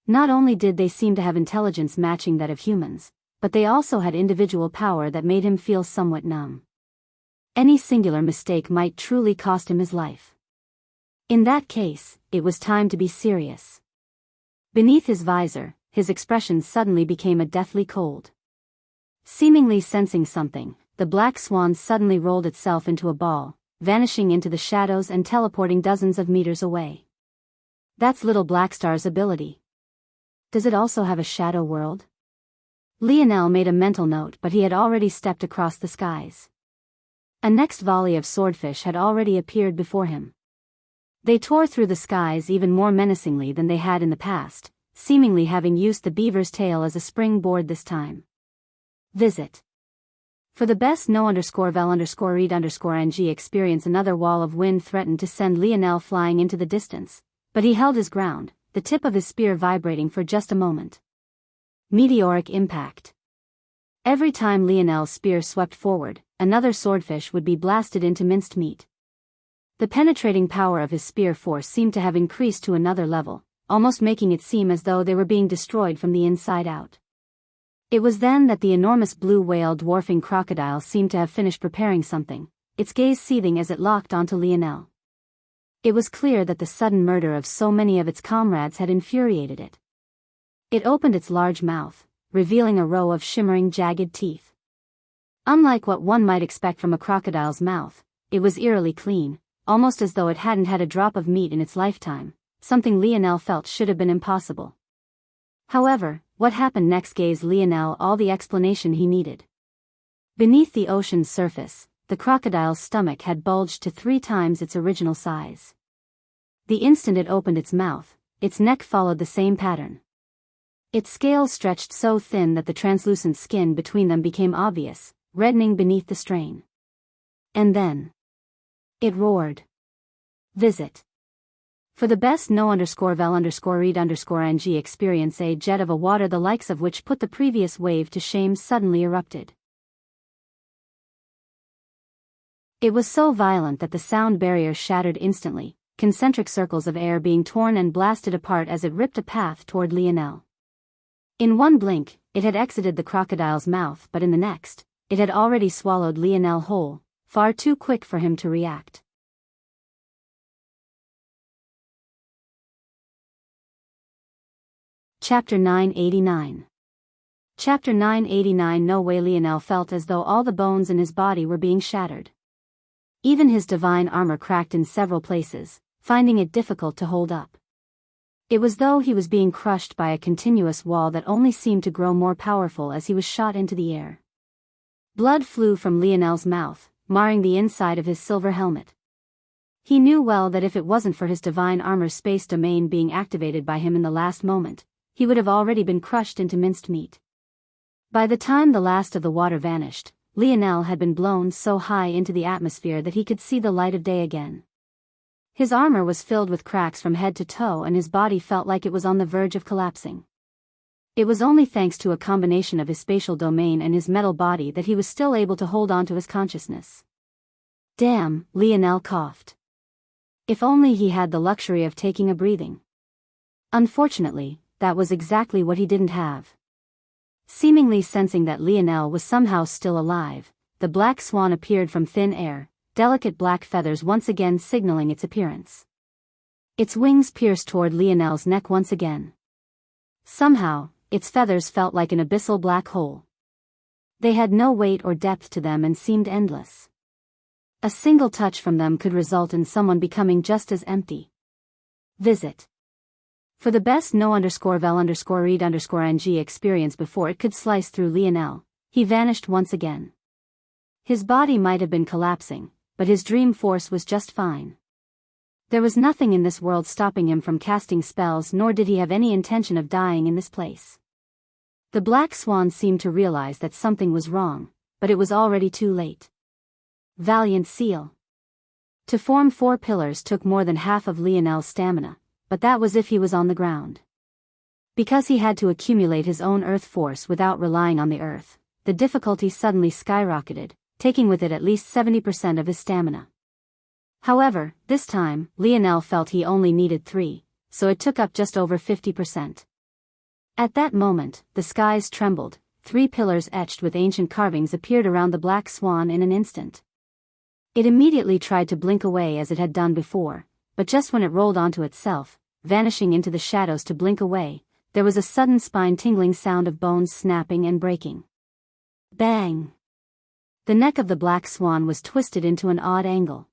Not only did they seem to have intelligence matching that of humans, but they also had individual power that made him feel somewhat numb. Any singular mistake might truly cost him his life. In that case, it was time to be serious. Beneath his visor, his expression suddenly became a deathly cold. Seemingly sensing something, the black swan suddenly rolled itself into a ball, vanishing into the shadows and teleporting dozens of meters away. That's Little Blackstar's ability. Does it also have a shadow world? Lionel made a mental note, but he had already stepped across the skies. A next volley of swordfish had already appeared before him. They tore through the skies even more menacingly than they had in the past, seemingly having used the beaver's tail as a springboard this time. Visit. For the best no_vel_read_ng experience. Another wall of wind threatened to send Lionel flying into the distance, but he held his ground, the tip of his spear vibrating for just a moment. Meteoric impact. Every time Lionel's spear swept forward, another swordfish would be blasted into minced meat. The penetrating power of his spear force seemed to have increased to another level, almost making it seem as though they were being destroyed from the inside out. It was then that the enormous blue whale dwarfing crocodile seemed to have finished preparing something, its gaze seething as it locked onto Lionel. It was clear that the sudden murder of so many of its comrades had infuriated it. It opened its large mouth, revealing a row of shimmering jagged teeth. Unlike what one might expect from a crocodile's mouth, it was eerily clean, almost as though it hadn't had a drop of meat in its lifetime, something Lionel felt should have been impossible. However, what happened next gave Lionel all the explanation he needed. Beneath the ocean's surface, the crocodile's stomach had bulged to 3 times its original size. The instant it opened its mouth, its neck followed the same pattern. Its scales stretched so thin that the translucent skin between them became obvious, reddening beneath the strain. And then it roared. Visit. For the best no_vel_read_ng experience. A jet of a water the likes of which put the previous wave to shame suddenly erupted. It was so violent that the sound barrier shattered instantly, concentric circles of air being torn and blasted apart as it ripped a path toward Lionel. In one blink, it had exited the crocodile's mouth, but in the next, it had already swallowed Lionel whole, far too quick for him to react. Chapter 989. Chapter 989. No way. Lionel felt as though all the bones in his body were being shattered. Even his divine armor cracked in several places, finding it difficult to hold up. It was though he was being crushed by a continuous wall that only seemed to grow more powerful as he was shot into the air. Blood flew from Lionel's mouth, marring the inside of his silver helmet. He knew well that if it wasn't for his divine armor space domain being activated by him in the last moment, he would have already been crushed into minced meat. By the time the last of the water vanished, Lionel had been blown so high into the atmosphere that he could see the light of day again. His armor was filled with cracks from head to toe and his body felt like it was on the verge of collapsing. It was only thanks to a combination of his spatial domain and his metal body that he was still able to hold on to his consciousness. Damn, Lionel coughed. If only he had the luxury of taking a breathing. Unfortunately, that was exactly what he didn't have. Seemingly sensing that Lionel was somehow still alive, the black swan appeared from thin air, delicate black feathers once again signaling its appearance. Its wings pierced toward Lionel's neck once again. Somehow, its feathers felt like an abyssal black hole. They had no weight or depth to them and seemed endless. A single touch from them could result in someone becoming just as empty. Visit. For the best no_vel_read_ng experience. Before it could slice through Lionel, he vanished once again. His body might have been collapsing, but his dream force was just fine. There was nothing in this world stopping him from casting spells, nor did he have any intention of dying in this place. The black swan seemed to realize that something was wrong, but it was already too late. Valiant seal. To form 4 pillars took more than half of Lionel's stamina, but that was if he was on the ground. Because he had to accumulate his own earth force without relying on the earth, the difficulty suddenly skyrocketed, taking with it at least 70% of his stamina. However, this time, Lionel felt he only needed 3, so it took up just over 50%. At that moment, the skies trembled, 3 pillars etched with ancient carvings appeared around the black swan in an instant. It immediately tried to blink away as it had done before, but just when it rolled onto itself, vanishing into the shadows to blink away, there was a sudden spine-tingling sound of bones snapping and breaking. Bang! The neck of the black swan was twisted into an odd angle.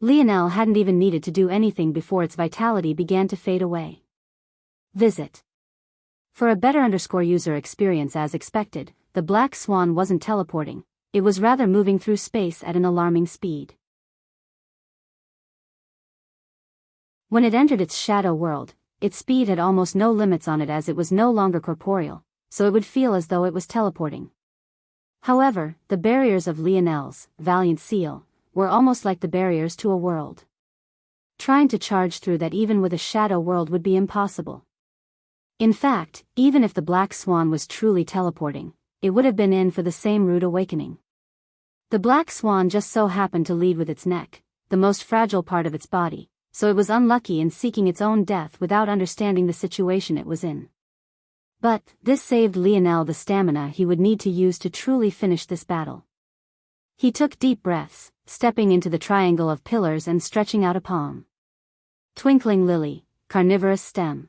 Lionel hadn't even needed to do anything before its vitality began to fade away. Visit. For a better user experience as expected, the black swan wasn't teleporting, it was rather moving through space at an alarming speed. When it entered its shadow world, its speed had almost no limits on it as it was no longer corporeal, so it would feel as though it was teleporting. However, the barriers of Lionel's valiant seal were almost like the barriers to a world. Trying to charge through that even with a shadow world would be impossible. In fact, even if the black swan was truly teleporting, it would have been in for the same rude awakening. The black swan just so happened to lead with its neck, the most fragile part of its body, so it was unlucky in seeking its own death without understanding the situation it was in. But, this saved Lionel the stamina he would need to use to truly finish this battle. He took deep breaths, stepping into the triangle of pillars and stretching out a palm. Twinkling lily, carnivorous stem.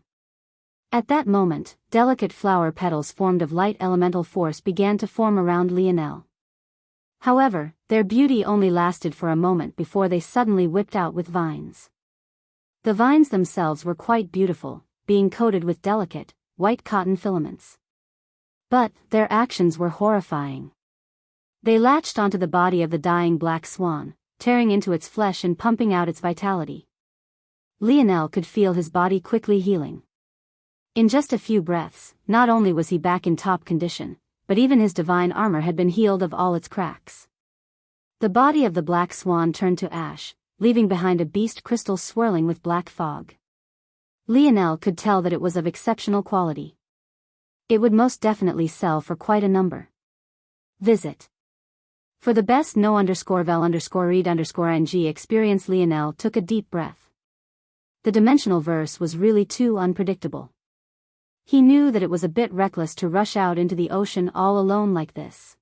At that moment, delicate flower petals formed of light elemental force began to form around Lionel. However, their beauty only lasted for a moment before they suddenly whipped out with vines. The vines themselves were quite beautiful, being coated with delicate, white cotton filaments. But, their actions were horrifying. They latched onto the body of the dying black swan, tearing into its flesh and pumping out its vitality. Lionel could feel his body quickly healing. In just a few breaths, not only was he back in top condition, but even his divine armor had been healed of all its cracks. The body of the black swan turned to ash, leaving behind a beast crystal swirling with black fog. Lionel could tell that it was of exceptional quality. It would most definitely sell for quite a number. Visit. For the best no_vel_read_ng experience, Lionel took a deep breath. The dimensional verse was really too unpredictable. He knew that it was a bit reckless to rush out into the ocean all alone like this.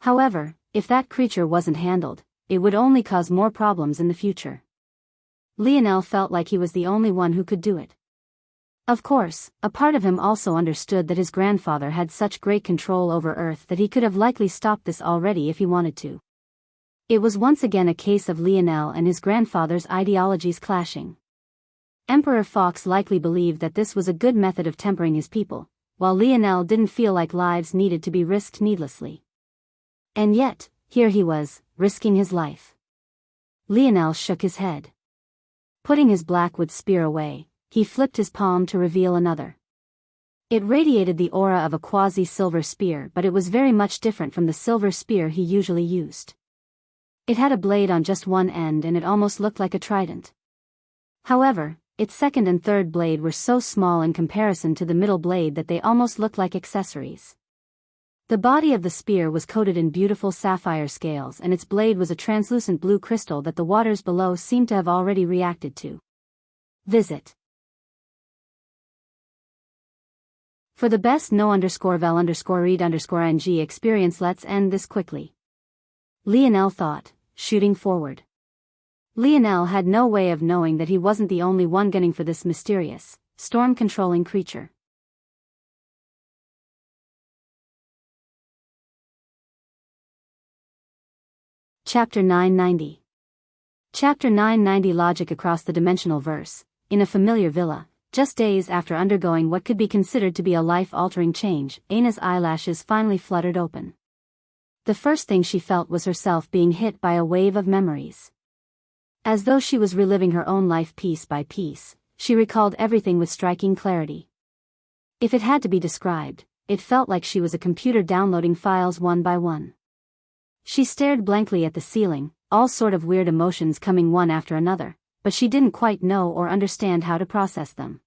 However, if that creature wasn't handled, it would only cause more problems in the future. Lionel felt like he was the only one who could do it. Of course, a part of him also understood that his grandfather had such great control over Earth that he could have likely stopped this already if he wanted to. It was once again a case of Lionel and his grandfather's ideologies clashing. Emperor Fox likely believed that this was a good method of tempering his people, while Lionel didn't feel like lives needed to be risked needlessly. And yet, here he was, risking his life. Lionel shook his head. Putting his blackwood spear away, he flipped his palm to reveal another. It radiated the aura of a quasi-silver spear, but it was very much different from the silver spear he usually used. It had a blade on just one end and it almost looked like a trident. However, its second and third blade were so small in comparison to the middle blade that they almost looked like accessories. The body of the spear was coated in beautiful sapphire scales and its blade was a translucent blue crystal that the waters below seemed to have already reacted to. Visit. For the best no_vel_read_ng experience, let's end this quickly. Lionel thought, shooting forward. Lionel had no way of knowing that he wasn't the only one gunning for this mysterious, storm-controlling creature. Chapter 990. Chapter 990. Logic across the dimensional verse. In a familiar villa, just days after undergoing what could be considered to be a life-altering change, Ana's eyelashes finally fluttered open. The first thing she felt was herself being hit by a wave of memories. As though she was reliving her own life piece by piece, she recalled everything with striking clarity. If it had to be described, it felt like she was a computer downloading files one by one. She stared blankly at the ceiling, all sort of weird emotions coming one after another, but she didn't quite know or understand how to process them.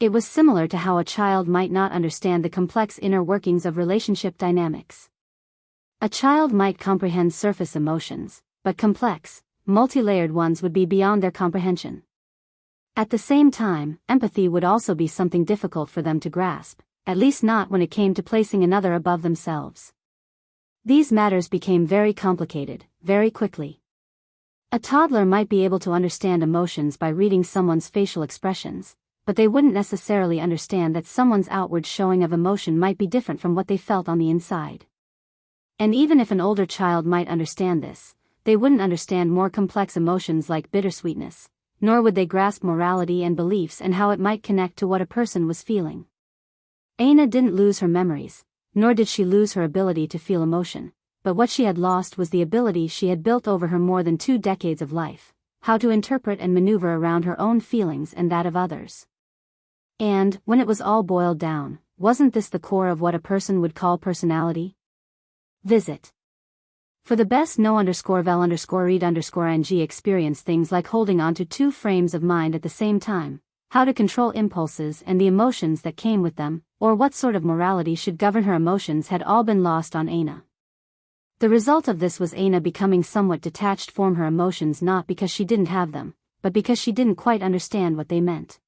It was similar to how a child might not understand the complex inner workings of relationship dynamics. A child might comprehend surface emotions, but complex, multi-layered ones would be beyond their comprehension. At the same time, empathy would also be something difficult for them to grasp, at least not when it came to placing another above themselves. These matters became very complicated, very quickly. A toddler might be able to understand emotions by reading someone's facial expressions, but they wouldn't necessarily understand that someone's outward showing of emotion might be different from what they felt on the inside. And even if an older child might understand this, they wouldn't understand more complex emotions like bittersweetness, nor would they grasp morality and beliefs and how it might connect to what a person was feeling. Aina didn't lose her memories, nor did she lose her ability to feel emotion, but what she had lost was the ability she had built over her more than 2 decades of life, how to interpret and maneuver around her own feelings and that of others. And, when it was all boiled down, wasn't this the core of what a person would call personality? Visit. For the best know_vel_read_ng experience things like holding on to 2 frames of mind at the same time, how to control impulses and the emotions that came with them, or what sort of morality should govern her emotions had all been lost on Aina. The result of this was Aina becoming somewhat detached from her emotions, not because she didn't have them, but because she didn't quite understand what they meant.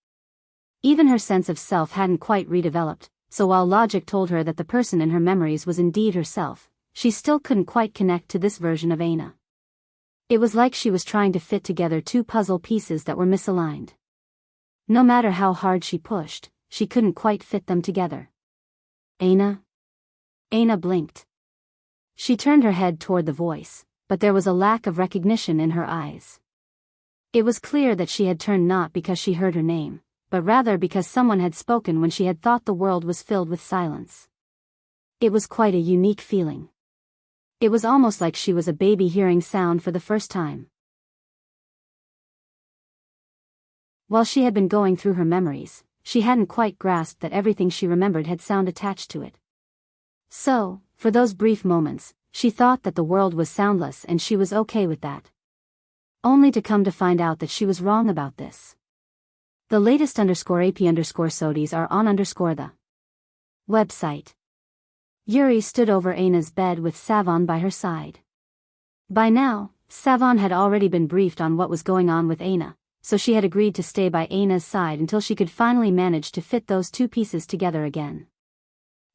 Even her sense of self hadn't quite redeveloped, so while logic told her that the person in her memories was indeed herself, she still couldn't quite connect to this version of Aina. It was like she was trying to fit together 2 puzzle pieces that were misaligned. No matter how hard she pushed, she couldn't quite fit them together. Aina? Aina blinked. She turned her head toward the voice, but there was a lack of recognition in her eyes. It was clear that she had turned not because she heard her name, but rather because someone had spoken when she had thought the world was filled with silence. It was quite a unique feeling. It was almost like she was a baby hearing sound for the first time. While she had been going through her memories, she hadn't quite grasped that everything she remembered had sound attached to it. So, for those brief moments, she thought that the world was soundless and she was okay with that. Only to come to find out that she was wrong about this. The latest _AP_SODIES are on the website. Yuri stood over Aina's bed with Savon by her side. By now, Savon had already been briefed on what was going on with Aina, so she had agreed to stay by Aina's side until she could finally manage to fit those 2 pieces together again.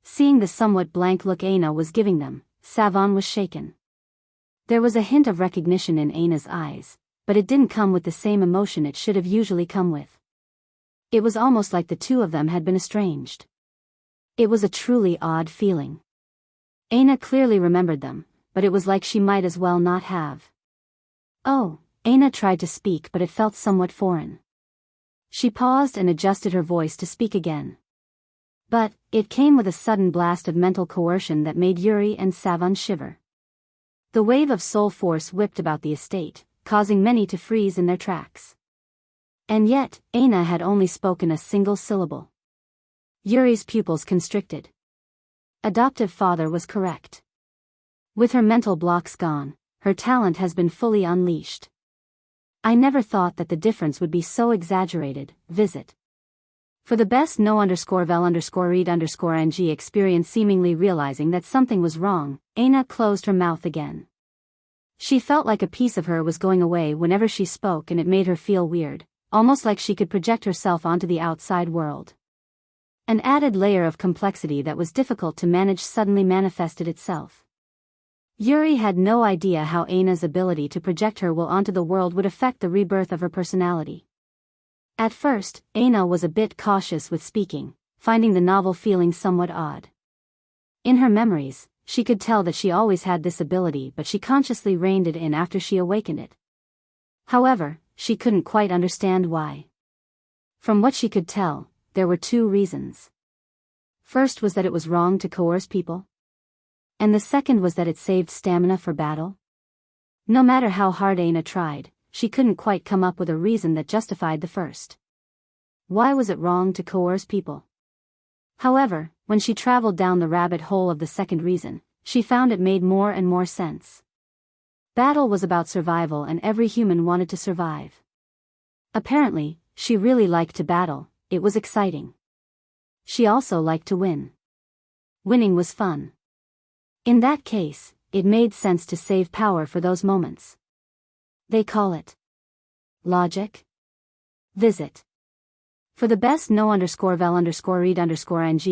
Seeing the somewhat blank look Aina was giving them, Savon was shaken. There was a hint of recognition in Aina's eyes, but it didn't come with the same emotion it should have usually come with. It was almost like the 2 of them had been estranged. It was a truly odd feeling. Aina clearly remembered them, but it was like she might as well not have. Oh, Aina tried to speak, but it felt somewhat foreign. She paused and adjusted her voice to speak again. But, it came with a sudden blast of mental coercion that made Yuri and Savon shiver. The wave of soul force whipped about the estate, causing many to freeze in their tracks. And yet, Aina had only spoken a single syllable. Yuri's pupils constricted. Adoptive father was correct. With her mental blocks gone, her talent has been fully unleashed. I never thought that the difference would be so exaggerated. Visit. For the best know_vel_read_ng experience seemingly realizing that something was wrong, Aina closed her mouth again. She felt like a piece of her was going away whenever she spoke and it made her feel weird, almost like she could project herself onto the outside world. An added layer of complexity that was difficult to manage suddenly manifested itself. Yuri had no idea how Aina's ability to project her will onto the world would affect the rebirth of her personality. At first, Aina was a bit cautious with speaking, finding the novel feeling somewhat odd. In her memories, she could tell that she always had this ability, but she consciously reined it in after she awakened it. However, she couldn't quite understand why. From what she could tell, there were 2 reasons. First was that it was wrong to coerce people. And the second was that it saved stamina for battle. No matter how hard Aina tried, she couldn't quite come up with a reason that justified the first. Why was it wrong to coerce people? However, when she traveled down the rabbit hole of the second reason, she found it made more and more sense. Battle was about survival and every human wanted to survive. Apparently, she really liked to battle, it was exciting. She also liked to win. Winning was fun. In that case, it made sense to save power for those moments. They call it logic. Visit. For the best no_vel_read_ing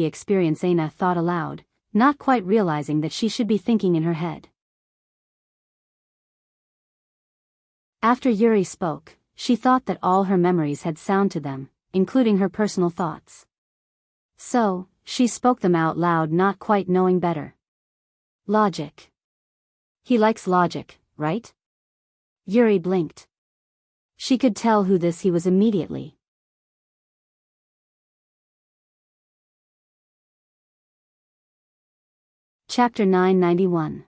experience, Aina thought aloud, not quite realizing that she should be thinking in her head. After Yuri spoke, she thought that all her memories had sound to them, including her personal thoughts. So, she spoke them out loud, not quite knowing better. Logic. He likes logic, right? Yuri blinked. She could tell who he was immediately. Chapter 991.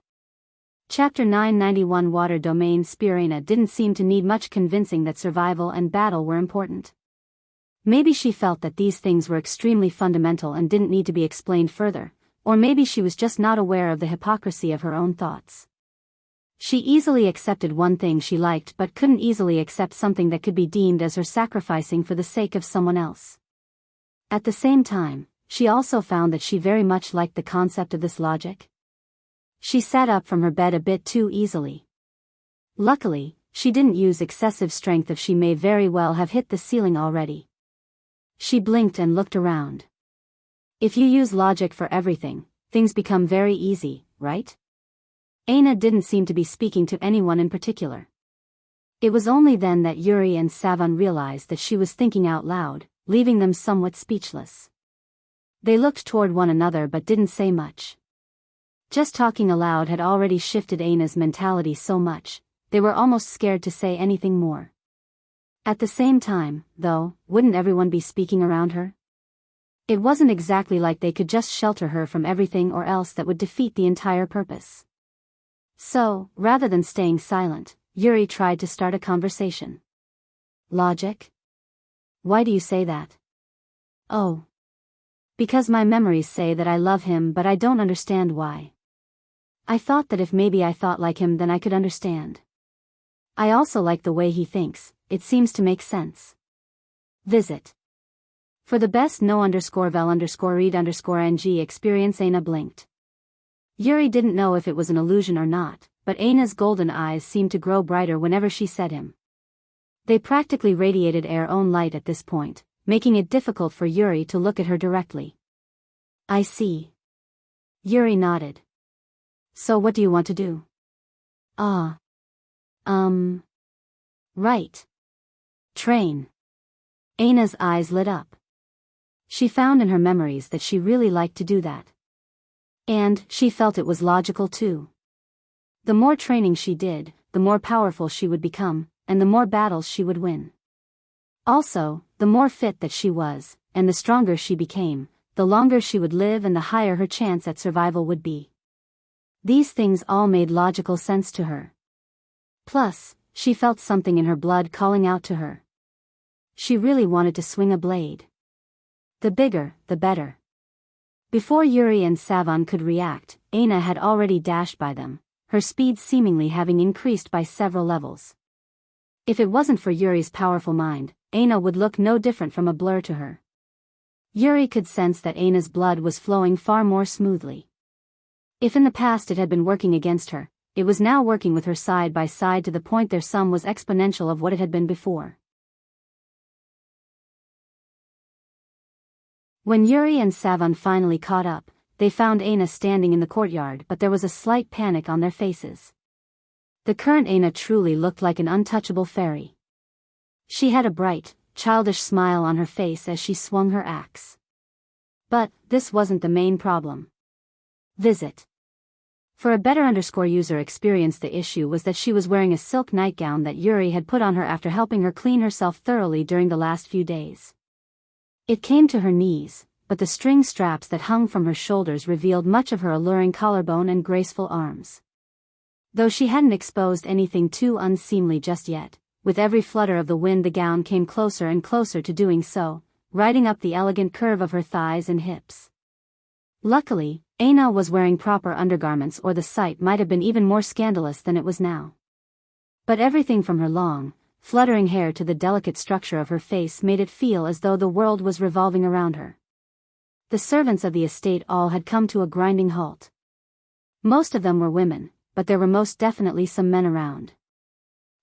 Chapter 991. Water Domain Spirina didn't seem to need much convincing that survival and battle were important. Maybe she felt that these things were extremely fundamental and didn't need to be explained further, or maybe she was just not aware of the hypocrisy of her own thoughts. She easily accepted one thing she liked but couldn't easily accept something that could be deemed as her sacrificing for the sake of someone else. At the same time, she also found that she very much liked the concept of this logic. She sat up from her bed a bit too easily. Luckily, she didn't use excessive strength, if she may very well have hit the ceiling already. She blinked and looked around. If you use logic for everything, things become very easy, right? Aina didn't seem to be speaking to anyone in particular. It was only then that Yuri and Savan realized that she was thinking out loud, leaving them somewhat speechless. They looked toward one another but didn't say much. Just talking aloud had already shifted Aina's mentality so much, they were almost scared to say anything more. At the same time, though, wouldn't everyone be speaking around her? It wasn't exactly like they could just shelter her from everything, or else that would defeat the entire purpose. So, rather than staying silent, Yuri tried to start a conversation. Logic? Why do you say that? Oh. Because my memories say that I love him, but I don't understand why. I thought that if maybe I thought like him, then I could understand. I also like the way he thinks, it seems to make sense. Visit. For the best no_vel_read_ing experience, Aina blinked. Yuri didn't know if it was an illusion or not, but Aina's golden eyes seemed to grow brighter whenever she said him. They practically radiated her own light at this point, making it difficult for Yuri to look at her directly. I see. Yuri nodded. So what do you want to do? Right. Train. Aina's eyes lit up. She found in her memories that she really liked to do that. And she felt it was logical too. The more training she did, the more powerful she would become, and the more battles she would win. Also, the more fit that she was, and the stronger she became, the longer she would live and the higher her chance at survival would be. These things all made logical sense to her. Plus, she felt something in her blood calling out to her. She really wanted to swing a blade. The bigger, the better. Before Yuri and Savan could react, Aina had already dashed by them, her speed seemingly having increased by several levels. If it wasn't for Yuri's powerful mind, Aina would look no different from a blur to her. Yuri could sense that Aina's blood was flowing far more smoothly. If in the past it had been working against her, it was now working with her side by side to the point their sum was exponential of what it had been before. When Yuri and Savan finally caught up, they found Aina standing in the courtyard, but there was a slight panic on their faces. The current Aina truly looked like an untouchable fairy. She had a bright, childish smile on her face as she swung her axe. But this wasn't the main problem. Visit. For a better user experience, the issue was that she was wearing a silk nightgown that Yuri had put on her after helping her clean herself thoroughly during the last few days. It came to her knees, but the string straps that hung from her shoulders revealed much of her alluring collarbone and graceful arms. Though she hadn't exposed anything too unseemly just yet, with every flutter of the wind the gown came closer and closer to doing so, riding up the elegant curve of her thighs and hips. Luckily, Aina was wearing proper undergarments, or the sight might have been even more scandalous than it was now. But everything from her long, fluttering hair to the delicate structure of her face made it feel as though the world was revolving around her. The servants of the estate all had come to a grinding halt. Most of them were women, but there were most definitely some men around.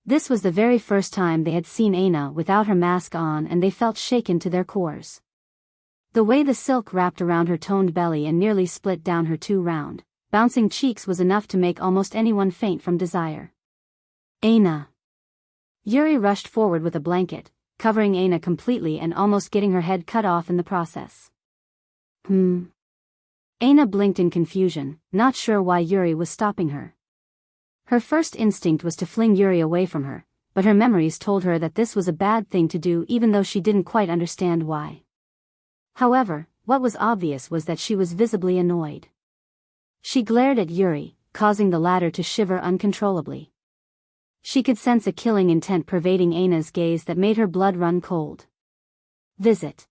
This was the very first time they had seen Aina without her mask on, and they felt shaken to their cores. The way the silk wrapped around her toned belly and nearly split down her two round, bouncing cheeks was enough to make almost anyone faint from desire. Aina! Yuri rushed forward with a blanket, covering Aina completely and almost getting her head cut off in the process. Aina blinked in confusion, not sure why Yuri was stopping her. Her first instinct was to fling Yuri away from her, but her memories told her that this was a bad thing to do even though she didn't quite understand why. However, what was obvious was that she was visibly annoyed. She glared at Yuri, causing the latter to shiver uncontrollably. She could sense a killing intent pervading Aina's gaze that made her blood run cold. Visit.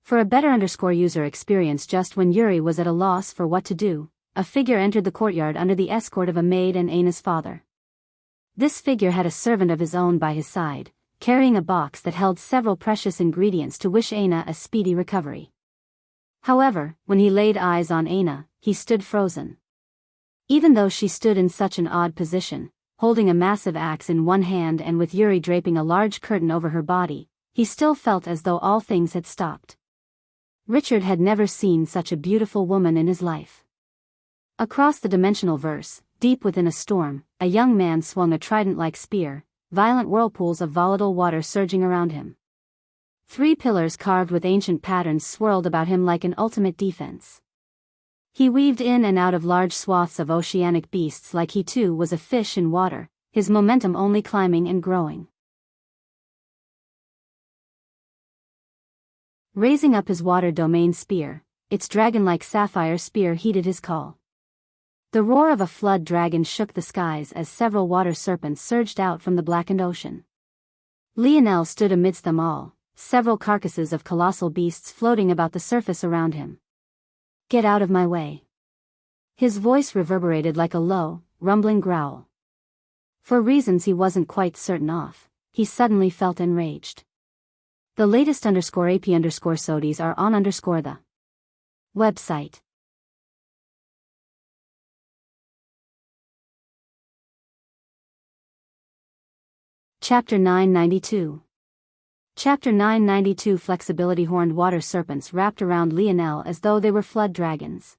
For a better user experience, just when Yuri was at a loss for what to do, a figure entered the courtyard under the escort of a maid and Aina's father. This figure had a servant of his own by his side, carrying a box that held several precious ingredients to wish Aina a speedy recovery. However, when he laid eyes on Aina, he stood frozen. Even though she stood in such an odd position, holding a massive axe in one hand and with Yuri draping a large curtain over her body, he still felt as though all things had stopped. Richard had never seen such a beautiful woman in his life. Across the dimensional verse, deep within a storm, a young man swung a trident-like spear, violent whirlpools of volatile water surging around him. 3 pillars carved with ancient patterns swirled about him like an ultimate defense. He weaved in and out of large swaths of oceanic beasts like he too was a fish in water, his momentum only climbing and growing. Raising up his water domain spear, its dragon-like sapphire spear heeded his call. The roar of a flood dragon shook the skies as several water serpents surged out from the blackened ocean. Lionel stood amidst them all, several carcasses of colossal beasts floating about the surface around him. Get out of my way. His voice reverberated like a low, rumbling growl. For reasons he wasn't quite certain of, he suddenly felt enraged. The latest _AP_SODIes are on the website. Chapter 992. Chapter 992. Flexibility. Horned water serpents wrapped around Lionel as though they were flood dragons.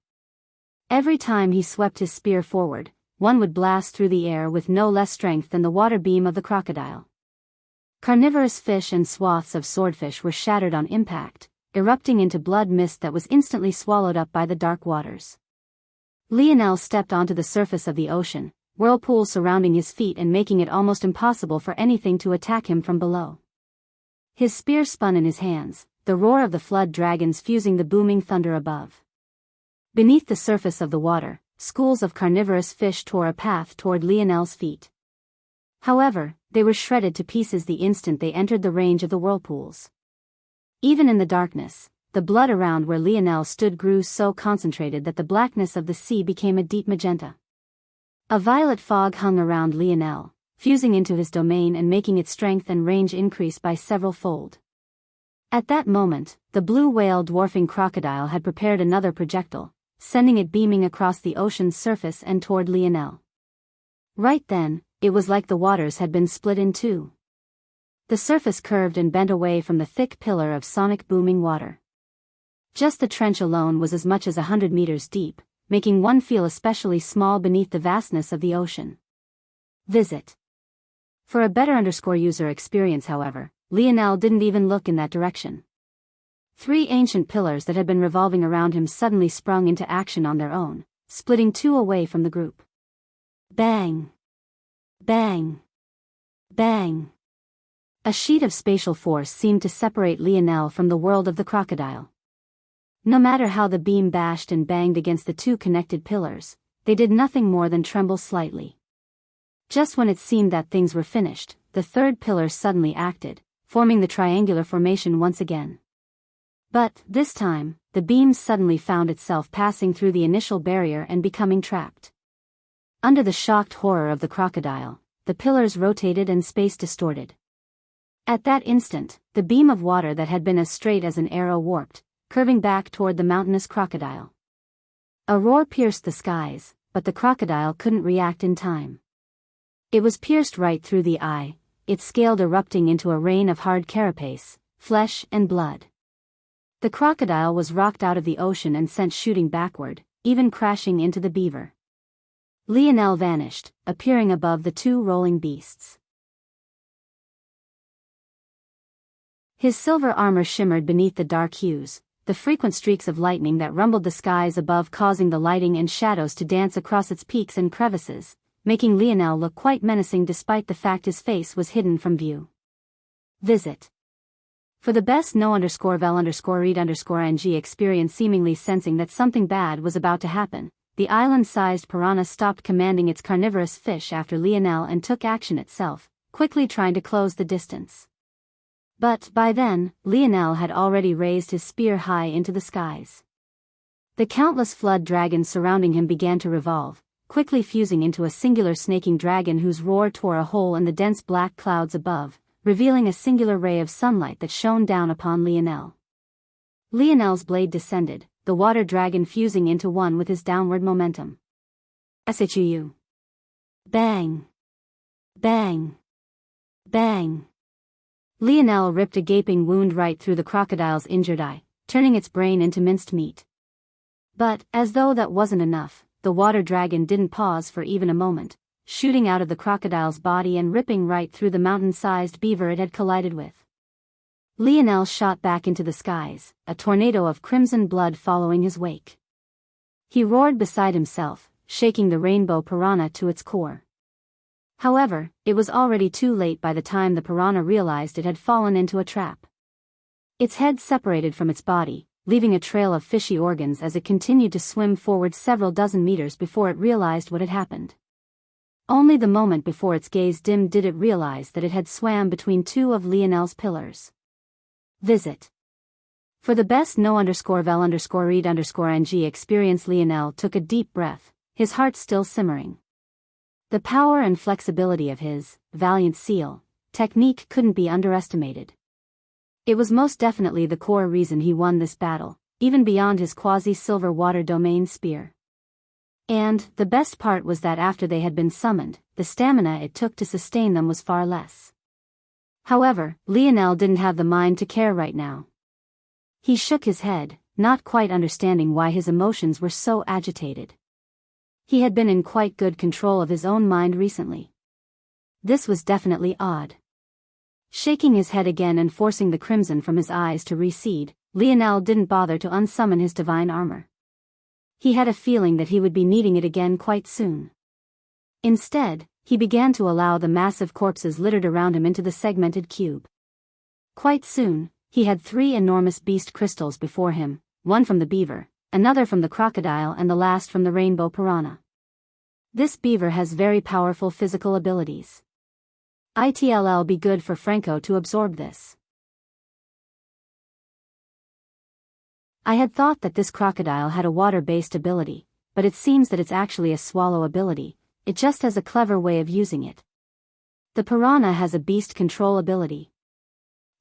Every time he swept his spear forward, one would blast through the air with no less strength than the water beam of the crocodile. Carnivorous fish and swaths of swordfish were shattered on impact, erupting into blood mist that was instantly swallowed up by the dark waters. Lionel stepped onto the surface of the ocean, whirlpools surrounding his feet and making it almost impossible for anything to attack him from below. His spear spun in his hands, the roar of the flood dragons fusing the booming thunder above. Beneath the surface of the water, schools of carnivorous fish tore a path toward Lionel's feet. However, they were shredded to pieces the instant they entered the range of the whirlpools. Even in the darkness, the blood around where Lionel stood grew so concentrated that the blackness of the sea became a deep magenta. A violet fog hung around Lionel, fusing into his domain and making its strength and range increase by several fold. At that moment, the blue whale dwarfing crocodile had prepared another projectile, sending it beaming across the ocean's surface and toward Lionel. Right then, it was like the waters had been split in two. The surface curved and bent away from the thick pillar of sonic booming water. Just the trench alone was as much as 100 meters deep, making one feel especially small beneath the vastness of the ocean. Visit. For a better user experience, however, Lionel didn't even look in that direction. 3 ancient pillars that had been revolving around him suddenly sprung into action on their own, splitting 2 away from the group. Bang! Bang! Bang! A sheet of spatial force seemed to separate Lionel from the world of the crocodile. No matter how the beam bashed and banged against the 2 connected pillars, they did nothing more than tremble slightly. Just when it seemed that things were finished, the 3rd pillar suddenly acted, forming the triangular formation once again. But, this time, the beam suddenly found itself passing through the initial barrier and becoming trapped. Under the shocked horror of the crocodile, the pillars rotated and space distorted. At that instant, the beam of water that had been as straight as an arrow warped, curving back toward the mountainous crocodile. A roar pierced the skies, but the crocodile couldn't react in time. It was pierced right through the eye, its scale erupting into a rain of hard carapace, flesh and blood. The crocodile was rocked out of the ocean and sent shooting backward, even crashing into the beaver. Lionel vanished, appearing above the two rolling beasts. His silver armor shimmered beneath the dark hues, the frequent streaks of lightning that rumbled the skies above causing the lighting and shadows to dance across its peaks and crevices, making Lionel look quite menacing despite the fact his face was hidden from view. Visit. For the best no_vel_read_ng experience, seemingly sensing that something bad was about to happen, the island-sized piranha stopped commanding its carnivorous fish after Lionel and took action itself, quickly trying to close the distance. But by then, Lionel had already raised his spear high into the skies. The countless flood dragons surrounding him began to revolve, quickly fusing into a singular snaking dragon whose roar tore a hole in the dense black clouds above, revealing a singular ray of sunlight that shone down upon Lionel. Lionel's blade descended, the water dragon fusing into one with his downward momentum. Shu. Bang! Bang! Bang! Lionel ripped a gaping wound right through the crocodile's injured eye, turning its brain into minced meat. But, as though that wasn't enough, the water dragon didn't pause for even a moment, shooting out of the crocodile's body and ripping right through the mountain-sized beaver it had collided with. Lionel shot back into the skies, a tornado of crimson blood following his wake. He roared beside himself, shaking the rainbow piranha to its core. However, it was already too late by the time the piranha realized it had fallen into a trap. Its head separated from its body, leaving a trail of fishy organs as it continued to swim forward several dozen meters before it realized what had happened. Only the moment before its gaze dimmed did it realize that it had swam between two of Lionel's pillars. Visit. For the best no_vel_read_ng experience, Lionel took a deep breath, his heart still simmering. The power and flexibility of his valiant seal technique couldn't be underestimated. It was most definitely the core reason he won this battle, even beyond his quasi-silver water domain spear. And the best part was that after they had been summoned, the stamina it took to sustain them was far less. However, Lionel didn't have the mind to care right now. He shook his head, not quite understanding why his emotions were so agitated. He had been in quite good control of his own mind recently. This was definitely odd. Shaking his head again and forcing the crimson from his eyes to recede, Lionel didn't bother to unsummon his divine armor. He had a feeling that he would be needing it again quite soon. Instead, he began to allow the massive corpses littered around him into the segmented cube. Quite soon, he had 3 enormous beast crystals before him, one from the beaver, another from the crocodile and the last from the rainbow piranha. This beaver has very powerful physical abilities. It'll be good for Franco to absorb this. I had thought that this crocodile had a water-based ability, but it seems that it's actually a swallow ability, it just has a clever way of using it. The piranha has a beast control ability.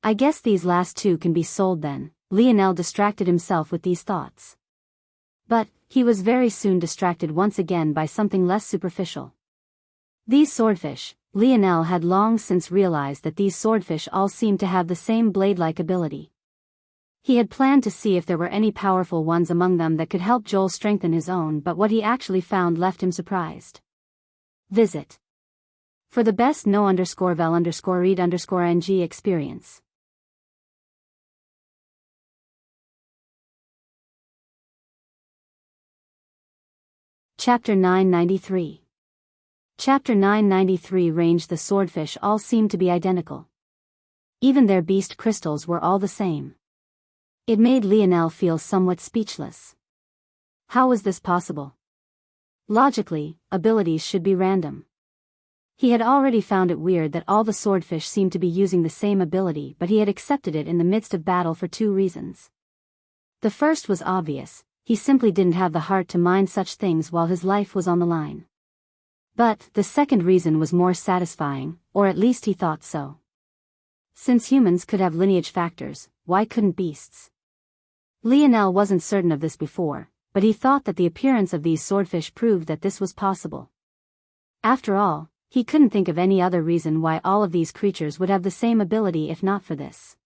I guess these last 2 can be sold then. Lionel distracted himself with these thoughts. But, he was very soon distracted once again by something less superficial. These swordfish, Lionel had long since realized that these swordfish all seemed to have the same blade-like ability. He had planned to see if there were any powerful ones among them that could help Joel strengthen his own, but what he actually found left him surprised. Visit. For the best no_vel_read_ng experience. Chapter 993. Chapter 993 ranged the swordfish all seemed to be identical. Even their beast crystals were all the same. It made Lionel feel somewhat speechless. How was this possible? Logically, abilities should be random. He had already found it weird that all the swordfish seemed to be using the same ability, but he had accepted it in the midst of battle for 2 reasons. The first was obvious. He simply didn't have the heart to mind such things while his life was on the line. But the second reason was more satisfying, or at least he thought so. Since humans could have lineage factors, why couldn't beasts? Lionel wasn't certain of this before, but he thought that the appearance of these swordfish proved that this was possible. After all, he couldn't think of any other reason why all of these creatures would have the same ability if not for this.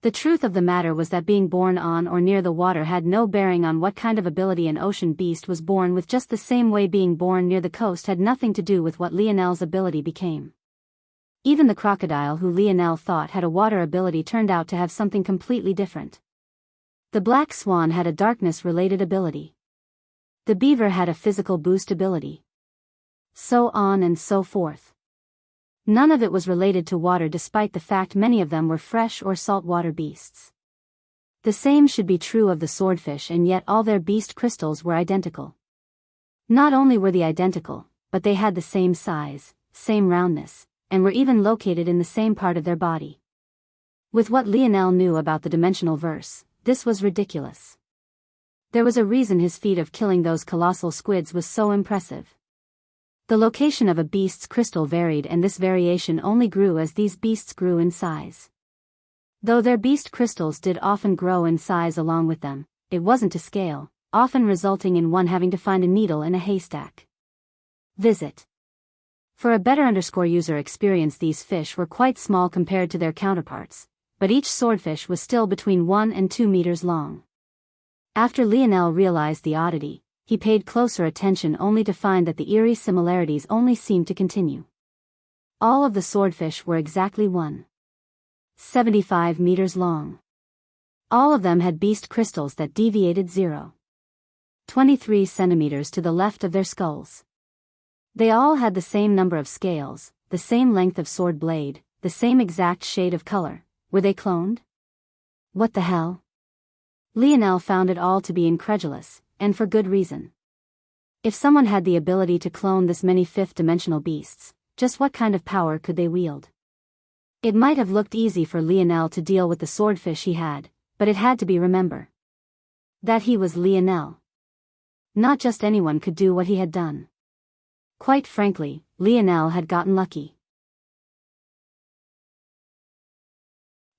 The truth of the matter was that being born on or near the water had no bearing on what kind of ability an ocean beast was born with, just the same way being born near the coast had nothing to do with what Lionel's ability became. Even the crocodile who Lionel thought had a water ability turned out to have something completely different. The black swan had a darkness-related ability. The beaver had a physical boost ability. So on and so forth. None of it was related to water, despite the fact many of them were fresh or saltwater beasts. The same should be true of the swordfish, and yet all their beast crystals were identical. Not only were they identical, but they had the same size, same roundness, and were even located in the same part of their body. With what Lionel knew about the dimensional verse, this was ridiculous. There was a reason his feat of killing those colossal squids was so impressive. The location of a beast's crystal varied, and this variation only grew as these beasts grew in size. Though their beast crystals did often grow in size along with them, it wasn't to scale, often resulting in one having to find a needle in a haystack. Visit. For a better user experience, these fish were quite small compared to their counterparts, but each swordfish was still between 1 and 2 meters long. After Lionel realized the oddity, he paid closer attention only to find that the eerie similarities only seemed to continue. All of the swordfish were exactly 1.75 meters long. All of them had beast crystals that deviated 0.23 centimeters to the left of their skulls. They all had the same number of scales, the same length of sword blade, the same exact shade of color. Were they cloned? What the hell? Lionel found it all to be incredulous, and for good reason. If someone had the ability to clone this many fifth-dimensional beasts, just what kind of power could they wield? It might have looked easy for Lionel to deal with the swordfish he had, but it had to be remembered that he was Lionel. Not just anyone could do what he had done. Quite frankly, Lionel had gotten lucky.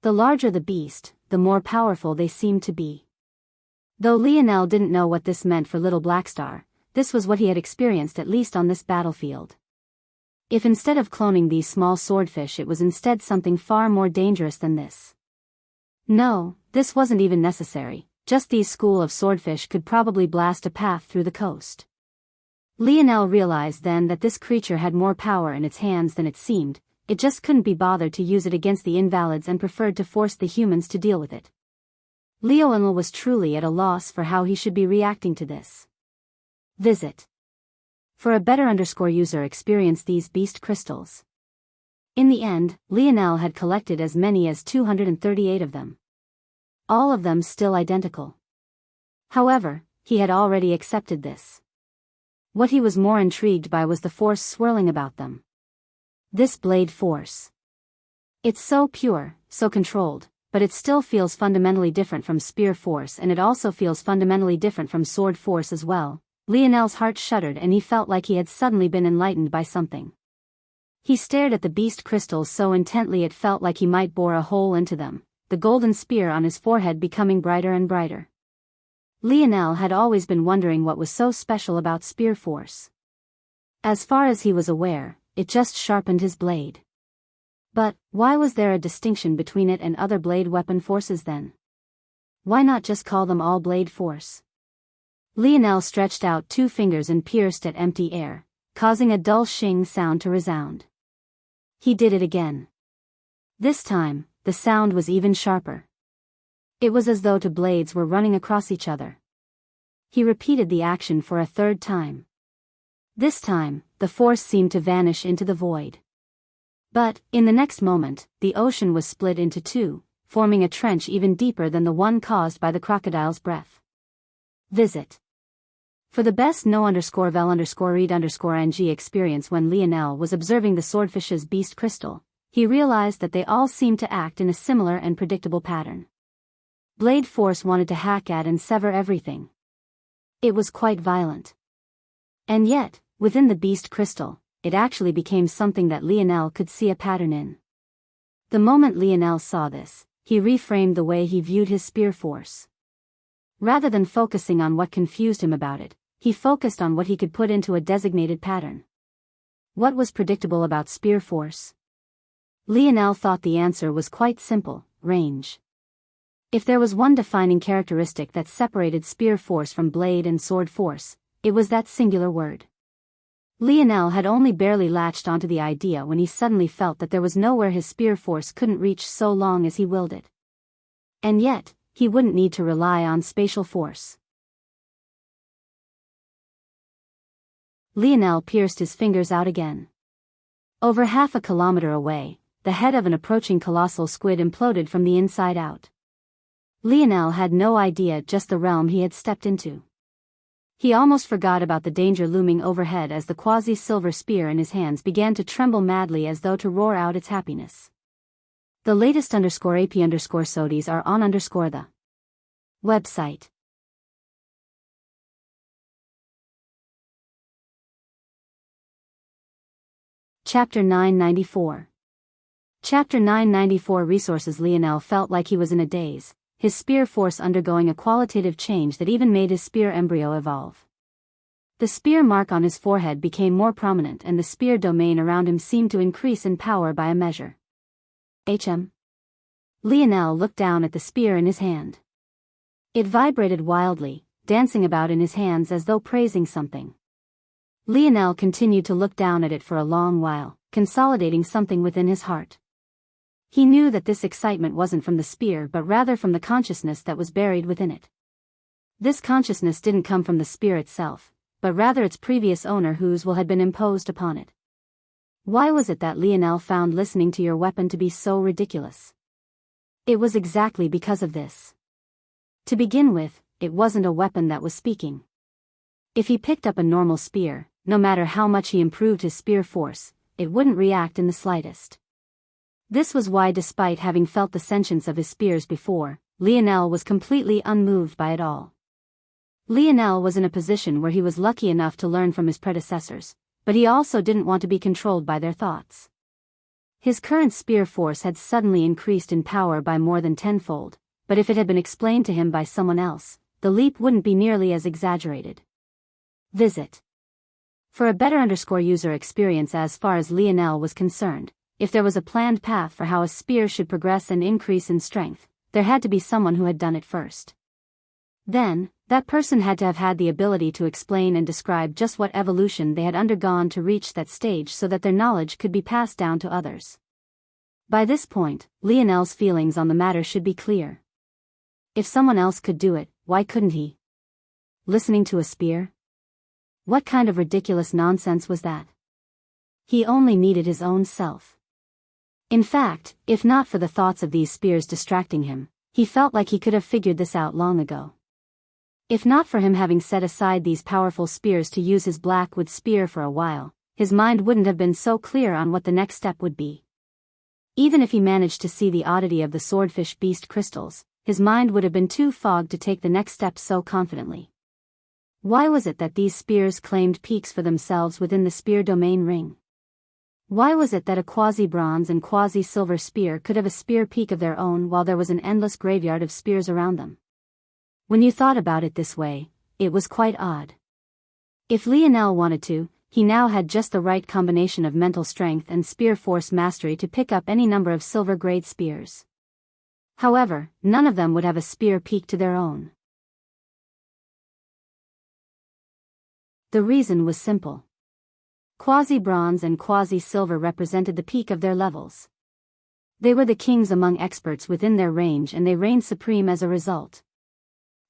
The larger the beast, the more powerful they seemed to be. Though Lionel didn't know what this meant for Little Blackstar, this was what he had experienced, at least on this battlefield. If instead of cloning these small swordfish it was instead something far more dangerous than this. No, this wasn't even necessary, just these school of swordfish could probably blast a path through the coast. Lionel realized then that this creature had more power in its hands than it seemed, it just couldn't be bothered to use it against the invalids and preferred to force the humans to deal with it. Lionel was truly at a loss for how he should be reacting to this. Visit. For a better user experience these beast crystals. In the end, Lionel had collected as many as 238 of them. All of them still identical. However, he had already accepted this. What he was more intrigued by was the force swirling about them. This blade force. It's so pure, so controlled, but it still feels fundamentally different from spear force, and it also feels fundamentally different from sword force as well. Lionel's heart shuddered and he felt like he had suddenly been enlightened by something. He stared at the beast crystals so intently it felt like he might bore a hole into them, the golden spear on his forehead becoming brighter and brighter. Lionel had always been wondering what was so special about spear force. As far as he was aware, it just sharpened his blade. But, why was there a distinction between it and other blade weapon forces then? Why not just call them all blade force? Lionel stretched out 2 fingers and pierced at empty air, causing a dull shing sound to resound. He did it again. This time, the sound was even sharper. It was as though 2 blades were running across each other. He repeated the action for a 3rd time. This time, the force seemed to vanish into the void. But, in the next moment, the ocean was split into 2, forming a trench even deeper than the one caused by the crocodile's breath. Visit. For the best no_vel_read_ng experience when Lionel was observing the swordfish's beast crystal, he realized that they all seemed to act in a similar and predictable pattern. Blade force wanted to hack at and sever everything. It was quite violent. And yet, Within the beast crystal, it actually became something that Lionel could see a pattern in. The moment Lionel saw this, he reframed the way he viewed his spear force. Rather than focusing on what confused him about it, he focused on what he could put into a designated pattern. What was predictable about spear force? Lionel thought the answer was quite simple: range. If there was one defining characteristic that separated spear force from blade and sword force, it was that singular word. Lionel had only barely latched onto the idea when he suddenly felt that there was nowhere his spear force couldn't reach so long as he willed it. And yet, he wouldn't need to rely on spatial force. Lionel pierced his fingers out again. Over half a kilometer away, the head of an approaching colossal squid imploded from the inside out. Lionel had no idea just the realm he had stepped into. He almost forgot about the danger looming overhead as the quasi-silver spear in his hands began to tremble madly as though to roar out its happiness. The latest _AP_SODIes are on _the website. Chapter 994. Chapter 994 Resources. Lionel felt like he was in a daze, his spear force undergoing a qualitative change that even made his spear embryo evolve. The spear mark on his forehead became more prominent and the spear domain around him seemed to increase in power by a measure. Lionel looked down at the spear in his hand. It vibrated wildly, dancing about in his hands as though praising something. Lionel continued to look down at it for a long while, consolidating something within his heart. He knew that this excitement wasn't from the spear but rather from the consciousness that was buried within it. This consciousness didn't come from the spear itself, but rather its previous owner whose will had been imposed upon it. Why was it that Lionel found listening to your weapon to be so ridiculous? It was exactly because of this. To begin with, it wasn't a weapon that was speaking. If he picked up a normal spear, no matter how much he improved his spear force, it wouldn't react in the slightest. This was why, despite having felt the sentience of his spears before, Lionel was completely unmoved by it all. Lionel was in a position where he was lucky enough to learn from his predecessors, but he also didn't want to be controlled by their thoughts. His current spear force had suddenly increased in power by more than tenfold, but if it had been explained to him by someone else, the leap wouldn't be nearly as exaggerated. Visit. For a better user experience as far as Lionel was concerned, if there was a planned path for how a spear should progress and increase in strength, there had to be someone who had done it first. Then, that person had to have had the ability to explain and describe just what evolution they had undergone to reach that stage so that their knowledge could be passed down to others. By this point, Lionel's feelings on the matter should be clear. If someone else could do it, why couldn't he? Listening to a spear? What kind of ridiculous nonsense was that? He only needed his own self. In fact, if not for the thoughts of these spears distracting him, he felt like he could have figured this out long ago. If not for him having set aside these powerful spears to use his blackwood spear for a while, his mind wouldn't have been so clear on what the next step would be. Even if he managed to see the oddity of the swordfish beast crystals, his mind would have been too fogged to take the next step so confidently. Why was it that these spears claimed peaks for themselves within the spear domain ring? Why was it that a quasi-bronze and quasi-silver spear could have a spear peak of their own while there was an endless graveyard of spears around them? When you thought about it this way, it was quite odd. If Lionel wanted to, he now had just the right combination of mental strength and spear force mastery to pick up any number of silver-grade spears. However, none of them would have a spear peak to their own. The reason was simple. Quasi-bronze and quasi-silver represented the peak of their levels. They were the kings among experts within their range and they reigned supreme as a result.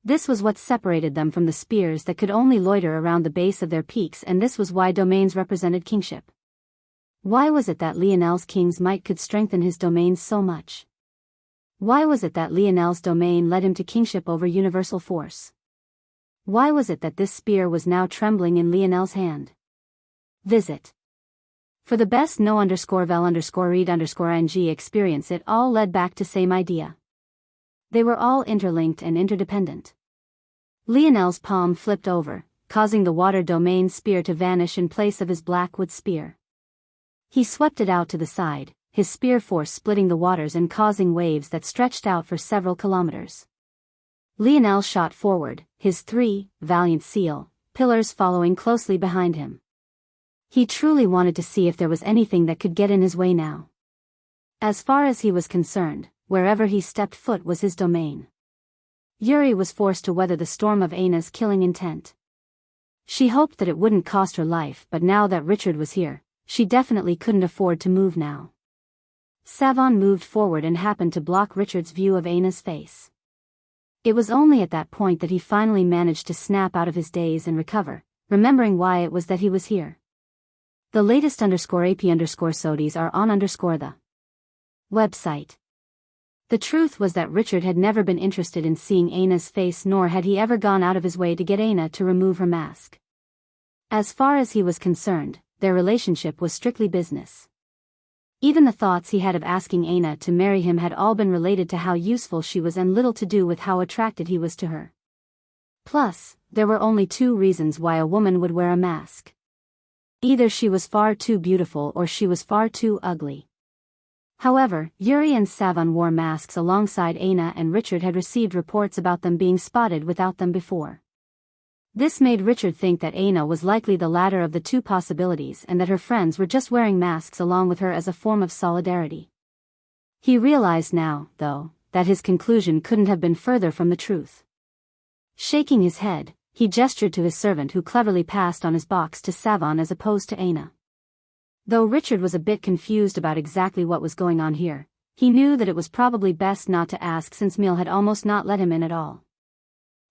This was what separated them from the spears that could only loiter around the base of their peaks, and this was why domains represented kingship. Why was it that Lionel's king's might could strengthen his domains so much? Why was it that Lionel's domain led him to kingship over universal force? Why was it that this spear was now trembling in Lionel's hand? Visit. For the best no_vel_read_ing experience, it all led back to same idea. They were all interlinked and interdependent. Lionel's palm flipped over, causing the water domain spear to vanish in place of his blackwood spear. He swept it out to the side, his spear force splitting the waters and causing waves that stretched out for several kilometers. Lionel shot forward, his 3, valiant seal, pillars following closely behind him. He truly wanted to see if there was anything that could get in his way now. As far as he was concerned, wherever he stepped foot was his domain. Yuri was forced to weather the storm of Aina's killing intent. She hoped that it wouldn't cost her life, but now that Richard was here, she definitely couldn't afford to move now. Savon moved forward and happened to block Richard's view of Aina's face. It was only at that point that he finally managed to snap out of his daze and recover, remembering why it was that he was here. The latest _AP_SODIES are on the website. The truth was that Richard had never been interested in seeing Aina's face, nor had he ever gone out of his way to get Aina to remove her mask. As far as he was concerned, their relationship was strictly business. Even the thoughts he had of asking Aina to marry him had all been related to how useful she was and little to do with how attracted he was to her. Plus, there were only 2 reasons why a woman would wear a mask. Either she was far too beautiful or she was far too ugly. However, Yuri and Savon wore masks alongside Aina, and Richard had received reports about them being spotted without them before. This made Richard think that Aina was likely the latter of the 2 possibilities and that her friends were just wearing masks along with her as a form of solidarity. He realized now, though, that his conclusion couldn't have been further from the truth. Shaking his head, he gestured to his servant, who cleverly passed on his box to Savon as opposed to Aina. Though Richard was a bit confused about exactly what was going on here, he knew that it was probably best not to ask since Miel had almost not let him in at all.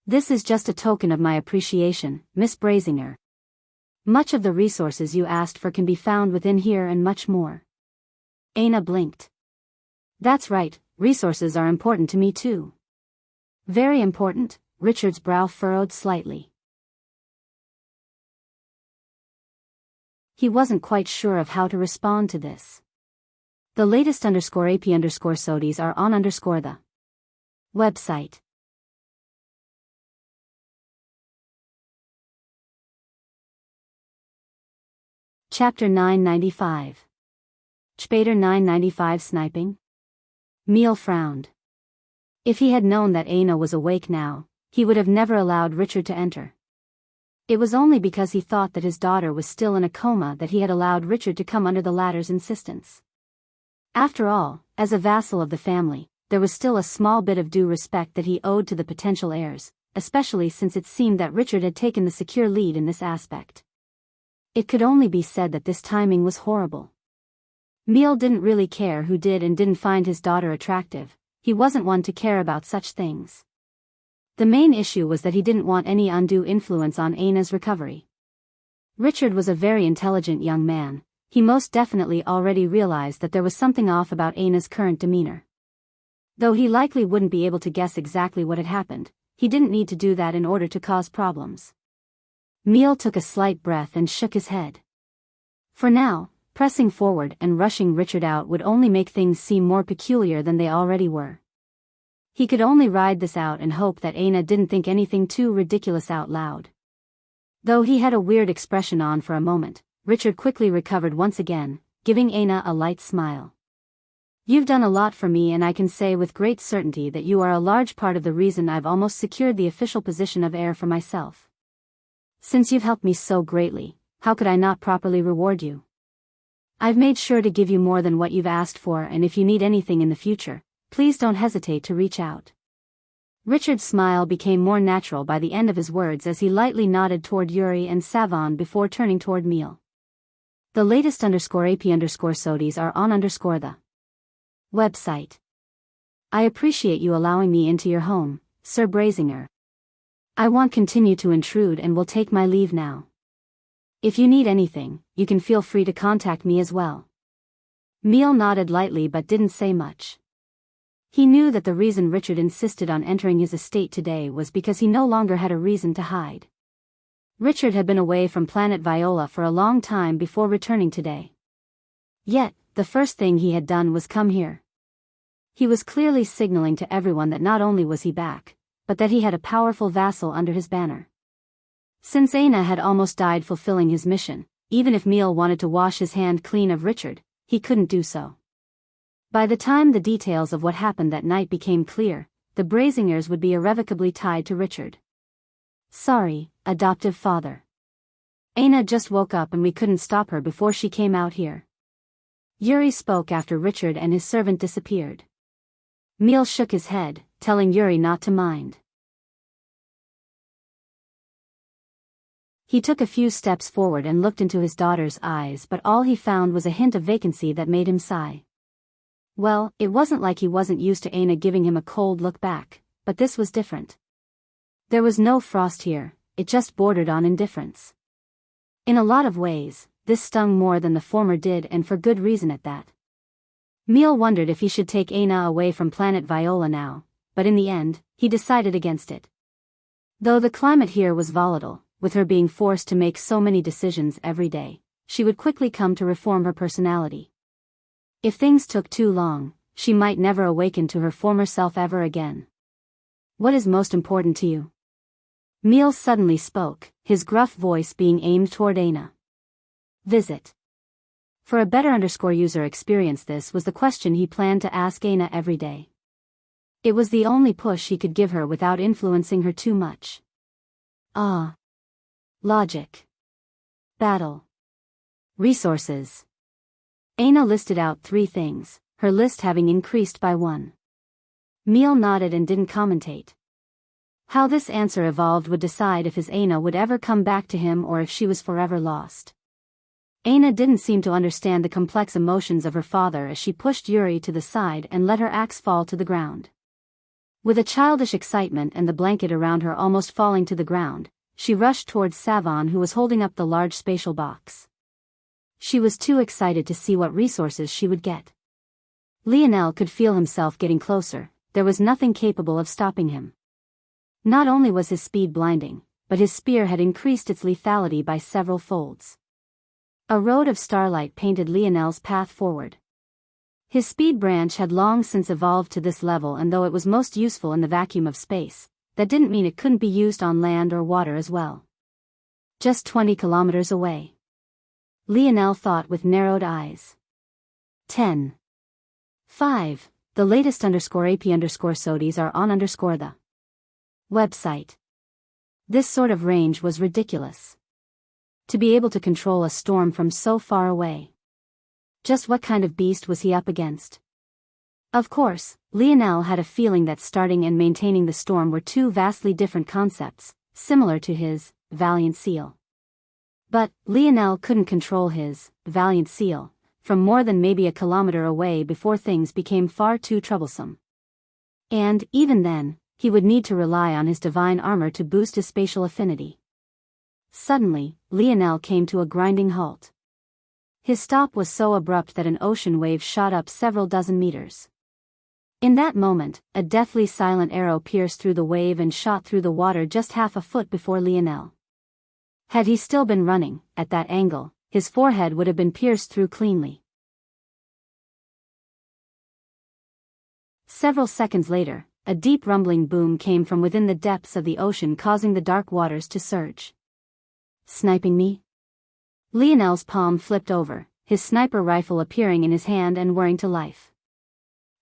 "This is just a token of my appreciation, Miss Brazinger. Much of the resources you asked for can be found within here and much more." Aina blinked. "That's right, resources are important to me too." "Very important," Richard's brow furrowed slightly. He wasn't quite sure of how to respond to this. The latest _AP_SODIES are on the website. Chapter 995. Chapter 995 Sniping? Miel frowned. If he had known that Aina was awake now, he would have never allowed Richard to enter. It was only because he thought that his daughter was still in a coma that he had allowed Richard to come under the latter's insistence. After all, as a vassal of the family, there was still a small bit of due respect that he owed to the potential heirs, especially since it seemed that Richard had taken the secure lead in this aspect. It could only be said that this timing was horrible. Miel didn't really care who did and didn't find his daughter attractive. He wasn't one to care about such things. The main issue was that he didn't want any undue influence on Aina's recovery. Richard was a very intelligent young man. He most definitely already realized that there was something off about Aina's current demeanor. Though he likely wouldn't be able to guess exactly what had happened, he didn't need to do that in order to cause problems. Miel took a slight breath and shook his head. For now, pressing forward and rushing Richard out would only make things seem more peculiar than they already were. He could only ride this out and hope that Aina didn't think anything too ridiculous out loud. Though he had a weird expression on for a moment, Richard quickly recovered once again, giving Aina a light smile. "You've done a lot for me, and I can say with great certainty that you are a large part of the reason I've almost secured the official position of heir for myself. Since you've helped me so greatly, how could I not properly reward you? I've made sure to give you more than what you've asked for, and if you need anything in the future, please don't hesitate to reach out." Richard's smile became more natural by the end of his words as he lightly nodded toward Yuri and Savon before turning toward Miel. The latest _AP_SODIES are on the website. "I appreciate you allowing me into your home, Sir Brazinger. I won't continue to intrude and will take my leave now. If you need anything, you can feel free to contact me as well." Miel nodded lightly but didn't say much. He knew that the reason Richard insisted on entering his estate today was because he no longer had a reason to hide. Richard had been away from planet Viola for a long time before returning today. Yet, the first thing he had done was come here. He was clearly signaling to everyone that not only was he back, but that he had a powerful vassal under his banner. Since Aina had almost died fulfilling his mission, even if Meal wanted to wash his hand clean of Richard, he couldn't do so. By the time the details of what happened that night became clear, the Brazingers would be irrevocably tied to Richard. Sorry, adoptive father. Aina just woke up and we couldn't stop her before she came out here. Yuri spoke after Richard and his servant disappeared. Meal shook his head, telling Yuri not to mind. He took a few steps forward and looked into his daughter's eyes, but all he found was a hint of vacancy that made him sigh. Well, it wasn't like he wasn't used to Aina giving him a cold look back, but this was different. There was no frost here, it just bordered on indifference. In a lot of ways, this stung more than the former did, and for good reason at that. Meal wondered if he should take Aina away from planet Viola now, but in the end, he decided against it. Though the climate here was volatile, with her being forced to make so many decisions every day, she would quickly come to reform her personality. If things took too long, she might never awaken to her former self ever again. What is most important to you? Meal suddenly spoke, his gruff voice being aimed toward Aina. Visit. For a better user experience, this was the question he planned to ask Aina every day. It was the only push he could give her without influencing her too much. Ah. Logic. Battle. Resources. Aina listed out 3 things, her list having increased by 1. Meal nodded and didn't commentate. How this answer evolved would decide if his Aina would ever come back to him or if she was forever lost. Aina didn't seem to understand the complex emotions of her father as she pushed Yuri to the side and let her axe fall to the ground. With a childish excitement and the blanket around her almost falling to the ground, she rushed towards Savon, who was holding up the large spatial box. She was too excited to see what resources she would get. Lionel could feel himself getting closer, there was nothing capable of stopping him. Not only was his speed blinding, but his spear had increased its lethality by several folds. A road of starlight painted Lionel's path forward. His speed branch had long since evolved to this level, and though it was most useful in the vacuum of space, that didn't mean it couldn't be used on land or water as well. Just 20 kilometers away. Lionel thought with narrowed eyes. 10. 5. The latest _AP_SODIs are on the website. This sort of range was ridiculous. To be able to control a storm from so far away. Just what kind of beast was he up against? Of course, Lionel had a feeling that starting and maintaining the storm were 2 vastly different concepts, similar to his valiant seal. But Lionel couldn't control his valiant seal from more than maybe a kilometer away before things became far too troublesome. And even then, he would need to rely on his divine armor to boost his spatial affinity. Suddenly, Lionel came to a grinding halt. His stop was so abrupt that an ocean wave shot up several dozen meters. In that moment, a deathly silent arrow pierced through the wave and shot through the water just half a foot before Lionel. Had he still been running, at that angle, his forehead would have been pierced through cleanly. Several seconds later, a deep rumbling boom came from within the depths of the ocean, causing the dark waters to surge. Sniping me? Lionel's palm flipped over, his sniper rifle appearing in his hand and whirring to life.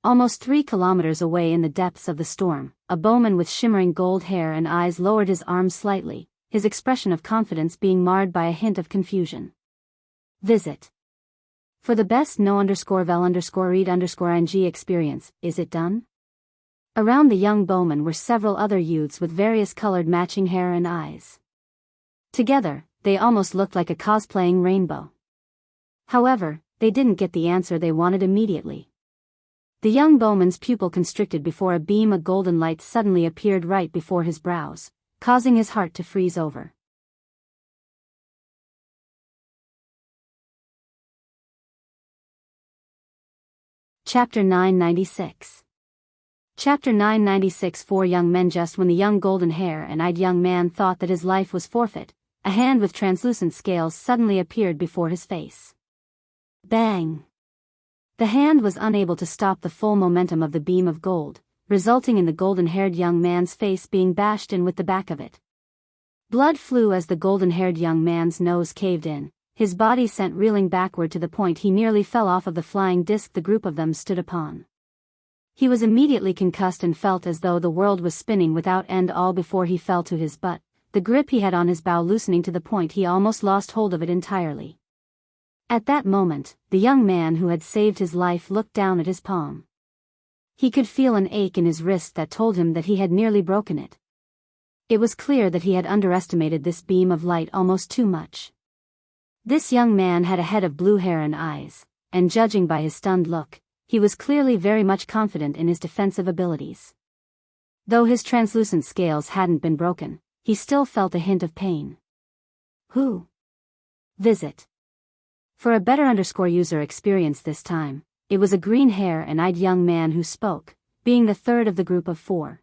Almost 3 kilometers away in the depths of the storm, a bowman with shimmering gold hair and eyes lowered his arms slightly, his expression of confidence being marred by a hint of confusion. Visit. For the best no_vel_read_ing experience, is it done? Around the young bowman were several other youths with various colored matching hair and eyes. Together, they almost looked like a cosplaying rainbow. However, they didn't get the answer they wanted immediately. The young bowman's pupil constricted before a beam of golden light suddenly appeared right before his brows, causing his heart to freeze over. Chapter 996. Chapter 996. 4 young men. Just when the young golden-hair-and-eyed young man thought that his life was forfeit, a hand with translucent scales suddenly appeared before his face. Bang! The hand was unable to stop the full momentum of the beam of gold, resulting in the golden-haired young man's face being bashed in with the back of it. Blood flew as the golden-haired young man's nose caved in, his body sent reeling backward to the point he nearly fell off of the flying disc the group of them stood upon. He was immediately concussed and felt as though the world was spinning without end all before he fell to his butt, the grip he had on his bow loosening to the point he almost lost hold of it entirely. At that moment, the young man who had saved his life looked down at his palm. He could feel an ache in his wrist that told him that he had nearly broken it. It was clear that he had underestimated this beam of light almost too much. This young man had a head of blue hair and eyes, and judging by his stunned look, he was clearly very much confident in his defensive abilities. Though his translucent scales hadn't been broken, he still felt a hint of pain. Who? Visit. For a better user experience this time, it was a green-hair-and-eyed young man who spoke, being the third of the group of 4.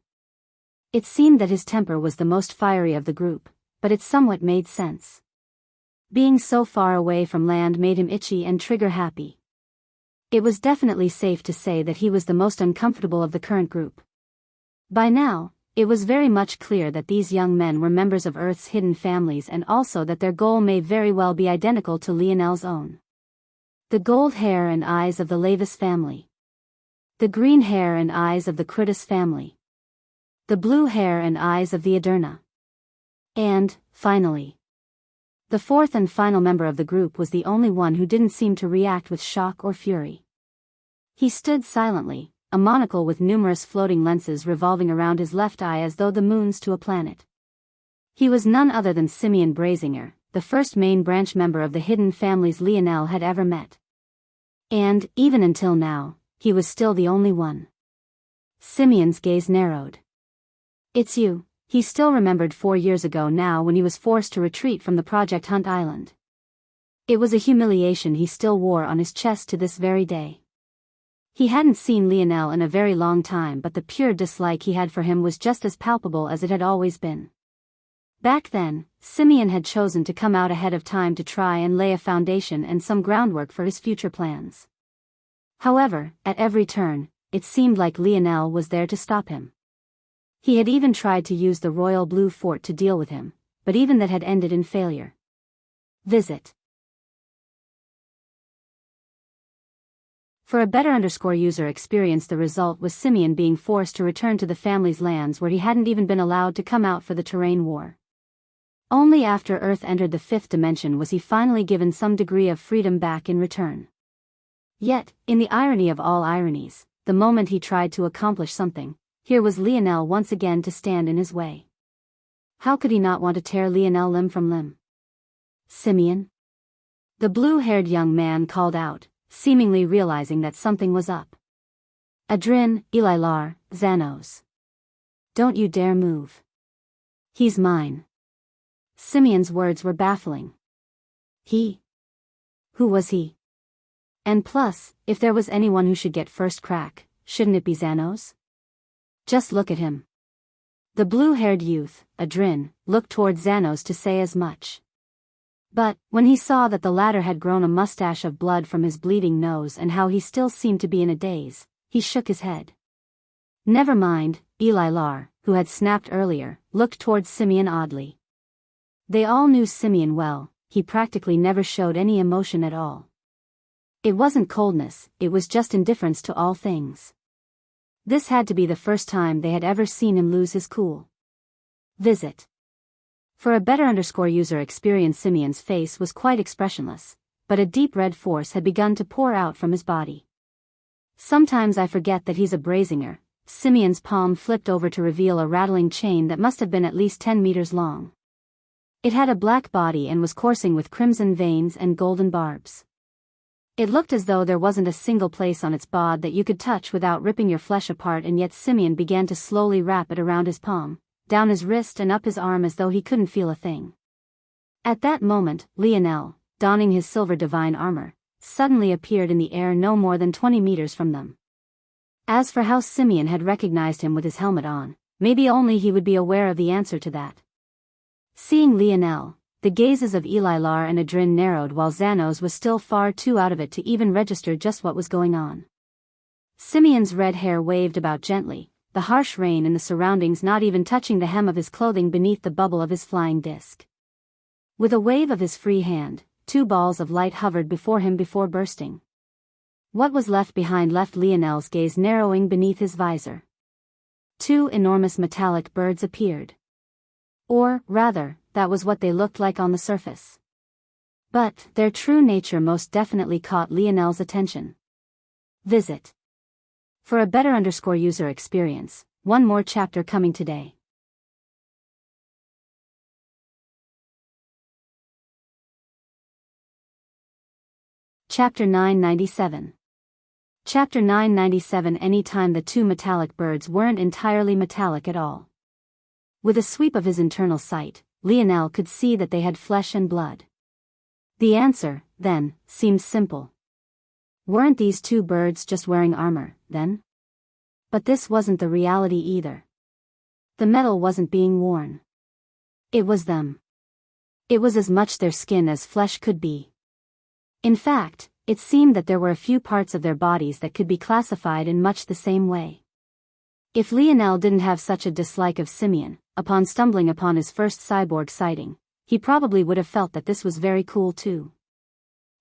It seemed that his temper was the most fiery of the group, but it somewhat made sense. Being so far away from land made him itchy and trigger-happy. It was definitely safe to say that he was the most uncomfortable of the current group. By now, it was very much clear that these young men were members of Earth's hidden families and also that their goal may very well be identical to Lionel's own. The gold hair and eyes of the Lavis family. The green hair and eyes of the Critus family. The blue hair and eyes of the Aderna. And, finally, the fourth and final member of the group was the only one who didn't seem to react with shock or fury. He stood silently, a monocle with numerous floating lenses revolving around his left eye as though the moons to a planet. He was none other than Simeon Brazinger, the first main branch member of the hidden families Lionel had ever met. And, even until now, he was still the only one. Simeon's gaze narrowed. It's you. He still remembered 4 years ago now when he was forced to retreat from the Project Hunt Island. It was a humiliation he still wore on his chest to this very day. He hadn't seen Lionel in a very long time, but the pure dislike he had for him was just as palpable as it had always been. Back then, Simeon had chosen to come out ahead of time to try and lay a foundation and some groundwork for his future plans. However, at every turn, it seemed like Lionel was there to stop him. He had even tried to use the Royal Blue Fort to deal with him, but even that had ended in failure. Visit. For a better user experience, the result was Simeon being forced to return to the family's lands where he hadn't even been allowed to come out for the terrain war. Only after Earth entered the 5th dimension was he finally given some degree of freedom back in return. Yet, in the irony of all ironies, the moment he tried to accomplish something, here was Lionel once again to stand in his way. How could he not want to tear Lionel limb from limb? Simeon? The blue-haired young man called out, seemingly realizing that something was up. Adrin, Elilar, Xanos. Don't you dare move. He's mine. Simeon's words were baffling. He? Who was he? And plus, if there was anyone who should get first crack, shouldn't it be Xanos? Just look at him. The blue-haired youth, Adrin, looked toward Xanos to say as much. But, when he saw that the latter had grown a mustache of blood from his bleeding nose and how he still seemed to be in a daze, he shook his head. Never mind, Elilar, who had snapped earlier, looked toward Simeon oddly. They all knew Simeon well, he practically never showed any emotion at all. It wasn't coldness, it was just indifference to all things. This had to be the first time they had ever seen him lose his cool. Visit. For a better user experience, Simeon's face was quite expressionless, but a deep red force had begun to pour out from his body. Sometimes I forget that he's a Brazinger. Simeon's palm flipped over to reveal a rattling chain that must have been at least 10 meters long. It had a black body and was coursing with crimson veins and golden barbs. It looked as though there wasn't a single place on its bod that you could touch without ripping your flesh apart, and yet Simeon began to slowly wrap it around his palm, down his wrist and up his arm as though he couldn't feel a thing. At that moment, Lionel, donning his silver divine armor, suddenly appeared in the air no more than 20 meters from them. As for how Simeon had recognized him with his helmet on, maybe only he would be aware of the answer to that. Seeing Lionel, the gazes of Elilar and Adrin narrowed while Xanos was still far too out of it to even register just what was going on. Simeon's red hair waved about gently, the harsh rain in the surroundings not even touching the hem of his clothing beneath the bubble of his flying disc. With a wave of his free hand, 2 balls of light hovered before him before bursting. What was left behind left Lionel's gaze narrowing beneath his visor. 2 enormous metallic birds appeared. Or, rather, that was what they looked like on the surface. But their true nature most definitely caught Lionel's attention. Visit. For a better user experience, one more chapter coming today. Chapter 997. Chapter 997. Anytime the 2 metallic birds weren't entirely metallic at all. With a sweep of his internal sight, Lionel could see that they had flesh and blood. The answer, then, seemed simple. Weren't these 2 birds just wearing armor, then? But this wasn't the reality either. The metal wasn't being worn. It was them. It was as much their skin as flesh could be. In fact, it seemed that there were a few parts of their bodies that could be classified in much the same way. If Lionel didn't have such a dislike of Simeon, upon stumbling upon his first cyborg sighting, he probably would have felt that this was very cool too.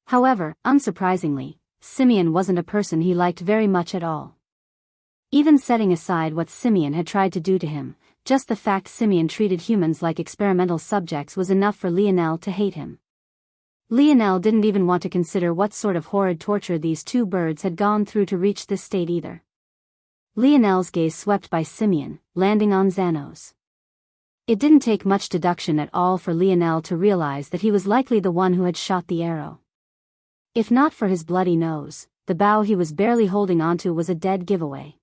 However, unsurprisingly, Simeon wasn't a person he liked very much at all. Even setting aside what Simeon had tried to do to him, just the fact Simeon treated humans like experimental subjects was enough for Lionel to hate him. Lionel didn't even want to consider what sort of horrid torture these 2 birds had gone through to reach this state either. Lionel's gaze swept by Simeon, landing on Xanos. It didn't take much deduction at all for Lionel to realize that he was likely the one who had shot the arrow. If not for his bloody nose, the bow he was barely holding onto was a dead giveaway.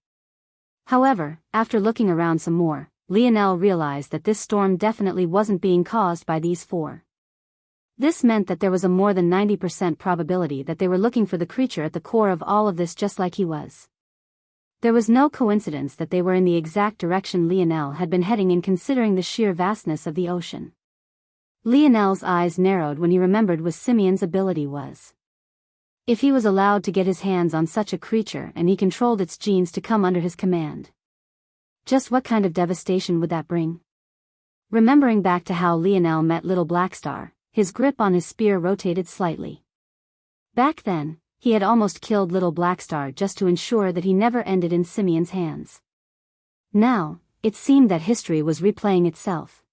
However, after looking around some more, Lionel realized that this storm definitely wasn't being caused by these 4. This meant that there was a more than 90% probability that they were looking for the creature at the core of all of this just like he was. There was no coincidence that they were in the exact direction Lionel had been heading in considering the sheer vastness of the ocean. Lionel's eyes narrowed when he remembered what Simeon's ability was. If he was allowed to get his hands on such a creature and he controlled its genes to come under his command. Just what kind of devastation would that bring? Remembering back to how Lionel met Little Blackstar, his grip on his spear rotated slightly. Back then, he had almost killed Little Blackstar just to ensure that he never ended in Simeon's hands. Now, it seemed that history was replaying itself.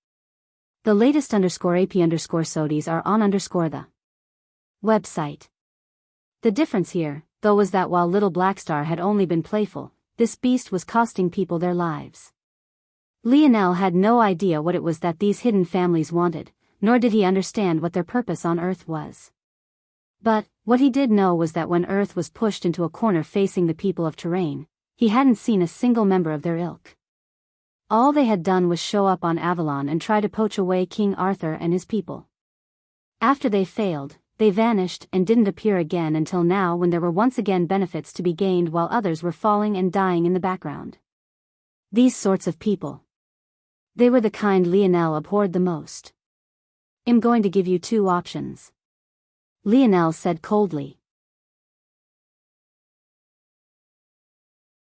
The latest _AP_SODIes are on the website. The difference here, though, was that while Little Blackstar had only been playful, this beast was costing people their lives. Lionel had no idea what it was that these hidden families wanted, nor did he understand what their purpose on Earth was. But, what he did know was that when Earth was pushed into a corner facing the people of Terrain, he hadn't seen a single member of their ilk. All they had done was show up on Avalon and try to poach away King Arthur and his people. After they failed, they vanished and didn't appear again until now, when there were once again benefits to be gained while others were falling and dying in the background. These sorts of people. They were the kind Lionel abhorred the most. "I'm going to give you 2 options," Lionel said coldly.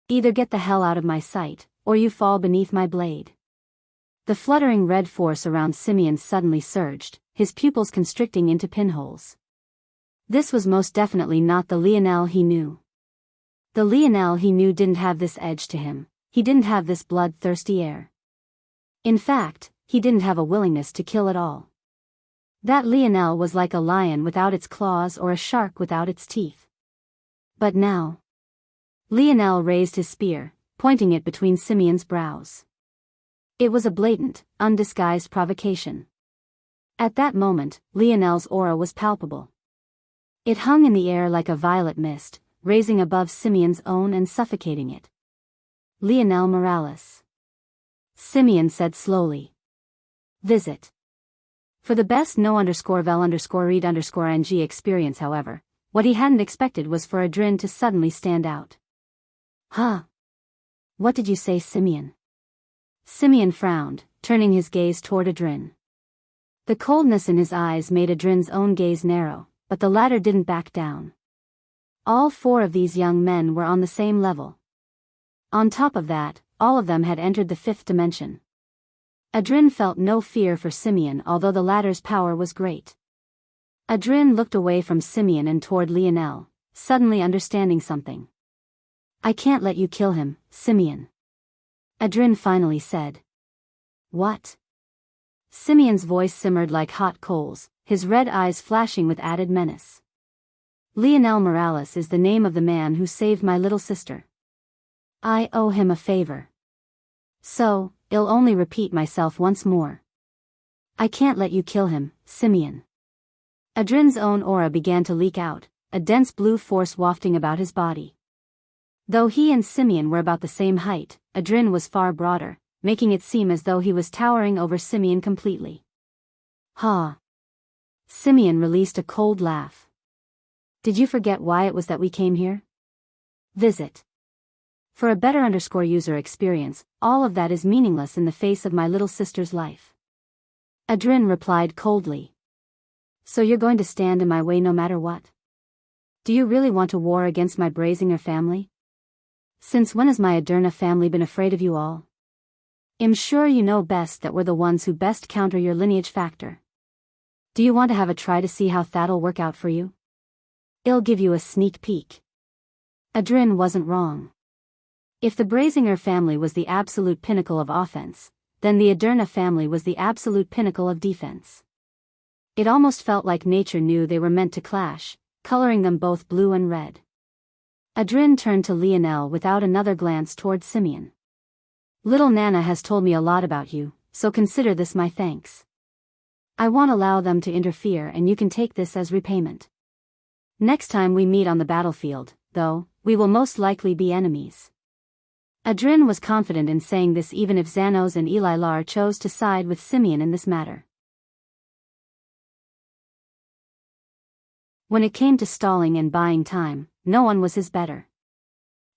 "Either get the hell out of my sight, or you fall beneath my blade." The fluttering red force around Simeon suddenly surged, his pupils constricting into pinholes. This was most definitely not the Lionel he knew. The Lionel he knew didn't have this edge to him, he didn't have this bloodthirsty air. In fact, he didn't have a willingness to kill at all. That Lionel was like a lion without its claws or a shark without its teeth. But now, Lionel raised his spear, pointing it between Simeon's brows. It was a blatant, undisguised provocation. At that moment, Lionel's aura was palpable. It hung in the air like a violet mist, raising above Simeon's own and suffocating it. "Lionel Morales," Simeon said slowly. "Visit." For the best no_vel_read_ng experience, however, what he hadn't expected was for Adrin to suddenly stand out. "Huh? What did you say, Simeon?" Simeon frowned, turning his gaze toward Adrin. The coldness in his eyes made Adrin's own gaze narrow, but the latter didn't back down. All 4 of these young men were on the same level. On top of that, all of them had entered the fifth dimension. Adrin felt no fear for Simeon, although the latter's power was great. Adrin looked away from Simeon and toward Lionel, suddenly understanding something. "I can't let you kill him, Simeon," Adrin finally said. "What?" Simeon's voice simmered like hot coals, his red eyes flashing with added menace. "Lionel Morales is the name of the man who saved my little sister. I owe him a favor. So, I'll only repeat myself once more. I can't let you kill him, Simeon." Adrin's own aura began to leak out, a dense blue force wafting about his body. Though he and Simeon were about the same height, Adrin was far broader, making it seem as though he was towering over Simeon completely. "Ha!" Simeon released a cold laugh. "Did you forget why it was that we came here? Visit. For a better user experience, all of that is meaningless in the face of my little sister's life." Adrin replied coldly. "So you're going to stand in my way no matter what? Do you really want to war against my Brazinger family? Since when has my Aderna family been afraid of you all? I'm sure you know best that we're the ones who best counter your lineage factor. Do you want to have a try to see how that'll work out for you? I'll give you a sneak peek." Adrin wasn't wrong. If the Brazinger family was the absolute pinnacle of offense, then the Aderna family was the absolute pinnacle of defense. It almost felt like nature knew they were meant to clash, coloring them both blue and red. Adrin turned to Lionel without another glance toward Simeon. "Little Nana has told me a lot about you, so consider this my thanks. I won't allow them to interfere and you can take this as repayment. Next time we meet on the battlefield, though, we will most likely be enemies." Adrin was confident in saying this even if Xanos and Elilar chose to side with Simeon in this matter. When it came to stalling and buying time, no one was his better.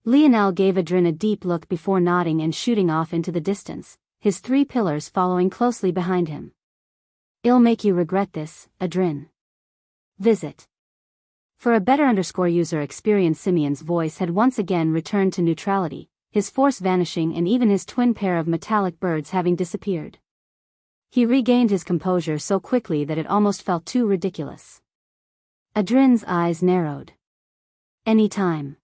Lionel gave Adrin a deep look before nodding and shooting off into the distance, his 3 pillars following closely behind him. "I'll make you regret this, Adrin. Visit." For a better user experience, Simeon's voice had once again returned to neutrality, his force vanishing and even his twin pair of metallic birds having disappeared. He regained his composure so quickly that it almost felt too ridiculous. Adrin's eyes narrowed. "Any time."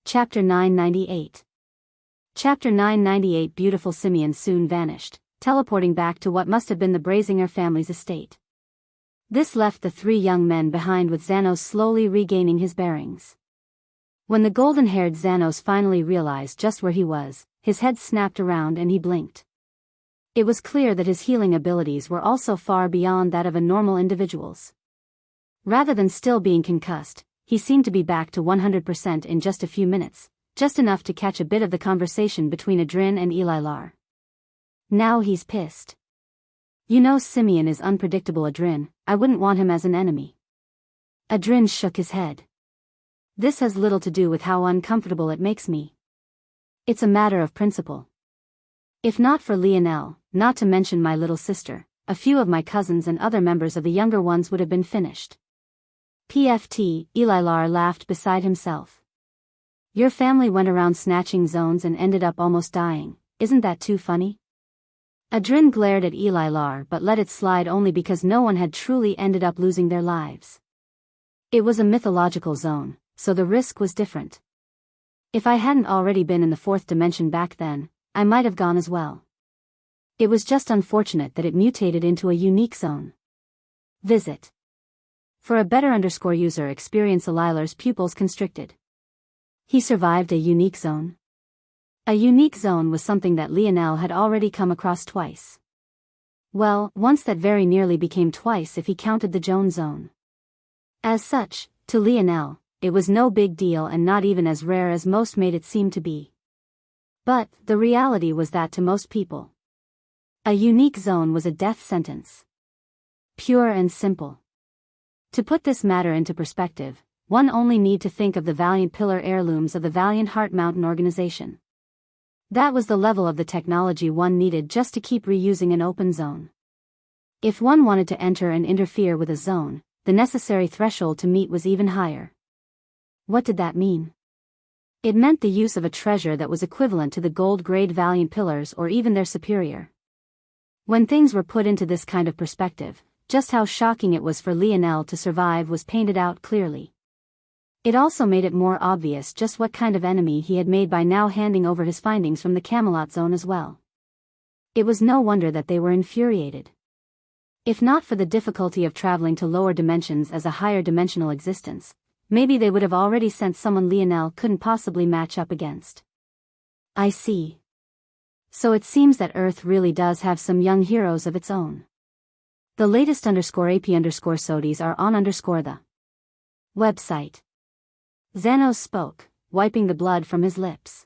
Chapter 998. Chapter 998. Beautiful Simeon soon vanished, teleporting back to what must have been the Brazinger family's estate. This left the 3 young men behind, with Xanos slowly regaining his bearings. When the golden-haired Xanos finally realized just where he was, his head snapped around and he blinked. It was clear that his healing abilities were also far beyond that of a normal individual's. Rather than still being concussed, he seemed to be back to 100% in just a few minutes, just enough to catch a bit of the conversation between Adrin and Elilar. "Now he's pissed. You know Simeon is unpredictable, Adrin. I wouldn't want him as an enemy." Adrin shook his head. "This has little to do with how uncomfortable it makes me. It's a matter of principle. If not for Lionel, not to mention my little sister, a few of my cousins and other members of the younger ones would have been finished." "PFT," Elilar laughed beside himself. "Your family went around snatching zones and ended up almost dying, isn't that too funny?" Adrin glared at Elilar but let it slide only because no one had truly ended up losing their lives. It was a mythological zone, so the risk was different. If I hadn't already been in the 4th dimension back then, I might have gone as well. It was just unfortunate that it mutated into a unique zone. Visit. For a better user experience, Elilar's pupils constricted. He survived a unique zone? A unique zone was something that Lionel had already come across twice. Well, once that very nearly became twice if he counted the Joan zone. As such, to Lionel, it was no big deal and not even as rare as most made it seem to be. But the reality was that to most people, a unique zone was a death sentence. Pure and simple. To put this matter into perspective, one only need to think of the Valiant Pillar heirlooms of the Valiant Heart Mountain organization. That was the level of the technology one needed just to keep reusing an open zone. If one wanted to enter and interfere with a zone, the necessary threshold to meet was even higher. What did that mean? It meant the use of a treasure that was equivalent to the gold-grade Valiant pillars or even their superior. When things were put into this kind of perspective, just how shocking it was for Lionel to survive was painted out clearly. It also made it more obvious just what kind of enemy he had made by now handing over his findings from the Camelot zone as well. It was no wonder that they were infuriated. If not for the difficulty of traveling to lower dimensions as a higher dimensional existence, maybe they would have already sent someone Lionel couldn't possibly match up against. I see. So it seems that Earth really does have some young heroes of its own. The latest _AP_SODIs are on the website. Xanos spoke, wiping the blood from his lips.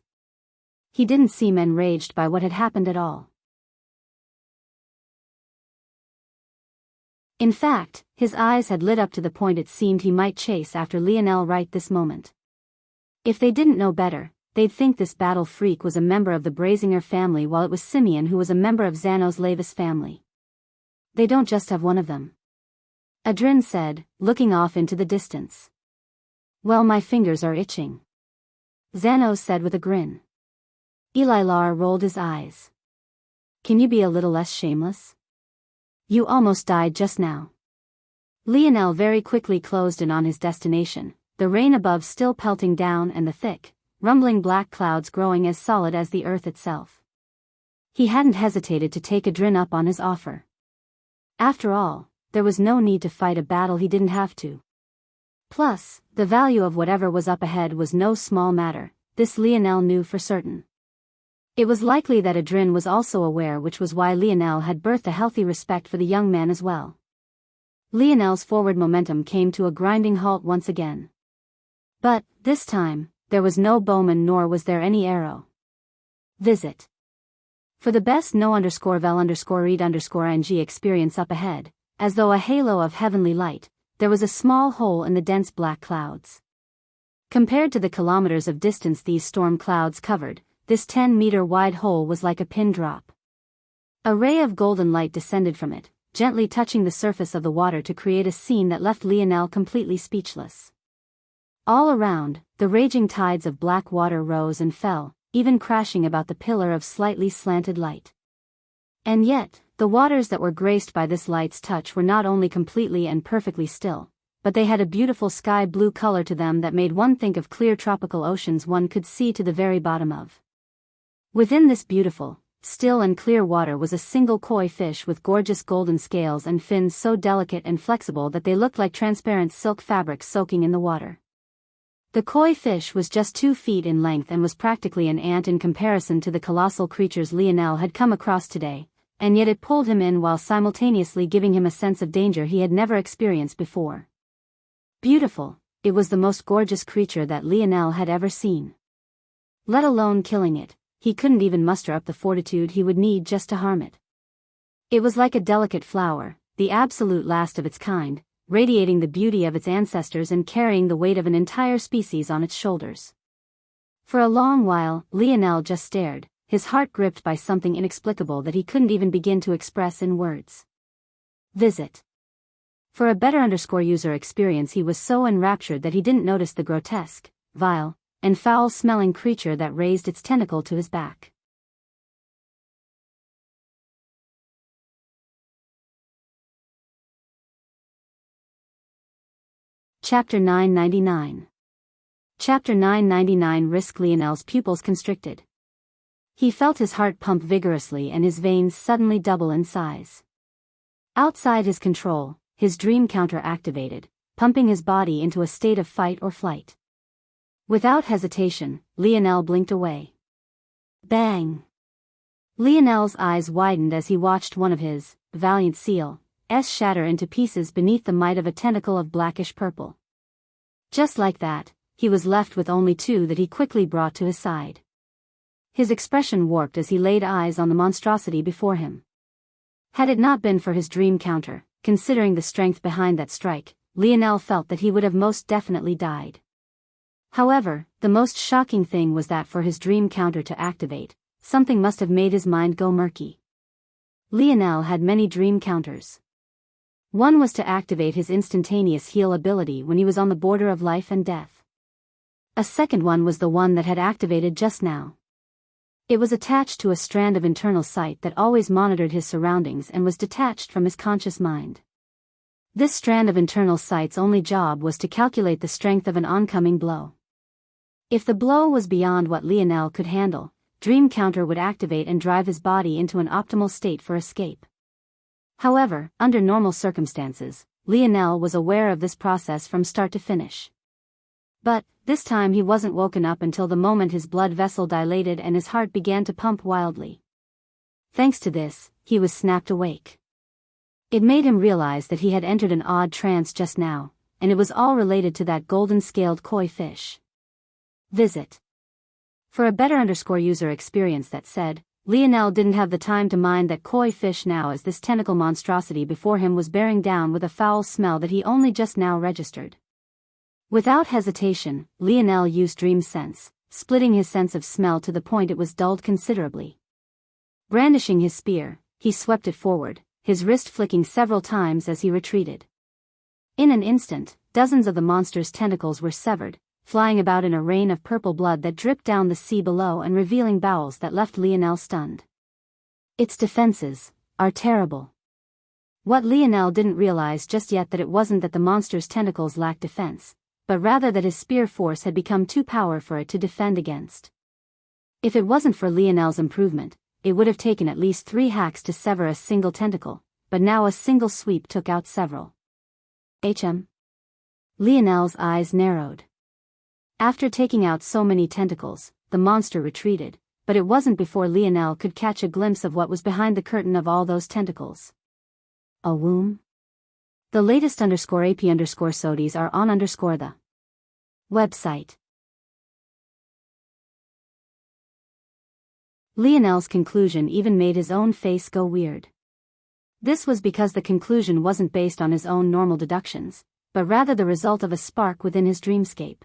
He didn't seem enraged by what had happened at all. In fact, his eyes had lit up to the point it seemed he might chase after Lionel right this moment. If they didn't know better, they'd think this battle freak was a member of the Brazinger family while it was Simeon who was a member of Xanos Lavis family. They don't just have one of them. Adrin said, looking off into the distance. Well, my fingers are itching. Xanos said with a grin. Elilar rolled his eyes. Can you be a little less shameless? You almost died just now. Lionel very quickly closed in on his destination, the rain above still pelting down and the thick, rumbling black clouds growing as solid as the earth itself. He hadn't hesitated to take Adrin up on his offer. After all, there was no need to fight a battle he didn't have to. Plus, the value of whatever was up ahead was no small matter, this Lionel knew for certain. It was likely that Adrin was also aware, which was why Lionel had birthed a healthy respect for the young man as well. Lionel's forward momentum came to a grinding halt once again. But, this time, there was no bowman nor was there any arrow. Visit. For the best no_vel_read_ing experience up ahead, as though a halo of heavenly light, there was a small hole in the dense black clouds. Compared to the kilometers of distance these storm clouds covered, this 10-meter wide hole was like a pin drop. A ray of golden light descended from it, gently touching the surface of the water to create a scene that left Lionel completely speechless. All around, the raging tides of black water rose and fell, even crashing about the pillar of slightly slanted light. And yet, the waters that were graced by this light's touch were not only completely and perfectly still, but they had a beautiful sky blue color to them that made one think of clear tropical oceans one could see to the very bottom of. Within this beautiful, still and clear water was a single koi fish with gorgeous golden scales and fins so delicate and flexible that they looked like transparent silk fabric soaking in the water. The koi fish was just 2 feet in length and was practically an ant in comparison to the colossal creatures Lionel had come across today, and yet it pulled him in while simultaneously giving him a sense of danger he had never experienced before. Beautiful, it was the most gorgeous creature that Lionel had ever seen. Let alone killing it, he couldn't even muster up the fortitude he would need just to harm it. It was like a delicate flower, the absolute last of its kind, radiating the beauty of its ancestors and carrying the weight of an entire species on its shoulders. For a long while, Lionel just stared, his heart gripped by something inexplicable that he couldn't even begin to express in words. Visit. For a better user experience, he was so enraptured that he didn't notice the grotesque, vile, and foul-smelling creature that raised its tentacle to his back. Chapter 999. Chapter 999. Risk. Lionel's pupils constricted. He felt his heart pump vigorously and his veins suddenly double in size. Outside his control, his dream counter activated, pumping his body into a state of fight or flight. Without hesitation, Lionel blinked away. Bang! Lionel's eyes widened as he watched one of his valiant seals shatter into pieces beneath the might of a tentacle of blackish purple. Just like that, he was left with only 2 that he quickly brought to his side. His expression warped as he laid eyes on the monstrosity before him. Had it not been for his dream counter, considering the strength behind that strike, Lionel felt that he would have most definitely died. However, the most shocking thing was that for his dream counter to activate, something must have made his mind go murky. Lionel had many dream counters. One was to activate his instantaneous heal ability when he was on the border of life and death. A second one was the one that had activated just now. It was attached to a strand of internal sight that always monitored his surroundings and was detached from his conscious mind. This strand of internal sight's only job was to calculate the strength of an oncoming blow. If the blow was beyond what Lionel could handle, Dream Counter would activate and drive his body into an optimal state for escape. However, under normal circumstances, Lionel was aware of this process from start to finish. But, this time he wasn't woken up until the moment his blood vessel dilated and his heart began to pump wildly. Thanks to this, he was snapped awake. It made him realize that he had entered an odd trance just now, and it was all related to that golden-scaled koi fish. Visit. For a better user experience that said, Lionel didn't have the time to mind that koi fish now as this tentacle monstrosity before him was bearing down with a foul smell that he only just now registered. Without hesitation, Lionel used dream sense, splitting his sense of smell to the point it was dulled considerably. Brandishing his spear, he swept it forward, his wrist flicking several times as he retreated. In an instant, dozens of the monster's tentacles were severed, flying about in a rain of purple blood that dripped down the sea below and revealing bowels that left Lionel stunned. Its defenses are terrible. What Lionel didn't realize just yet that it wasn't that the monster's tentacles lacked defense, but rather that his spear force had become too powerful for it to defend against. If it wasn't for Lionel's improvement, it would have taken at least 3 hacks to sever a single tentacle, but now a single sweep took out several. Lionel's eyes narrowed. After taking out so many tentacles, the monster retreated, but it wasn't before Lionel could catch a glimpse of what was behind the curtain of all those tentacles. A womb? The latest _AP_SODIES are on the website. Lionel's conclusion even made his own face go weird. This was because the conclusion wasn't based on his own normal deductions, but rather the result of a spark within his dreamscape.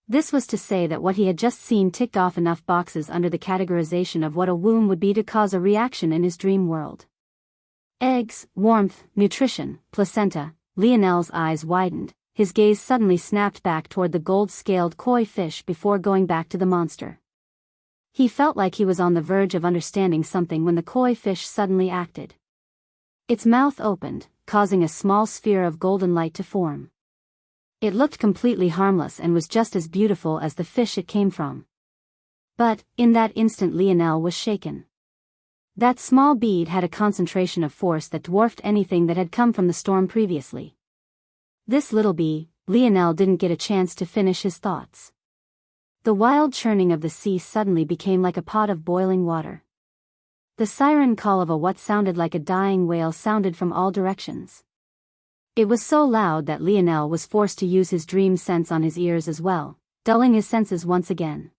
This was to say that what he had just seen ticked off enough boxes under the categorization of what a womb would be to cause a reaction in his dream world. Eggs, warmth, nutrition, placenta. Lionel's eyes widened, his gaze suddenly snapped back toward the gold-scaled koi fish before going back to the monster. He felt like he was on the verge of understanding something when the koi fish suddenly acted. Its mouth opened, causing a small sphere of golden light to form. It looked completely harmless and was just as beautiful as the fish it came from. But, in that instant Lionel was shaken. That small bead had a concentration of force that dwarfed anything that had come from the storm previously. This little bee, Lionel didn't get a chance to finish his thoughts. The wild churning of the sea suddenly became like a pot of boiling water. The siren call of what sounded like a dying whale sounded from all directions. It was so loud that Lionel was forced to use his dream sense on his ears as well, dulling his senses once again.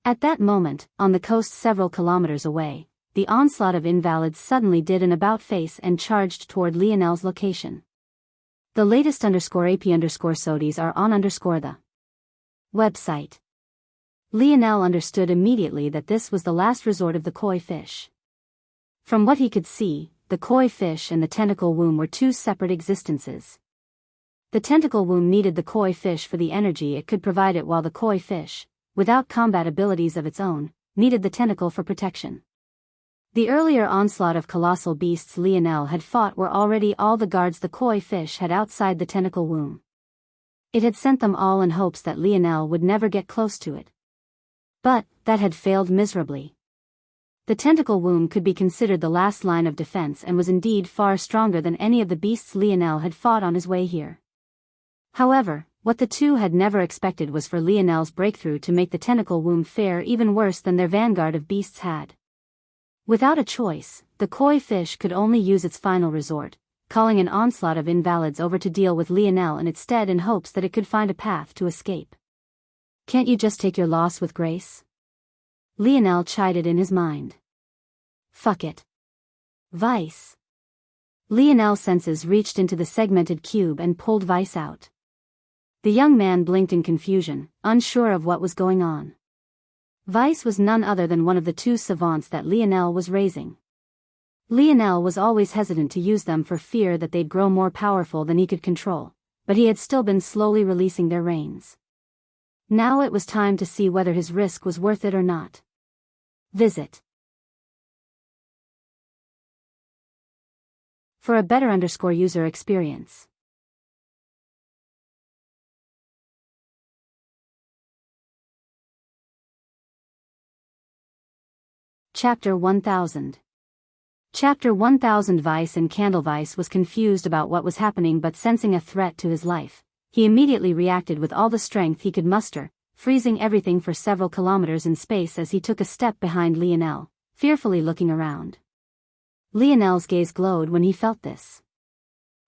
At that moment, on the coast several kilometers away, the onslaught of invalids suddenly did an about-face and charged toward Lionel's location. The latest _AP_SODIES are on the website. Lionel understood immediately that this was the last resort of the koi fish. From what he could see, the koi fish and the tentacle womb were 2 separate existences. The tentacle womb needed the koi fish for the energy it could provide it, while the koi fish, without combat abilities of its own, needed the tentacle for protection. The earlier onslaught of colossal beasts Lionel had fought were already all the guards the koi fish had outside the tentacle womb. It had sent them all in hopes that Lionel would never get close to it. But, that had failed miserably. The tentacle womb could be considered the last line of defense and was indeed far stronger than any of the beasts Lionel had fought on his way here. However, what the two had never expected was for Lionel's breakthrough to make the tentacle womb fare even worse than their vanguard of beasts had. Without a choice, the koi fish could only use its final resort, calling an onslaught of invalids over to deal with Lionel in its stead in hopes that it could find a path to escape. "Can't you just take your loss with grace?" Lionel chided in his mind. "Fuck it. Vice." Lionel's senses reached into the segmented cube and pulled Vice out. The young man blinked in confusion, unsure of what was going on. Vice was none other than one of the 2 savants that Lionel was raising. Lionel was always hesitant to use them for fear that they'd grow more powerful than he could control, but he had still been slowly releasing their reins. Now it was time to see whether his risk was worth it or not. Visit. For a better user experience. Chapter 1000. Chapter 1000. Vice and Candlevice was confused about what was happening, but sensing a threat to his life, he immediately reacted with all the strength he could muster, freezing everything for several kilometers in space as he took a step behind Lionel, fearfully looking around. Lionel's gaze glowed when he felt this.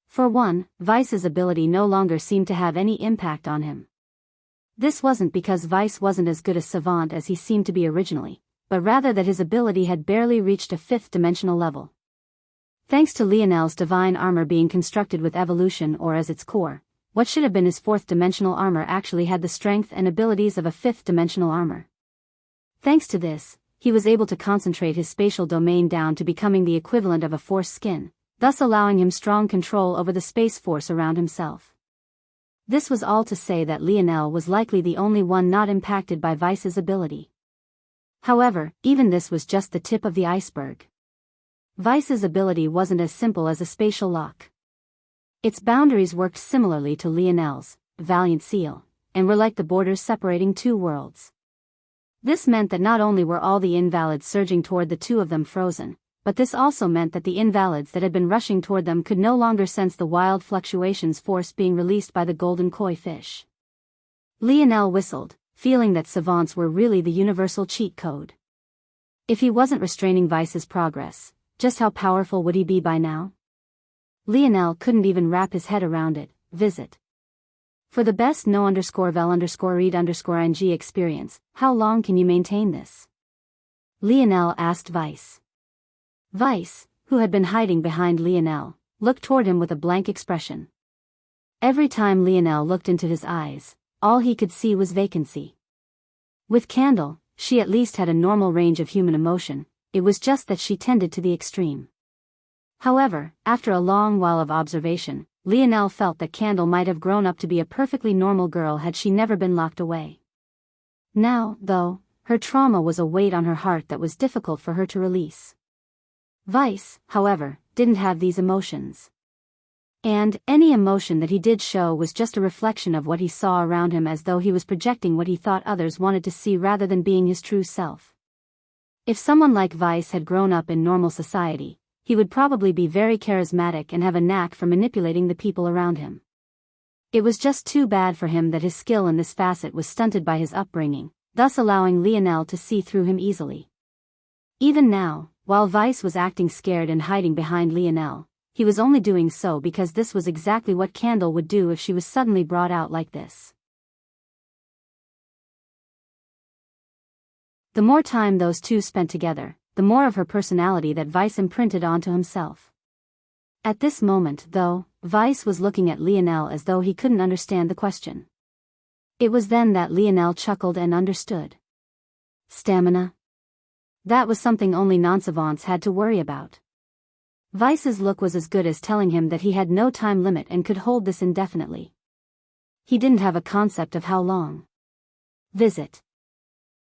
For one, Vice's ability no longer seemed to have any impact on him. This wasn't because Vice wasn't as good a savant as he seemed to be originally, but rather that his ability had barely reached a fifth-dimensional level. Thanks to Lionel's divine armor being constructed with evolution or as its core, what should have been his fourth-dimensional armor actually had the strength and abilities of a fifth-dimensional armor. Thanks to this, he was able to concentrate his spatial domain down to becoming the equivalent of a force skin, thus allowing him strong control over the space force around himself. This was all to say that Lionel was likely the only one not impacted by Vice's ability. However, even this was just the tip of the iceberg. Vice's ability wasn't as simple as a spatial lock. Its boundaries worked similarly to Lionel's, Valiant Seal, and were like the borders separating two worlds. This meant that not only were all the invalids surging toward the two of them frozen, but this also meant that the invalids that had been rushing toward them could no longer sense the wild fluctuations force being released by the golden koi fish. Lionel whistled, feeling that savants were really the universal cheat code. If he wasn't restraining Vice's progress, just how powerful would he be by now? Lionel couldn't even wrap his head around it. Visit. For the best no_vel_read_ing experience, how long can you maintain this? Lionel asked Vice. Vice, who had been hiding behind Lionel, looked toward him with a blank expression. Every time Lionel looked into his eyes, all he could see was vacancy. With Candle, she at least had a normal range of human emotion, it was just that she tended to the extreme. However, after a long while of observation, Lionel felt that Candle might have grown up to be a perfectly normal girl had she never been locked away. Now, though, her trauma was a weight on her heart that was difficult for her to release. Vice, however, didn't have these emotions. And any emotion that he did show was just a reflection of what he saw around him, as though he was projecting what he thought others wanted to see rather than being his true self. If someone like Vice had grown up in normal society, he would probably be very charismatic and have a knack for manipulating the people around him. It was just too bad for him that his skill in this facet was stunted by his upbringing, thus allowing Lionel to see through him easily. Even now, while Vice was acting scared and hiding behind Lionel, he was only doing so because this was exactly what Candle would do if she was suddenly brought out like this. The more time those two spent together, the more of her personality that Vice imprinted onto himself. At this moment, though, Vice was looking at Lionel as though he couldn't understand the question. It was then that Lionel chuckled and understood. Stamina? That was something only non-savants had to worry about. Vice's look was as good as telling him that he had no time limit and could hold this indefinitely. He didn't have a concept of how long. Visit.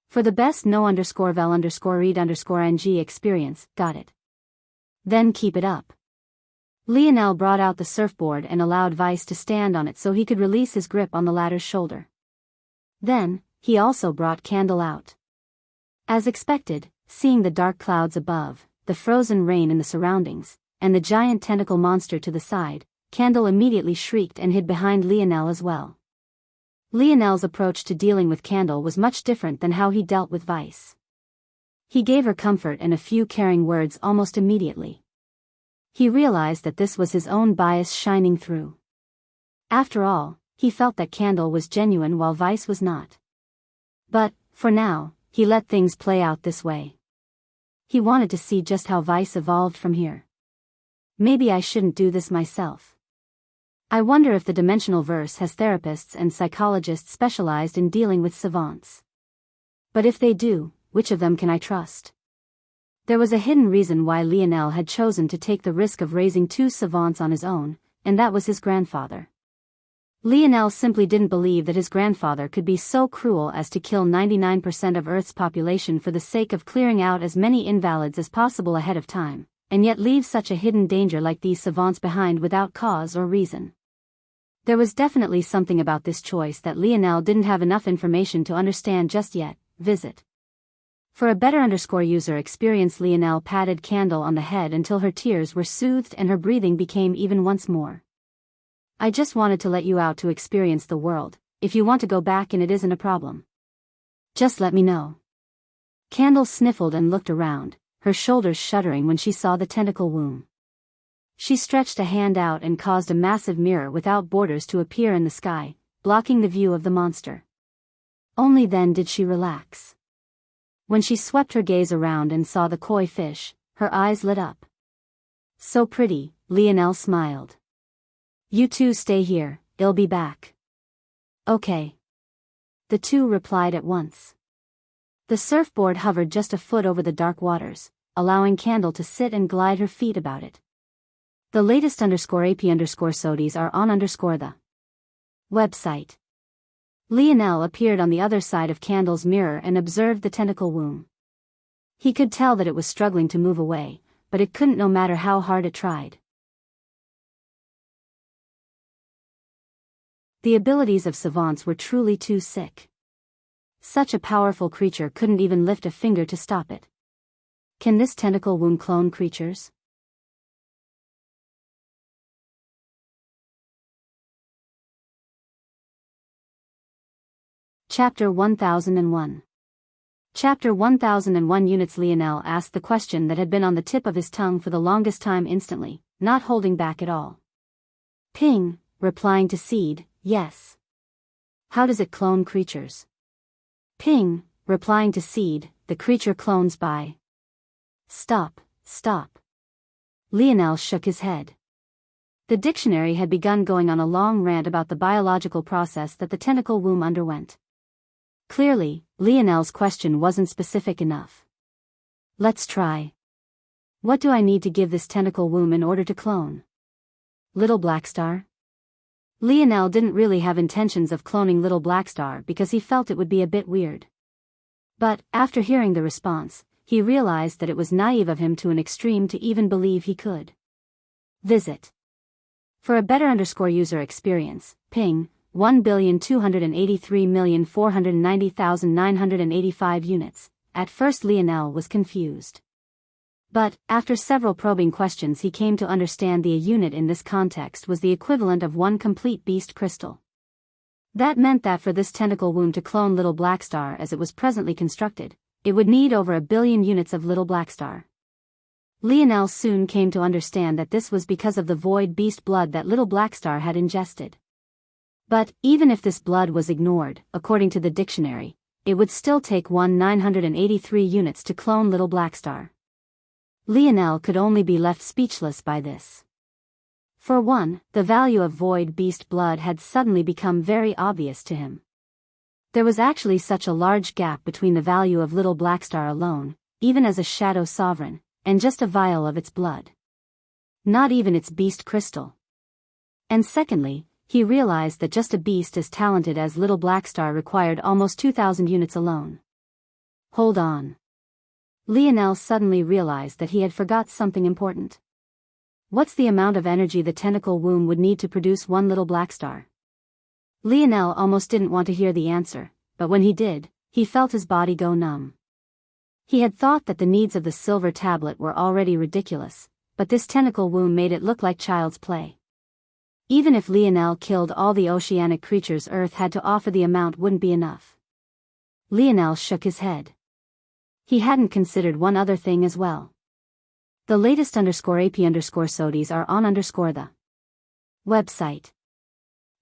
For the best no_vel_read_ing experience, got it. Then keep it up. Lionel brought out the surfboard and allowed Vice to stand on it so he could release his grip on the latter's shoulder. Then, he also brought Candle out. As expected, seeing the dark clouds above, the frozen rain in the surroundings, and the giant tentacle monster to the side, Candle immediately shrieked and hid behind Lionel as well. Lionel's approach to dealing with Candle was much different than how he dealt with Vice. He gave her comfort and a few caring words almost immediately. He realized that this was his own bias shining through. After all, he felt that Candle was genuine while Vice was not. But, for now, he let things play out this way. He wanted to see just how Vice evolved from here. Maybe I shouldn't do this myself. I wonder if the dimensional verse has therapists and psychologists specialized in dealing with savants. But if they do, which of them can I trust? There was a hidden reason why Lionel had chosen to take the risk of raising two savants on his own, and that was his grandfather. Lionel simply didn't believe that his grandfather could be so cruel as to kill 99% of Earth's population for the sake of clearing out as many invalids as possible ahead of time, and yet leave such a hidden danger like these savants behind without cause or reason. There was definitely something about this choice that Lionel didn't have enough information to understand just yet. Visit. For a better user experience, Lionel patted Candle on the head until her tears were soothed and her breathing became even once more. I just wanted to let you out to experience the world. If you want to go back and it isn't a problem, just let me know. Candle sniffled and looked around, her shoulders shuddering when she saw the tentacle womb. She stretched a hand out and caused a massive mirror without borders to appear in the sky, blocking the view of the monster. Only then did she relax. When she swept her gaze around and saw the koi fish, her eyes lit up. So pretty, Lionel smiled. You two stay here, I'll be back. Okay. The two replied at once. The surfboard hovered just a foot over the dark waters, allowing Candle to sit and glide her feet about it. The latest _AP_SODIES are on the website. Lionel appeared on the other side of Candle's mirror and observed the tentacle womb. He could tell that it was struggling to move away, but it couldn't no matter how hard it tried. The abilities of savants were truly too sick. Such a powerful creature couldn't even lift a finger to stop it. Can this tentacle womb clone creatures? Chapter 1001. Chapter 1001 Units. Lionel asked the question that had been on the tip of his tongue for the longest time instantly, not holding back at all. Ping, replying to seed, yes. How does it clone creatures? Ping, replying to seed, the creature clones by. Stop. Lionel shook his head. The dictionary had begun going on a long rant about the biological process that the tentacle womb underwent. Clearly, Lionel's question wasn't specific enough. Let's try. What do I need to give this tentacle womb in order to clone? Little Blackstar? Lionel didn't really have intentions of cloning Little Blackstar because he felt it would be a bit weird. But, after hearing the response, he realized that it was naive of him to an extreme to even believe he could. Visit. For a better user experience, ping, 1,283,490,985 units. At first Lionel was confused. But, after several probing questions he came to understand the a unit in this context was the equivalent of one complete beast crystal. That meant that for this tentacle womb to clone Little Blackstar as it was presently constructed, it would need over 1 billion units of Little Blackstar. Lionel soon came to understand that this was because of the void beast blood that Little Blackstar had ingested. But, even if this blood was ignored, according to the dictionary, it would still take 1,983 units to clone Little Blackstar. Lionel could only be left speechless by this. For one, the value of void beast blood had suddenly become very obvious to him. There was actually such a large gap between the value of Little Blackstar alone, even as a shadow sovereign, and just a vial of its blood. Not even its beast crystal. And secondly, he realized that just a beast as talented as Little Blackstar required almost 2,000 units alone. Hold on. Lionel suddenly realized that he had forgot something important. What's the amount of energy the tentacle womb would need to produce one Little Blackstar? Lionel almost didn't want to hear the answer, but when he did, he felt his body go numb. He had thought that the needs of the silver tablet were already ridiculous, but this tentacle womb made it look like child's play. Even if Lionel killed all the oceanic creatures Earth had to offer, the amount wouldn't be enough. Lionel shook his head. He hadn't considered one other thing as well. The latest _AP_SODIES are on the website.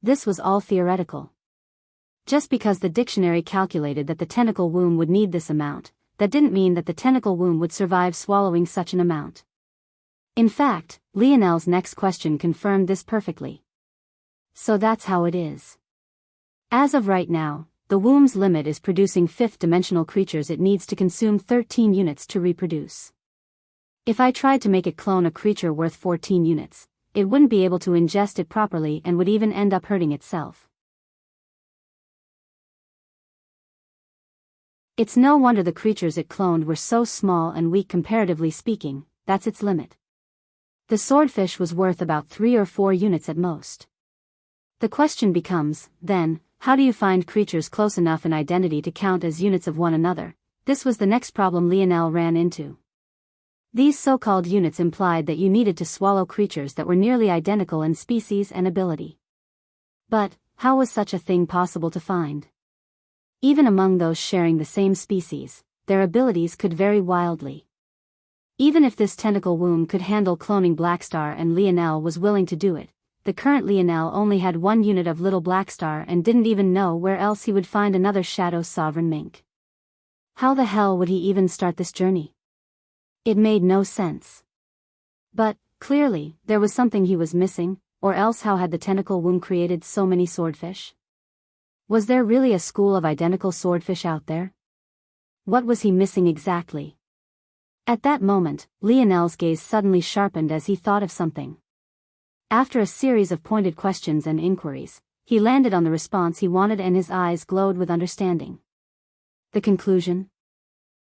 This was all theoretical. Just because the dictionary calculated that the tentacle womb would need this amount, that didn't mean that the tentacle womb would survive swallowing such an amount. In fact, Lionel's next question confirmed this perfectly. So that's how it is. As of right now, the womb's limit is producing fifth-dimensional creatures. It needs to consume 13 units to reproduce. If I tried to make it clone a creature worth 14 units, it wouldn't be able to ingest it properly and would even end up hurting itself. It's no wonder the creatures it cloned were so small and weak comparatively speaking. That's its limit. The swordfish was worth about 3 or 4 units at most. The question becomes, then, how do you find creatures close enough in identity to count as units of one another? This was the next problem Lionel ran into. These so-called units implied that you needed to swallow creatures that were nearly identical in species and ability. But, how was such a thing possible to find? Even among those sharing the same species, their abilities could vary wildly. Even if this tentacle womb could handle cloning Blackstar and Lionel was willing to do it, the current Lionel only had 1 unit of Little Blackstar and didn't even know where else he would find another Shadow Sovereign mink. How the hell would he even start this journey? It made no sense. But, clearly, there was something he was missing, or else how had the tentacle womb created so many swordfish? Was there really a school of identical swordfish out there? What was he missing exactly? At that moment, Lionel's gaze suddenly sharpened as he thought of something. After a series of pointed questions and inquiries, he landed on the response he wanted and his eyes glowed with understanding. The conclusion?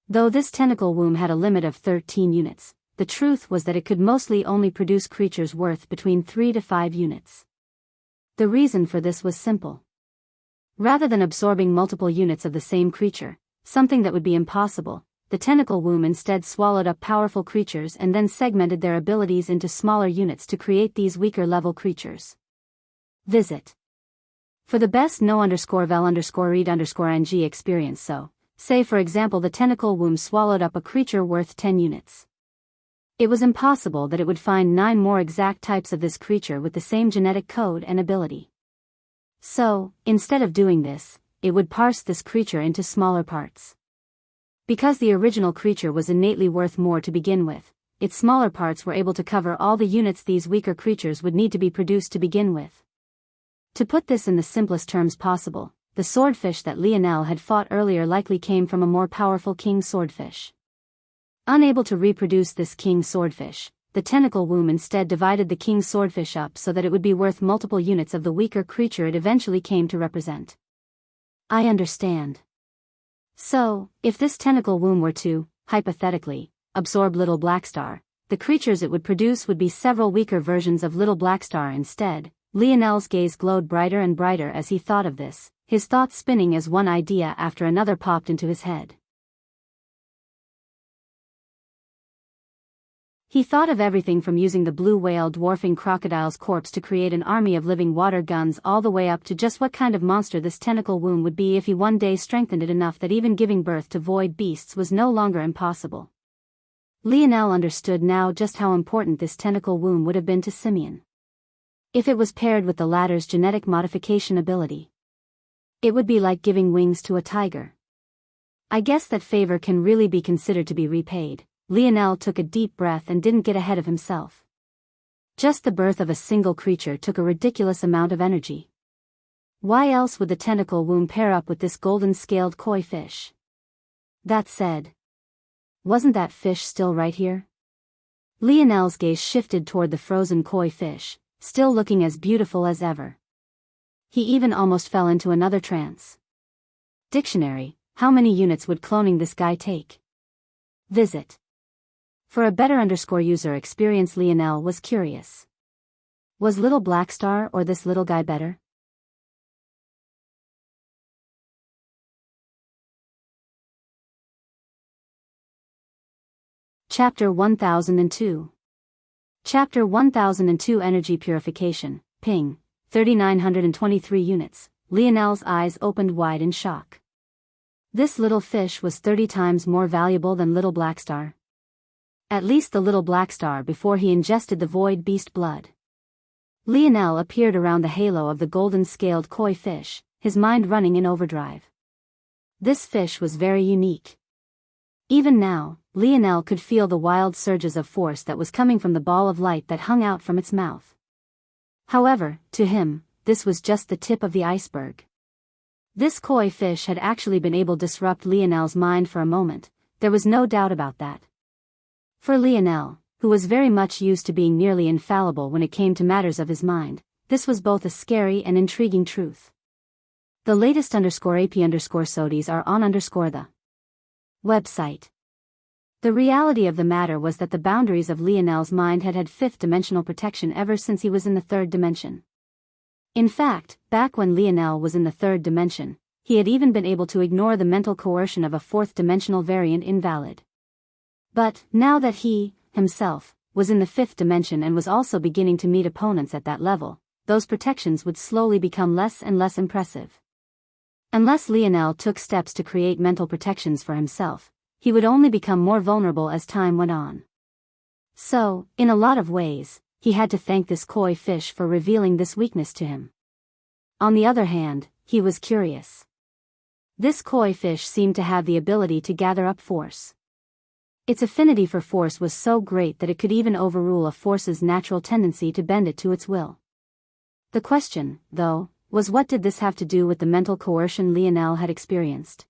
Though this tentacle womb had a limit of 13 units, the truth was that it could mostly only produce creatures worth between 3 to 5 units. The reason for this was simple. Rather than absorbing multiple units of the same creature, something that would be impossible, the tentacle womb instead swallowed up powerful creatures and then segmented their abilities into smaller units to create these weaker level creatures. Visit. For the best no_vel_read_ng experience so, say for example the tentacle womb swallowed up a creature worth 10 units. It was impossible that it would find 9 more exact types of this creature with the same genetic code and ability. So, instead of doing this, it would parse this creature into smaller parts. Because the original creature was innately worth more to begin with, its smaller parts were able to cover all the units these weaker creatures would need to be produced to begin with. To put this in the simplest terms possible, the swordfish that Lionel had fought earlier likely came from a more powerful king swordfish. Unable to reproduce this king swordfish, the tentacle womb instead divided the king swordfish up so that it would be worth multiple units of the weaker creature it eventually came to represent. I understand. So, if this tentacle womb were to, hypothetically, absorb Little Blackstar, the creatures it would produce would be several weaker versions of Little Blackstar instead. Lionel's gaze glowed brighter and brighter as he thought of this, his thoughts spinning as one idea after another popped into his head. He thought of everything from using the blue whale dwarfing crocodile's corpse to create an army of living water guns all the way up to just what kind of monster this tentacle womb would be if he one day strengthened it enough that even giving birth to void beasts was no longer impossible. Lionel understood now just how important this tentacle womb would have been to Simeon. If it was paired with the latter's genetic modification ability, it would be like giving wings to a tiger. I guess that favor can really be considered to be repaid. Lionel took a deep breath and didn't get ahead of himself. Just the birth of a single creature took a ridiculous amount of energy. Why else would the tentacle womb pair up with this golden-scaled koi fish? That said, wasn't that fish still right here? Lionel's gaze shifted toward the frozen koi fish, still looking as beautiful as ever. He even almost fell into another trance. Dictionary, how many units would cloning this guy take? Visit. For a better user experience, Lionel was curious. Was Little Blackstar or this little guy better? Chapter 1002. Chapter 1002 Energy Purification, ping, 3923 units. Lionel's eyes opened wide in shock. This little fish was 30 times more valuable than Little Blackstar. At least the Little Blackstar before he ingested the void beast blood. Lionel appeared around the halo of the golden-scaled koi fish, his mind running in overdrive. This fish was very unique. Even now, Lionel could feel the wild surges of force that was coming from the ball of light that hung out from its mouth. However, to him, this was just the tip of the iceberg. This koi fish had actually been able to disrupt Lionel's mind for a moment, there was no doubt about that. For Lionel, who was very much used to being nearly infallible when it came to matters of his mind, this was both a scary and intriguing truth. The latest _AP_SODIes are on the website. The reality of the matter was that the boundaries of Lionel's mind had fifth-dimensional protection ever since he was in the third dimension. In fact, back when Lionel was in the third dimension, he had even been able to ignore the mental coercion of a fourth-dimensional variant invalid. But, now that he, himself, was in the fifth dimension and was also beginning to meet opponents at that level, those protections would slowly become less and less impressive. Unless Lionel took steps to create mental protections for himself, he would only become more vulnerable as time went on. So, in a lot of ways, he had to thank this koi fish for revealing this weakness to him. On the other hand, he was curious. This koi fish seemed to have the ability to gather up force. Its affinity for force was so great that it could even overrule a force's natural tendency to bend it to its will. The question, though, was what did this have to do with the mental coercion Lionel had experienced?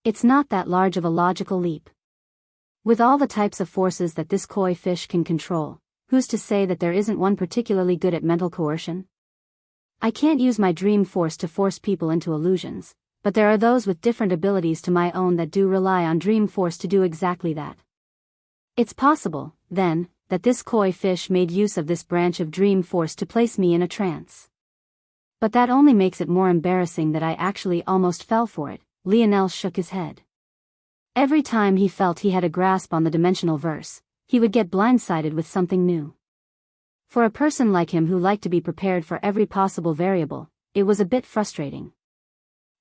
It's not that large of a logical leap. With all the types of forces that this koi fish can control, who's to say that there isn't one particularly good at mental coercion? I can't use my dream force to force people into illusions, but there are those with different abilities to my own that do rely on dream force to do exactly that. It's possible, then, that this koi fish made use of this branch of dream force to place me in a trance. But that only makes it more embarrassing that I actually almost fell for it. Lionel shook his head. Every time he felt he had a grasp on the dimensional verse, he would get blindsided with something new. For a person like him who liked to be prepared for every possible variable, it was a bit frustrating.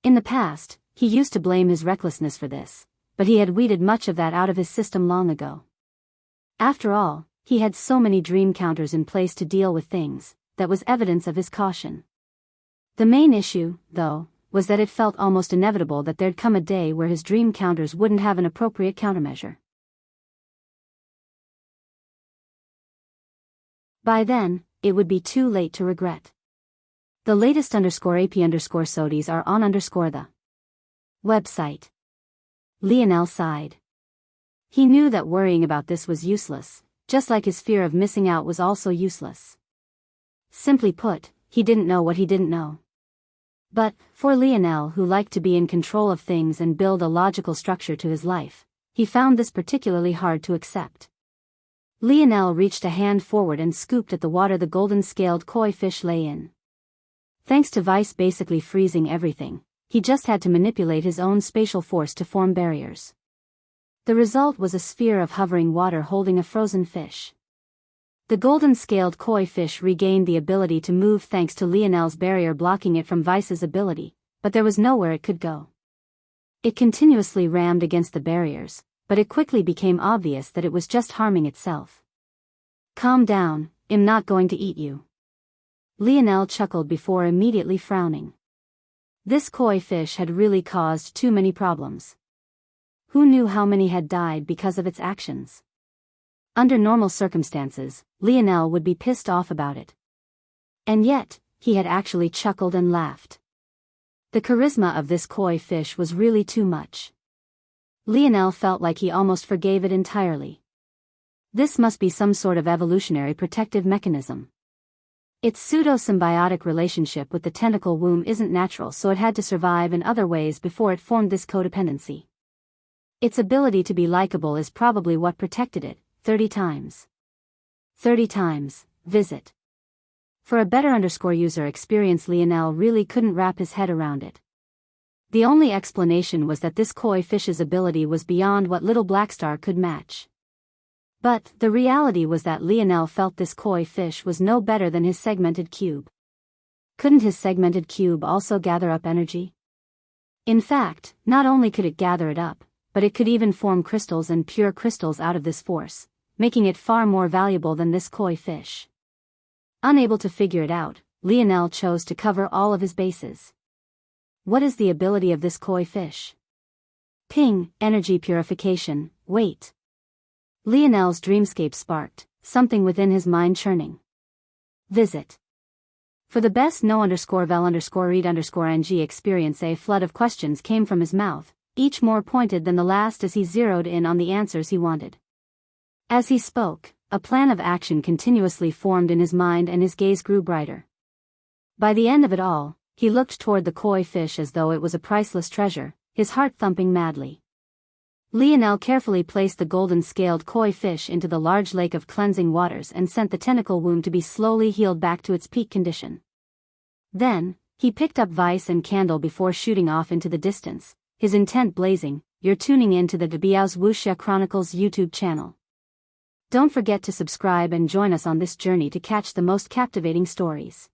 In the past, he used to blame his recklessness for this, but he had weeded much of that out of his system long ago. After all, he had so many dream counters in place to deal with things, that was evidence of his caution. The main issue, though, was that it felt almost inevitable that there'd come a day where his dream counters wouldn't have an appropriate countermeasure. By then, it would be too late to regret. The latest _AP_SODIes are on the website. Lionel sighed. He knew that worrying about this was useless, just like his fear of missing out was also useless. Simply put, he didn't know what he didn't know. But, for Lionel, who liked to be in control of things and build a logical structure to his life, he found this particularly hard to accept. Lionel reached a hand forward and scooped at the water the golden-scaled koi fish lay in. Thanks to Vice basically freezing everything, he just had to manipulate his own spatial force to form barriers. The result was a sphere of hovering water holding a frozen fish. The golden-scaled koi fish regained the ability to move thanks to Lionel's barrier blocking it from Vice's ability, but there was nowhere it could go. It continuously rammed against the barriers, but it quickly became obvious that it was just harming itself. Calm down, I'm not going to eat you. Lionel chuckled before immediately frowning. This koi fish had really caused too many problems. Who knew how many had died because of its actions? Under normal circumstances, Lionel would be pissed off about it. And yet, he had actually chuckled and laughed. The charisma of this koi fish was really too much. Lionel felt like he almost forgave it entirely. This must be some sort of evolutionary protective mechanism. Its pseudo-symbiotic relationship with the tentacle womb isn't natural, so it had to survive in other ways before it formed this codependency. Its ability to be likable is probably what protected it. 30 times. 30 times, visit. For a better user experience, Lionel really couldn't wrap his head around it. The only explanation was that this koi fish's ability was beyond what Little Blackstar could match. But, the reality was that Lionel felt this koi fish was no better than his segmented cube. Couldn't his segmented cube also gather up energy? In fact, not only could it gather it up, but it could even form crystals and pure crystals out of this force, making it far more valuable than this koi fish. Unable to figure it out, Lionel chose to cover all of his bases. What is the ability of this koi fish? Ping, energy purification, wait. Lionel's dreamscape sparked, something within his mind churning. Visit. For the best no_vel_read_ng experience, a flood of questions came from his mouth, each more pointed than the last as he zeroed in on the answers he wanted. As he spoke, a plan of action continuously formed in his mind and his gaze grew brighter. By the end of it all, he looked toward the koi fish as though it was a priceless treasure, his heart thumping madly. Lionel carefully placed the golden-scaled koi fish into the large lake of cleansing waters and sent the tentacle wound to be slowly healed back to its peak condition. Then, he picked up vice and candle before shooting off into the distance, his intent blazing. You're tuning in to the Biyao's Wuxia Chronicles YouTube channel. Don't forget to subscribe and join us on this journey to catch the most captivating stories.